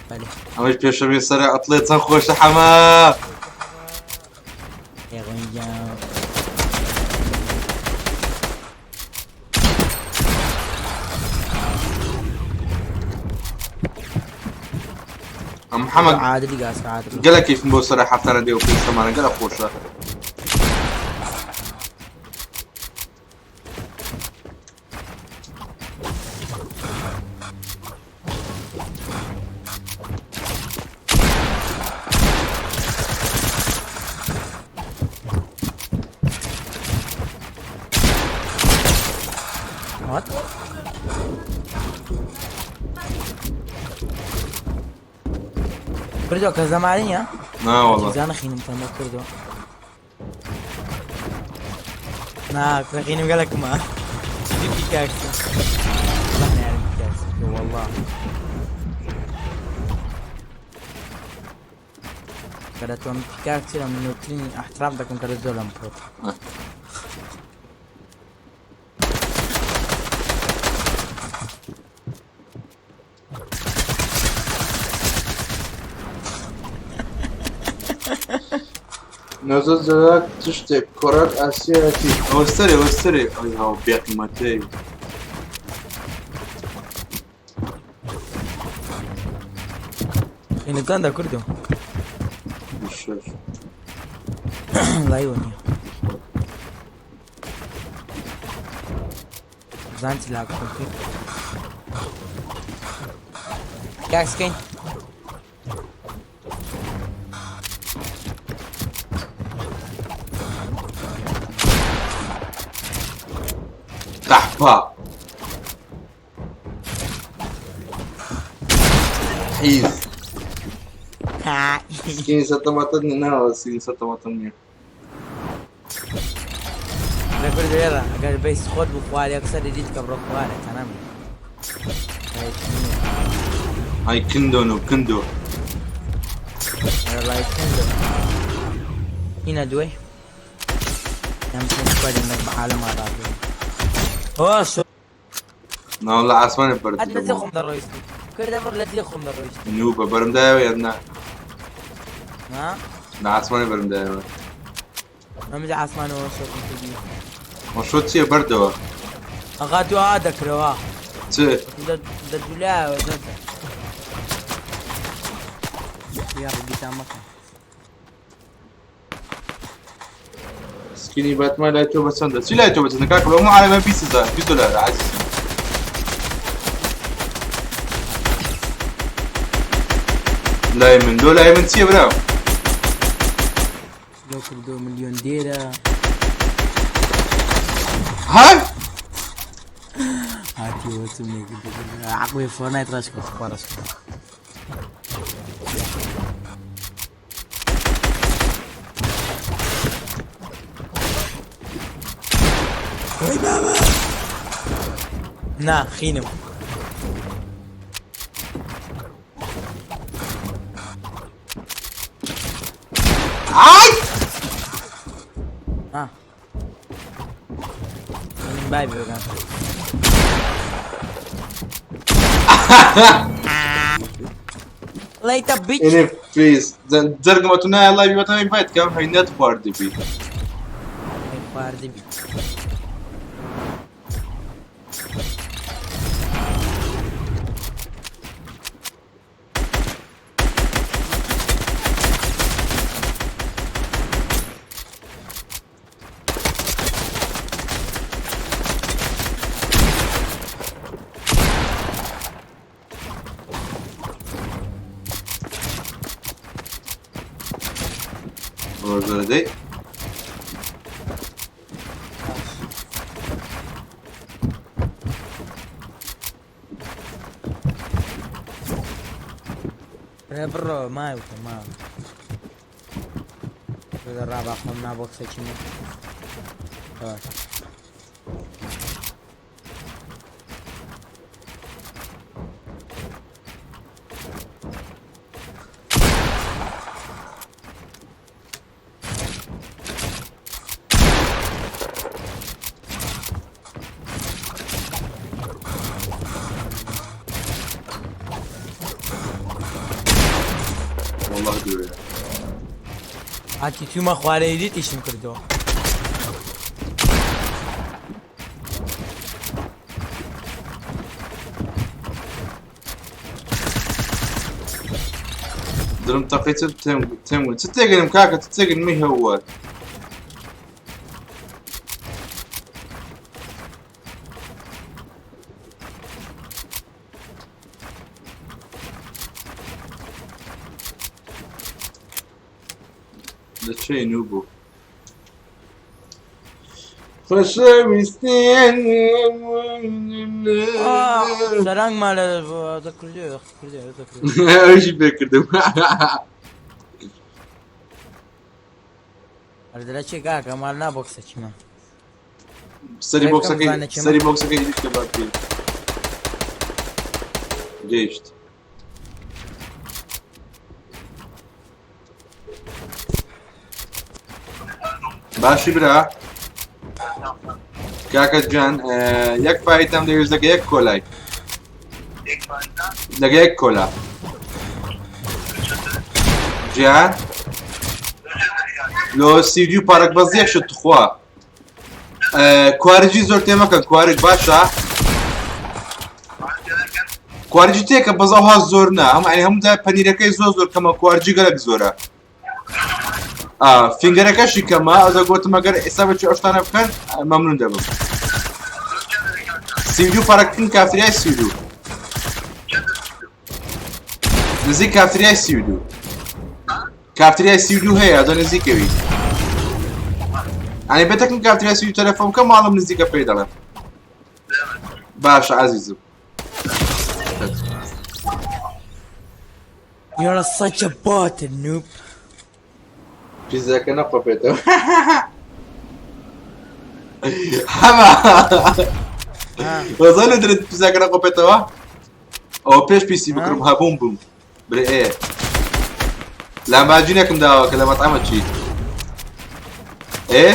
بله ئەمەش پێشەوی سەر ئەتڵێت چەند خۆشە حەما يا غنجا محەممەد عادل قاس عادل گەلە کەیفم بۆ سەر هەفتانە دێ و پێشەمانە گەلە خۆشە What? كردو كزمالية نا والله زانا خينم تما كردو نا خينم قالك ما دي بيكاكس لا نعرف بيكاكس والله كانت من بيكاكس من نوتين احترام دكم كانت دولة مبروك نەزۆ جەرات تشتێک کۆڕات ئاسیەتی ئەوەستەرێ وەستەرێ ئەوی هاو بێقیمەتەی إنه كان ده كردو لا يوني زانتي لا كوكي كاكس كين تحفة حيز سكين ستماتني ناو سكين ستماتني لا كردو يلا أقل بيس خود بخوالي أكسر يديد كبرو خوالي تنامي هاي كندو كندو والله كندو هنا دوي يمكن تقول انك بحالة ما راضي هو شو نا والله عسماني برد لا تخم الرئيس كده مر لا تخم الرئيس نوبة برمداوي يا ها نا عسماني برمداوي ما مدي عثمان هو شو كنت بيه وشو تسيه بردوا اغادو هذا كروا تسيه ده دولا وده يا رجيتها مكان سكيني باتمان لا توبة سندا سي لا توبة سندا كاكل مو على ما $20 عزيزي لايمن دو لايمن سي براو لو كردو مليون ديرة هاي هاتي وتمني كده عقبي فورنايت راشكو خبارسكو وي بابا نا خينم اي باي بقى ليت بيتش اني بليز زرقمتنا الله بيوتنا بايت كم هي نت باردي بي فاردي بي Orada değil. برو ما يوتو ما إذا الرابع خلنا بوكسة كنا والله diyor ya. هاتي توما خواري دي تيشم كردو درم تقيت تم تتقن كاكا تتقن مي هو لشي نوبو فشويستين سرنگ مال هذا كله ايش بكردم هذا شيء كاكا مالنا بوكسة كنا سري بوكسك يديك تبارتي جيشت باشی برا کاکا جان یک فایتم دیوز لگه یک کلای لگه یک کلا جان لو سیدیو پارک بازی یک شد تخوا کوارجی زور تیمه کن کوارج باشا کوارجی تیکه بازا ها زور نه هم دا پنیرکه زور کما کوارجی گلک زوره فینگرەکەشی کەمە ئەوە گوتم ئەگەر ئێستا بەچی ئەوشتانە بکەن مەمنون دەبم سیدو پارەکردن کافتریای سیدو نزیک کافتریای سیدو کافتریای سیدو هەیە ئەدە نزیکەوی ئەنی بێتەکەن کافتریای سیدو تەلەفۆن بکەم ماڵم نزیکە پێی دەڵێم باشە عەزیزم You're such a bot, noob. پیزەکە نەخۆپێتەوە هەما وەزانە درێت پیزەکە نەخۆپێتەوە ئەوە پێش پیسی بکڕم هەبووم بووم برێ ئێ لاماجینێکم داوە کە لە مەتعەمە چی ئێ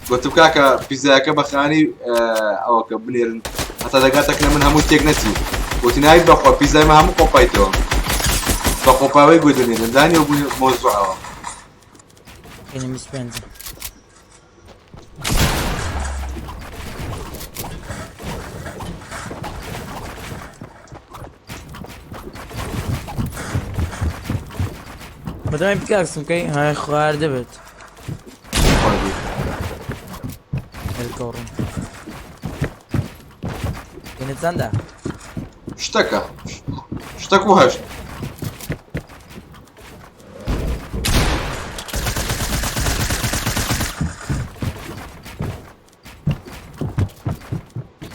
گوتم کاکە پیزەکە بەخانی ئەوەکە بنێرن هەتا دەگاتەکە من هەموو تێک نەچی گوتی ناوی بەخۆ پیزایمە هەموو قۆپایتەوە بە قۆپاوەی گوێدنێنن دانی و بوونی مۆزوعەوە Yine mis benzin. Kırdığım pickaxe okej? Här skär det ut. الكورن كانت زنده اشتكى اشتكوا هاش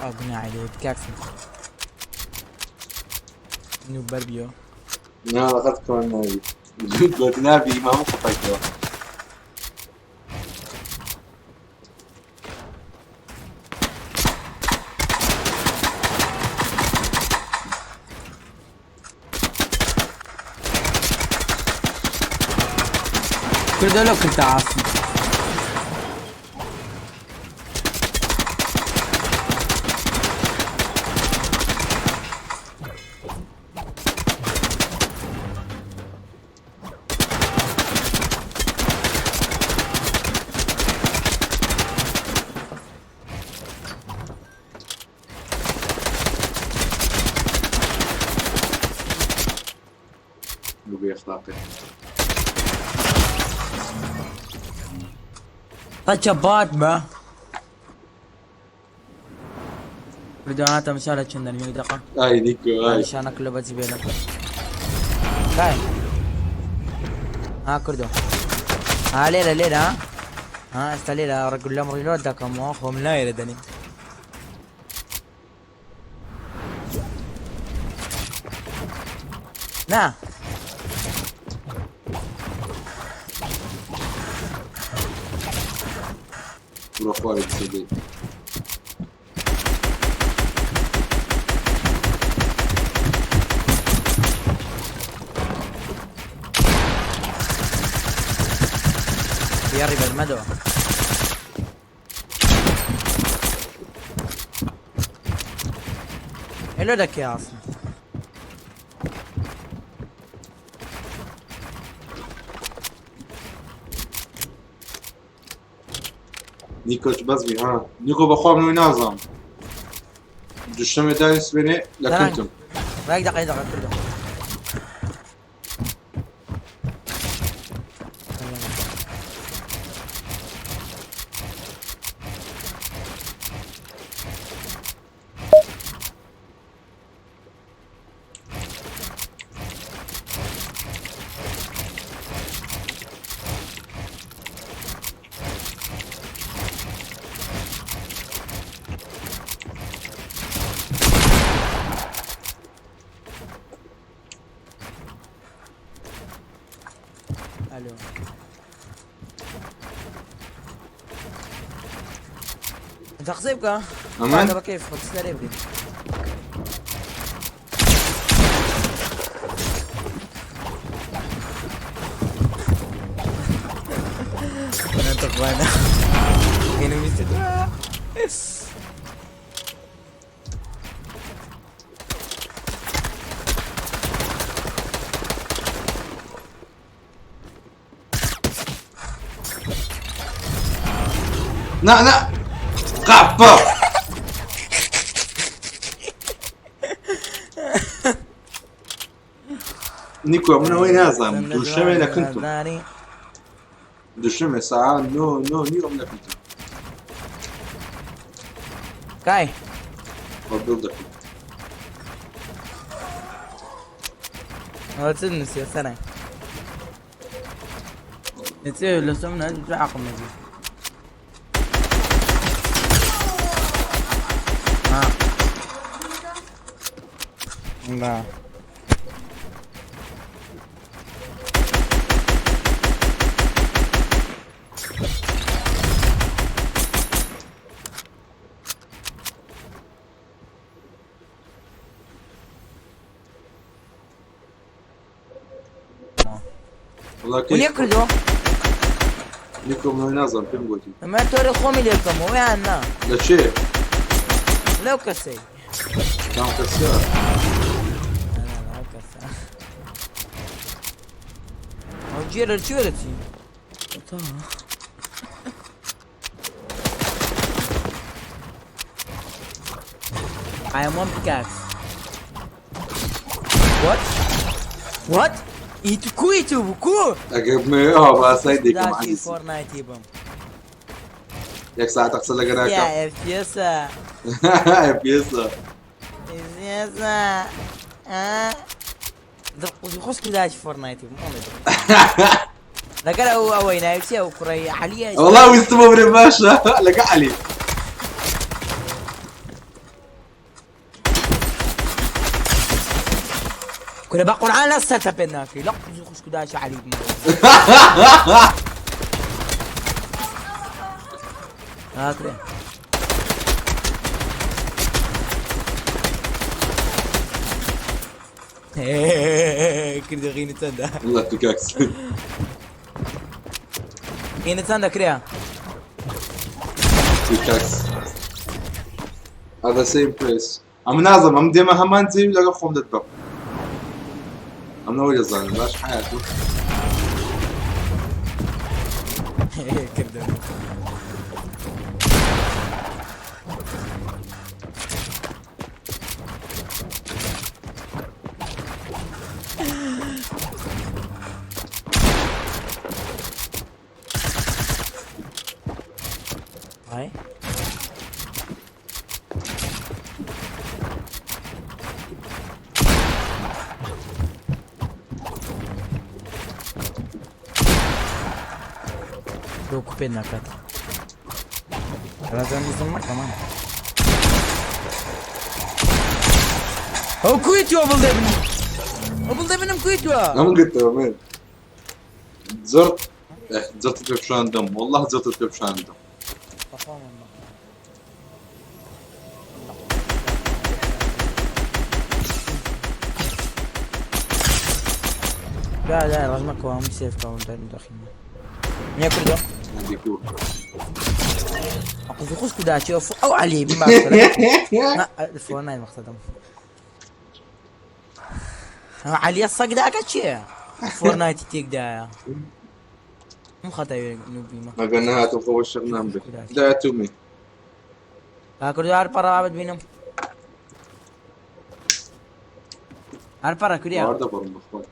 اغني عليه بكاكسي انه بربيو لا اخذت كمان نابي قلت نابي ما هو خفيته كل دول كنت عاصم نبي اخلاقي طشبات ما فيديوهات مسالة كنا 100 دقيقة هاي نيكو هاي علشان اكله بزبيلة كاي ها كردو ها ليلة ليلة ها استليلة رجل لهم ريلود داك مواخهم لا يردني نا روح وارد سيدي ياري بالمدو حلو لك يا اصلا نيكو بزبي ها نيكو بخواب نوي نازم جشتم دانس بني لكنتم رايك دقيقة كردو الو انت خصيبك امان هذا كيف خد سليبك انت اخوانا كانوا بيستدعوا لا لا قعبة نيكو من وين نازم دوشمي لكنتم دوشمي ساعة نو نيرم لكنتم كاي فضل دكتور هو تنس يا سنة نتسوي لو سمنا تعاقم نجي ها لا والله كيف ونيكردو نيكو من وين نازم كم قلتي ما توري خومي لكم ويانا لشيء لو كسي كان كسر لا كسي او جير الجيرتي I am one pickaxe. What? What? ايتو كويتو بكو اقرب ما هو بس هيديك يا داشي معزز فورنايت يبم ياك ساعة تغسل لك انا يا اف يسا بيسا يسا خص داشي فورنايت يبم لكن او وين نايتي او كري عليا والله ويستمو من باشا لك علي كنا بقول على السالفه بيناكي لا خص داشي علي هاكري كده غيني تندا والله بيكاكس غيني تندا كريا بيكاكس هذا سيم بليس عم نازم عم ديما همان زي لقى خوم دتبق عم نقول يا زلمه باش حياته كده هاي لو كوبينا كات لازم نسمع كمان هو كويتو ابل ديفن كويتو عم قلت له مان زرت زرت البيبشان دم والله زرت البيبشان دم لا لا رقمك هو مش سيف كاونتر داخلنا ميا كردو عندي كور اقول في خص كدا تشوف او علي بما لا الفون هاي مقصدهم علي الصق دا كتشي فورنايت تيك دا مو خطا نوبي ما ما قلنا هاتوا فوق الشغنام به لا تومي كردو عارف برا عبد بينهم عارف برا كريا وارده فرم بخوي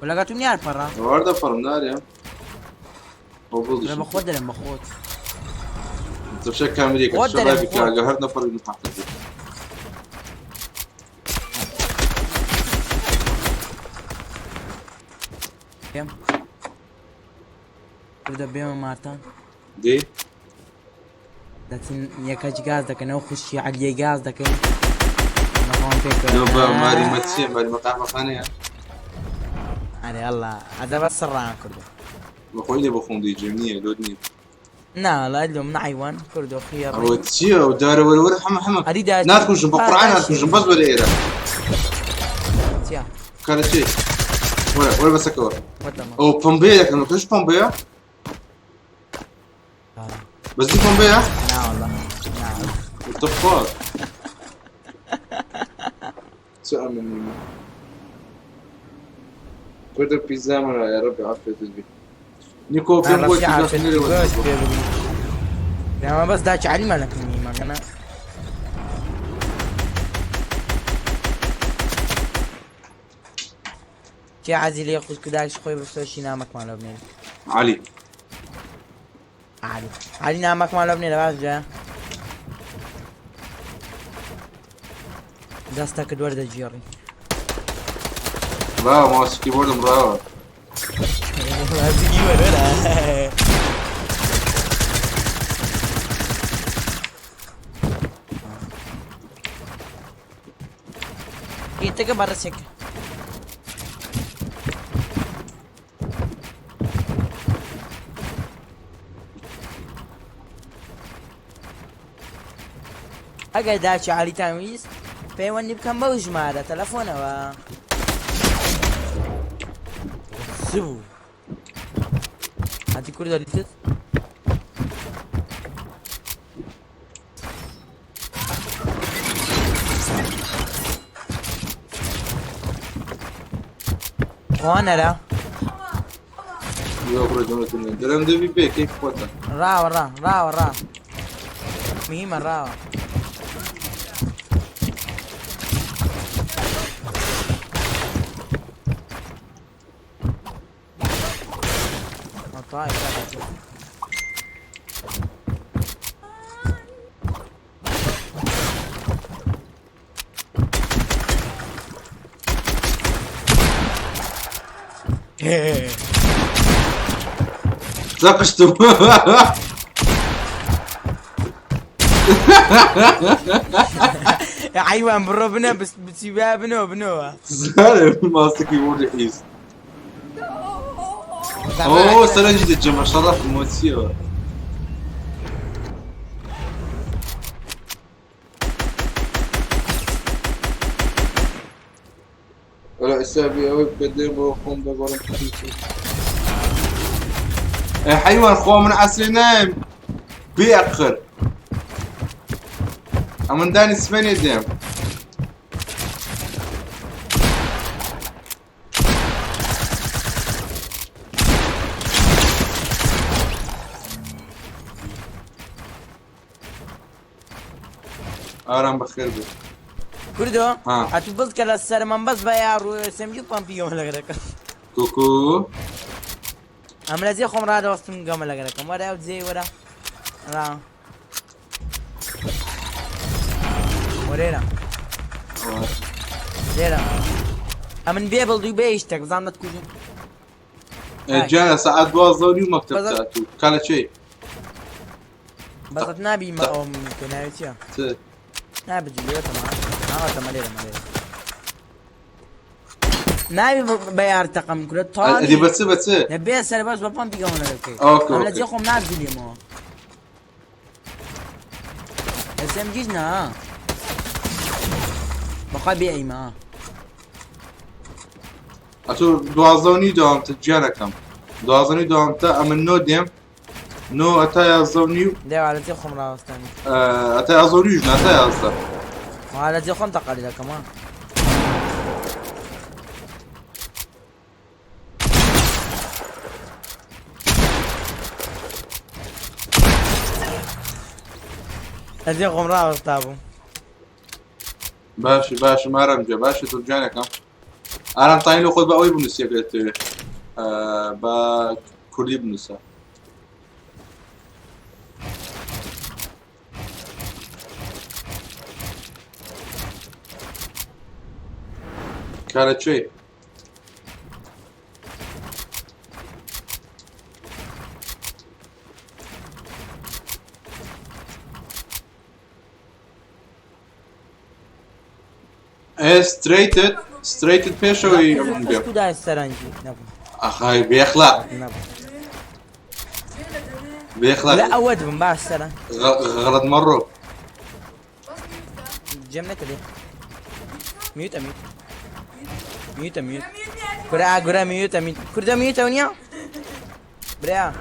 ولا قاتوني عارف برا وارده فرم نار يا هو ولا بولدش بخود ولا بخود انت بشكل امريكا ودي الشباب لفوق. قهرنا فرق نحقق كم كردو بيما مارتان دي لكن يكاج غاز دك انا خشي علي غاز دك انا فهم فيك نوبا ماري ماتشي ماري مقاحة خانية علي الله هذا بس الران كردو بخوي لي بخون دي جمنية لودني لا لا اليوم نعيوان كردو خيار هو تشي او دار ور حما حما هذه داش ناس كون جنب القرآن ناس كون جنب ولا ايرا تيا كانت شي ولا بس كور وتمام او بومبيا كانوا كلش بومبيا بس دي بومبيا لا والله لا الطفال سؤال مني كردر بيزا مرة يا ربي عافية تجبي نيكو فين انا بوي رفيع بيزا عارف خنيري ولا بس ما بس داش علي مالك ما كان تي عزيز ياخذ كداش خوي بس شي نامك مال ابني علي علي نامك مال ابني لباس جا دستك الورده جيري لا ماسك كيبورد مراوة لازم يجي ولا انت كبر سك اقعد داشي علي تمييز بيوني بكم بوج ماذا تلفونه و سبو هاتي كل داريتت وانا لا يا برو جملة النين درم دي بي بي كيف قوتا را مهمة راو طاير زقشتم. يا حيوان بربنا بس بتسيبها بنو زالم ماسك يوري حيس. اوه سنة جديدة جمع شرف الموتسيو. ولا اسابي اوي بقدم وقوم بقولن يا حيوان خو من عسل نايم بيأخر امن داني اسمني ديم آرام بخير بي كردو ها. اتبز كلا سر من بس بيا رو سمجو بامبيو لغرك كوكو عمل زي خمر هذا وسط قام لغرك مرة زي ورا را ورينا زيرا امن بيبل دو بيشتك زعمت كوجو جانا ساعات 12 اليوم مكتب تاعتو كان شيء بس نبي ما ام كنايتيا ت نبي جليوتا ما تماليرا نبي بيار تقم كل طالي دي بس نبي سر بس بابام بيقوم لك اوكي عمل زي خم نازل يمو اسم جينا بقى بيعي ما اتو 12 دوام تجانا كم 12 دوام تا من نو ديم نو اتا يزونيو ده على زي خم راستاني اتا يزونيو جنا اتا يزا وعلى زي خم تقليلا كمان زي خم راستابو باش ما رمجه باش ترجعنا كم انا طاين له خذ بقى بنص يا قلت با كردي بنص كانت شيء ايه ستريتد بيشوي بس كده السرنجي نبو اخاي بيخلع لا اود من بعد السرنج غلط مره جمنا كده ميوت كرا ميوت كردا ميوت ونيا بريا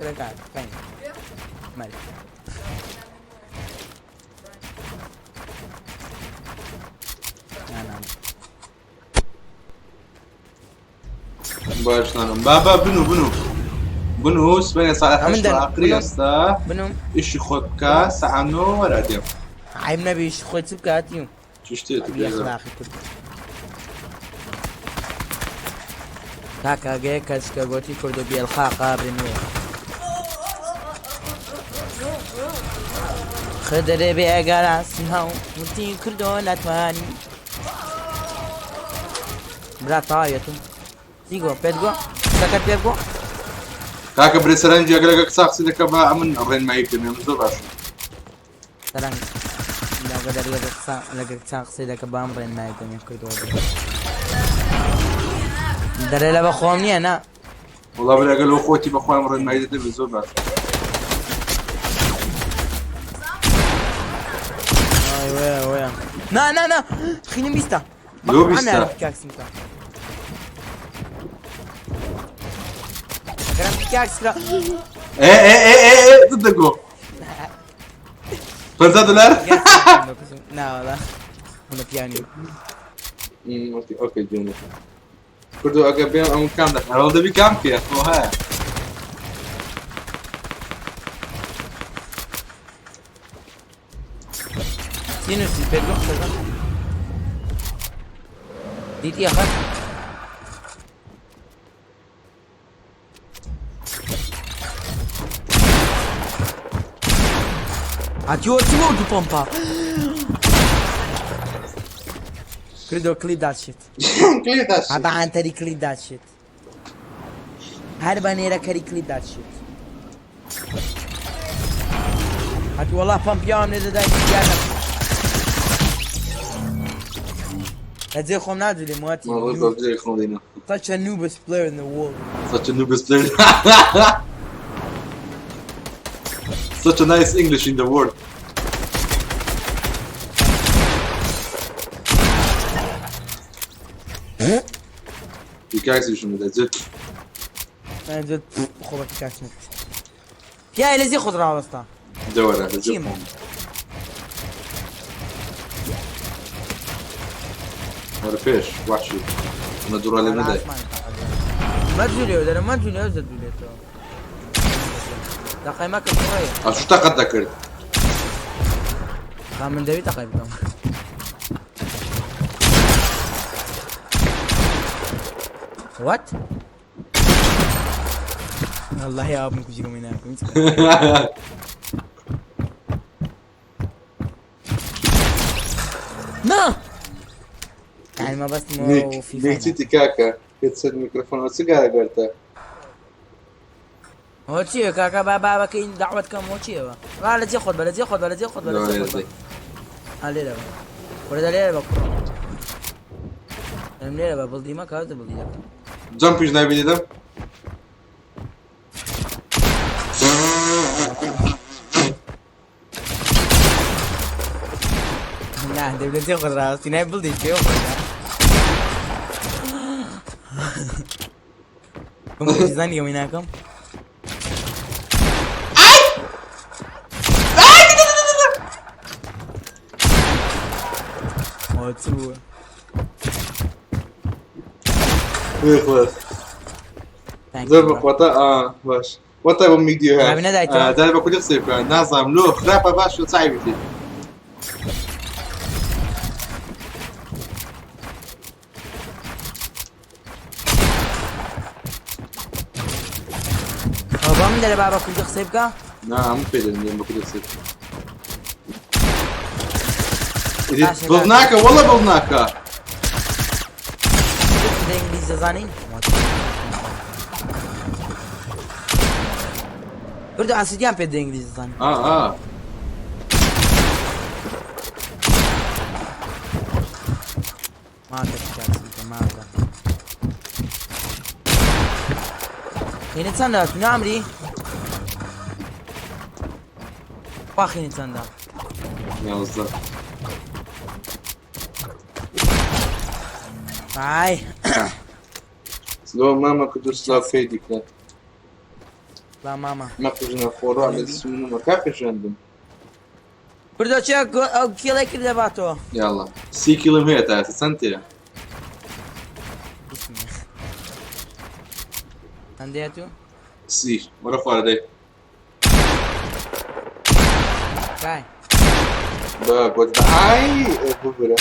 كرا كاين مالي باش نعم بابا بنو سبني صار حشر عقلي استا بنو ايش خدك ساعة نو ولا ديم عيب نبيش خويت سبكاتيو شفتي يا اخلاقي كله كاكا جيكس كاغوتي كردو بالخاقة بنوي خدر بأجر سنهاو متي كردو نتواني برا يتو تيجو بيتجو سكت بيتجو كاكا بريسرنجي اقلقك ساقسي لك با امن رين ما يمكن يمزو باش ترانك لا قدر لقك ساقسي لك بامرين ما يكون يكردو دري لا بخومني انا والله بلا قالوا اخوتي باخويا رين ما يدري بزو باش وين نا خليني بيستا لو بيستا كلام بيكاكس لا ايه صدقوا $50 لا والله انا بياني اوكي جوني كردو اقبيهم امون كام لك انا ده بكام كيا ها سينو سي بيرلو ديتي اخر هاتيو دو بومبا كريدو كليب ذات شيت كليت هالشي. هذا عن تري كليب ذات شيت هربا نيرا كري كليب ذات شيت هاتي والله بامب يوم نيدا دايك جانا هتزي خوم نادولي مواتي والله بجي خلودينا. such a noobest player in the world Such a noobest player. Such a nice English in the world. Pickaxe şunu da zıt. انا جد خوبك كاشنك يا لازم خضرة على وسطها دورة زıt. شيما Var fish, وحشي. ندور على مدى. ما تجولي ولا ما تجولي اوزد بلي تو تقيمك شوية شو تقد ذكرت؟ من دبي تقيمكم وات والله يا ابنك بيجيكم هناك ما يعني ما بس مو نيك في نيك فايدة تيتي كاكا كتسد الميكروفون والسيجارة قلتها. هو تشي كاكا بابا كاين دعوتكم هو تشي لا لا تجي خذ بلا تجي خذ بلا تجي خذ بلا تجي خذ عليه ولا عليه بكره منين بقى بلدي ما كاد بلدي Jump yüzüne biledim. لا ده بلدي خذ راسي ناي بلدي كيو كم تجزان يوميناكم وتسوى ايه خلاص. زربك وطا باش. What type of meat do you have? ده اللي بقول يصير نظام له خرافة باش صعب فيه. بابا من اللي بابا كل يخسبك نعم مو كده اللي بقول يصير. بلناكا والله بلناكا. ده انجليزي زاني برضو عسيديان بيد انجليزي زاني اه ما تفكر ما أدري هنا تسنى من عمري واخي نتسنى يا بالضبط. هاي لو ماما كنت سلاف فيديك لا ماما ما كنا فورا بس ما كافيش عندهم. برضو تشيك كيلك كده باتو يلا 6 كيلومتر سنتي. عنديتو سي مرة فورا دي. كاي قلت اي بوبرا.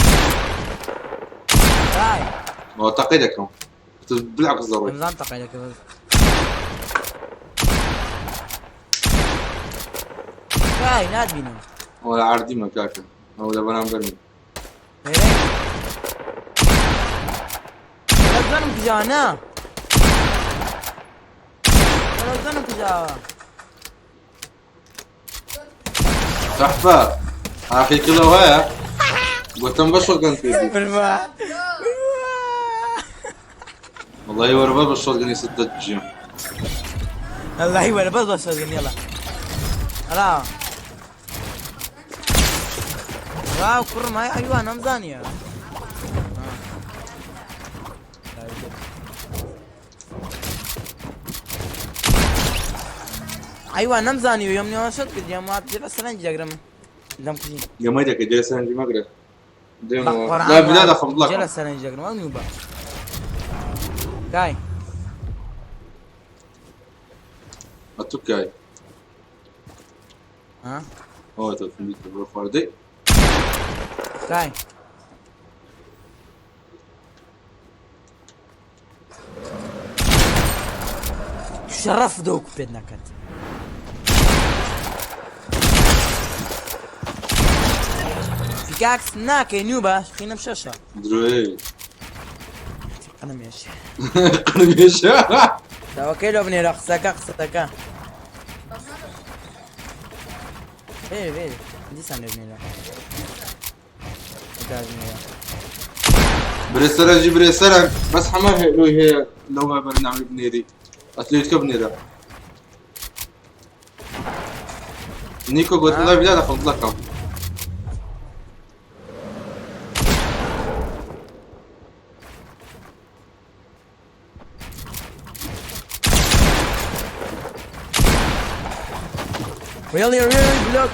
كاي ما اعتقدكم بالعكس ضروري. رمضان تقيلك بس كاي نادبينو ولا عردي مكاكا ولا بنام برمي. ولا زنم كجانا ولا زنم كجاوا تحفة اخي كيلو هيا قلت مبشر كان فيدي بالما والله يوربا بشر كان يسد الجيم. الله يولا بس يلا لا واو كر ما ايوه انا مزانيه ايوه انا مزانيه يوم نوصل يا ما تجيب السرنج جرم دم كزين يا ما يدك جلس عندي مقرا. لا لا بلاد اخذ لك. جلس السرنج جرم ما نوبا كاي اتوكاي ها هو تفنديك بالفردي. كاي شرف دوك بدنا كت بيكاكس ناكي نوبة خينا بشاشة دروي أنا ماشي قرميش دوا كيلو بني رخصك خصتك فيري دي سنة بني لا بريسرا جي بريسرا بس حما هي لو ما بنعمل بنيري اتليت كبنيرا نيكو قلت الله بلا دخلت لكم ويلا يلا بلوك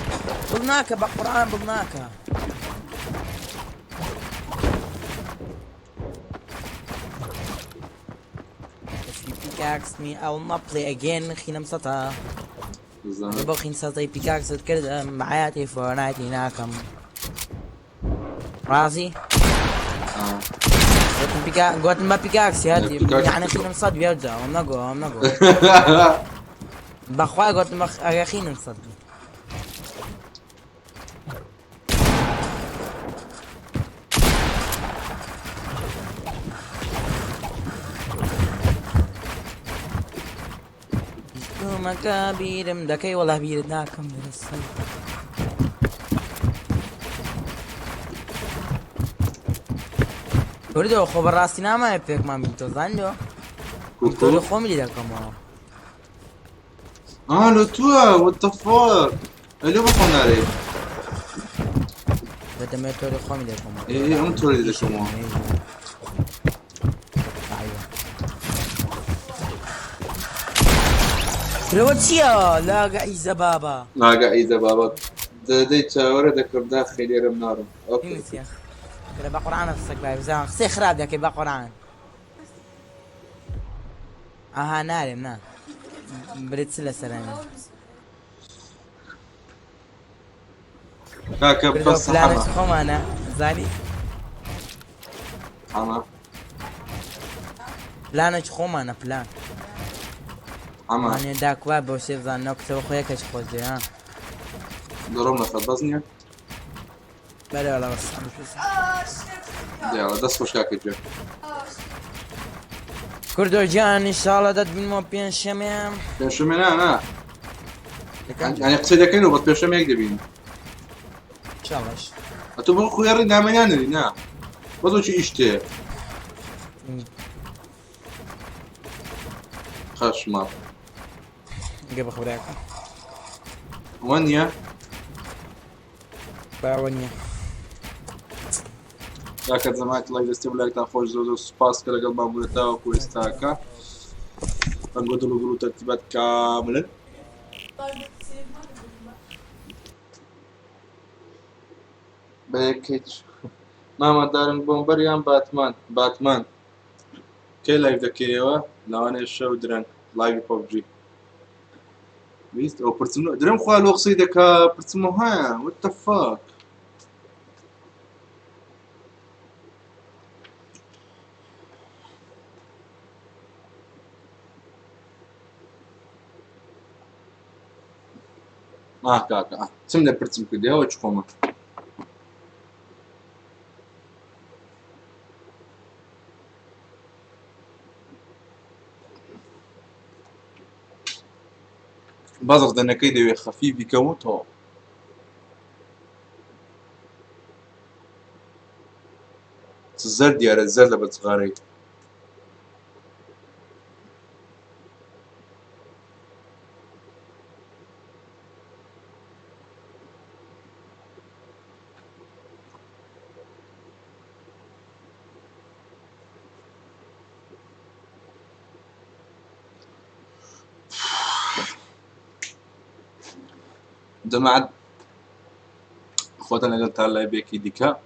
بلناك بقران بلناك If you pickaxe me I will not play again خينا مسطا يبغى خين سطا pickaxe كده معايا فورنايت هناكم راسي قلت ما pickaxe هاتي يعني خينا مسطا بيرجع ومنقو بخواي قلت ما خينا مسطا مكابيرم دكي والله بيردناكم من الصيف وريدو خبر راسي ناما يبيك ما بنتو زانجو تقولوا خومي لكم le toi, what the fuck? Allez, on va s'en aller. بدي ما تقولوا خومي لكم on te les chez moi. روتشيا لا قايزة بابا لا قاعدة بابا دي تشاورة ذكر داخل يرم نارم اوكي يمس يا كده بقران نفسك باي زين خسي خراب ياكي بقران نارم نا بريد سلا سلامي كاكا بس بلانش حما خوم انا زاني حما بلانش خوم انا بلان حما يعني داك واب وشيف زان نكتب خويا كش خوجي ها ضربنا خبزني بلا ولا بس يلا دس وش كاكا جا كردو جان ان شاء الله داد بين مو بين شمام شو من انا يعني قصيدة كينو بس بيشم يقدر بين ان شاء الله اتو خيار نعم يعني نا بدو شي اشتي خش ما قبل خبرك وانيا باونيا كاكا زمانك لايك استملاك تاخوش زوزو سباس كلا قلب مامولتا وكويستاكا نقول له ترتيبات كاملا بيكيتش ماما دارن بومبريان باتمان كي لايف دكيوا لو انا الشو درن لايف ببجي بيست او برسمو درم خوالو قصيدك برسمو ها وات ذا فاك كاكا سمنا برسم كده وتشوفوا بازر دنا كيدي خفيف يكوتو الزرد يا رزالة بتصغاري جماعة اخواتنا قلت هلا بيكي ديكا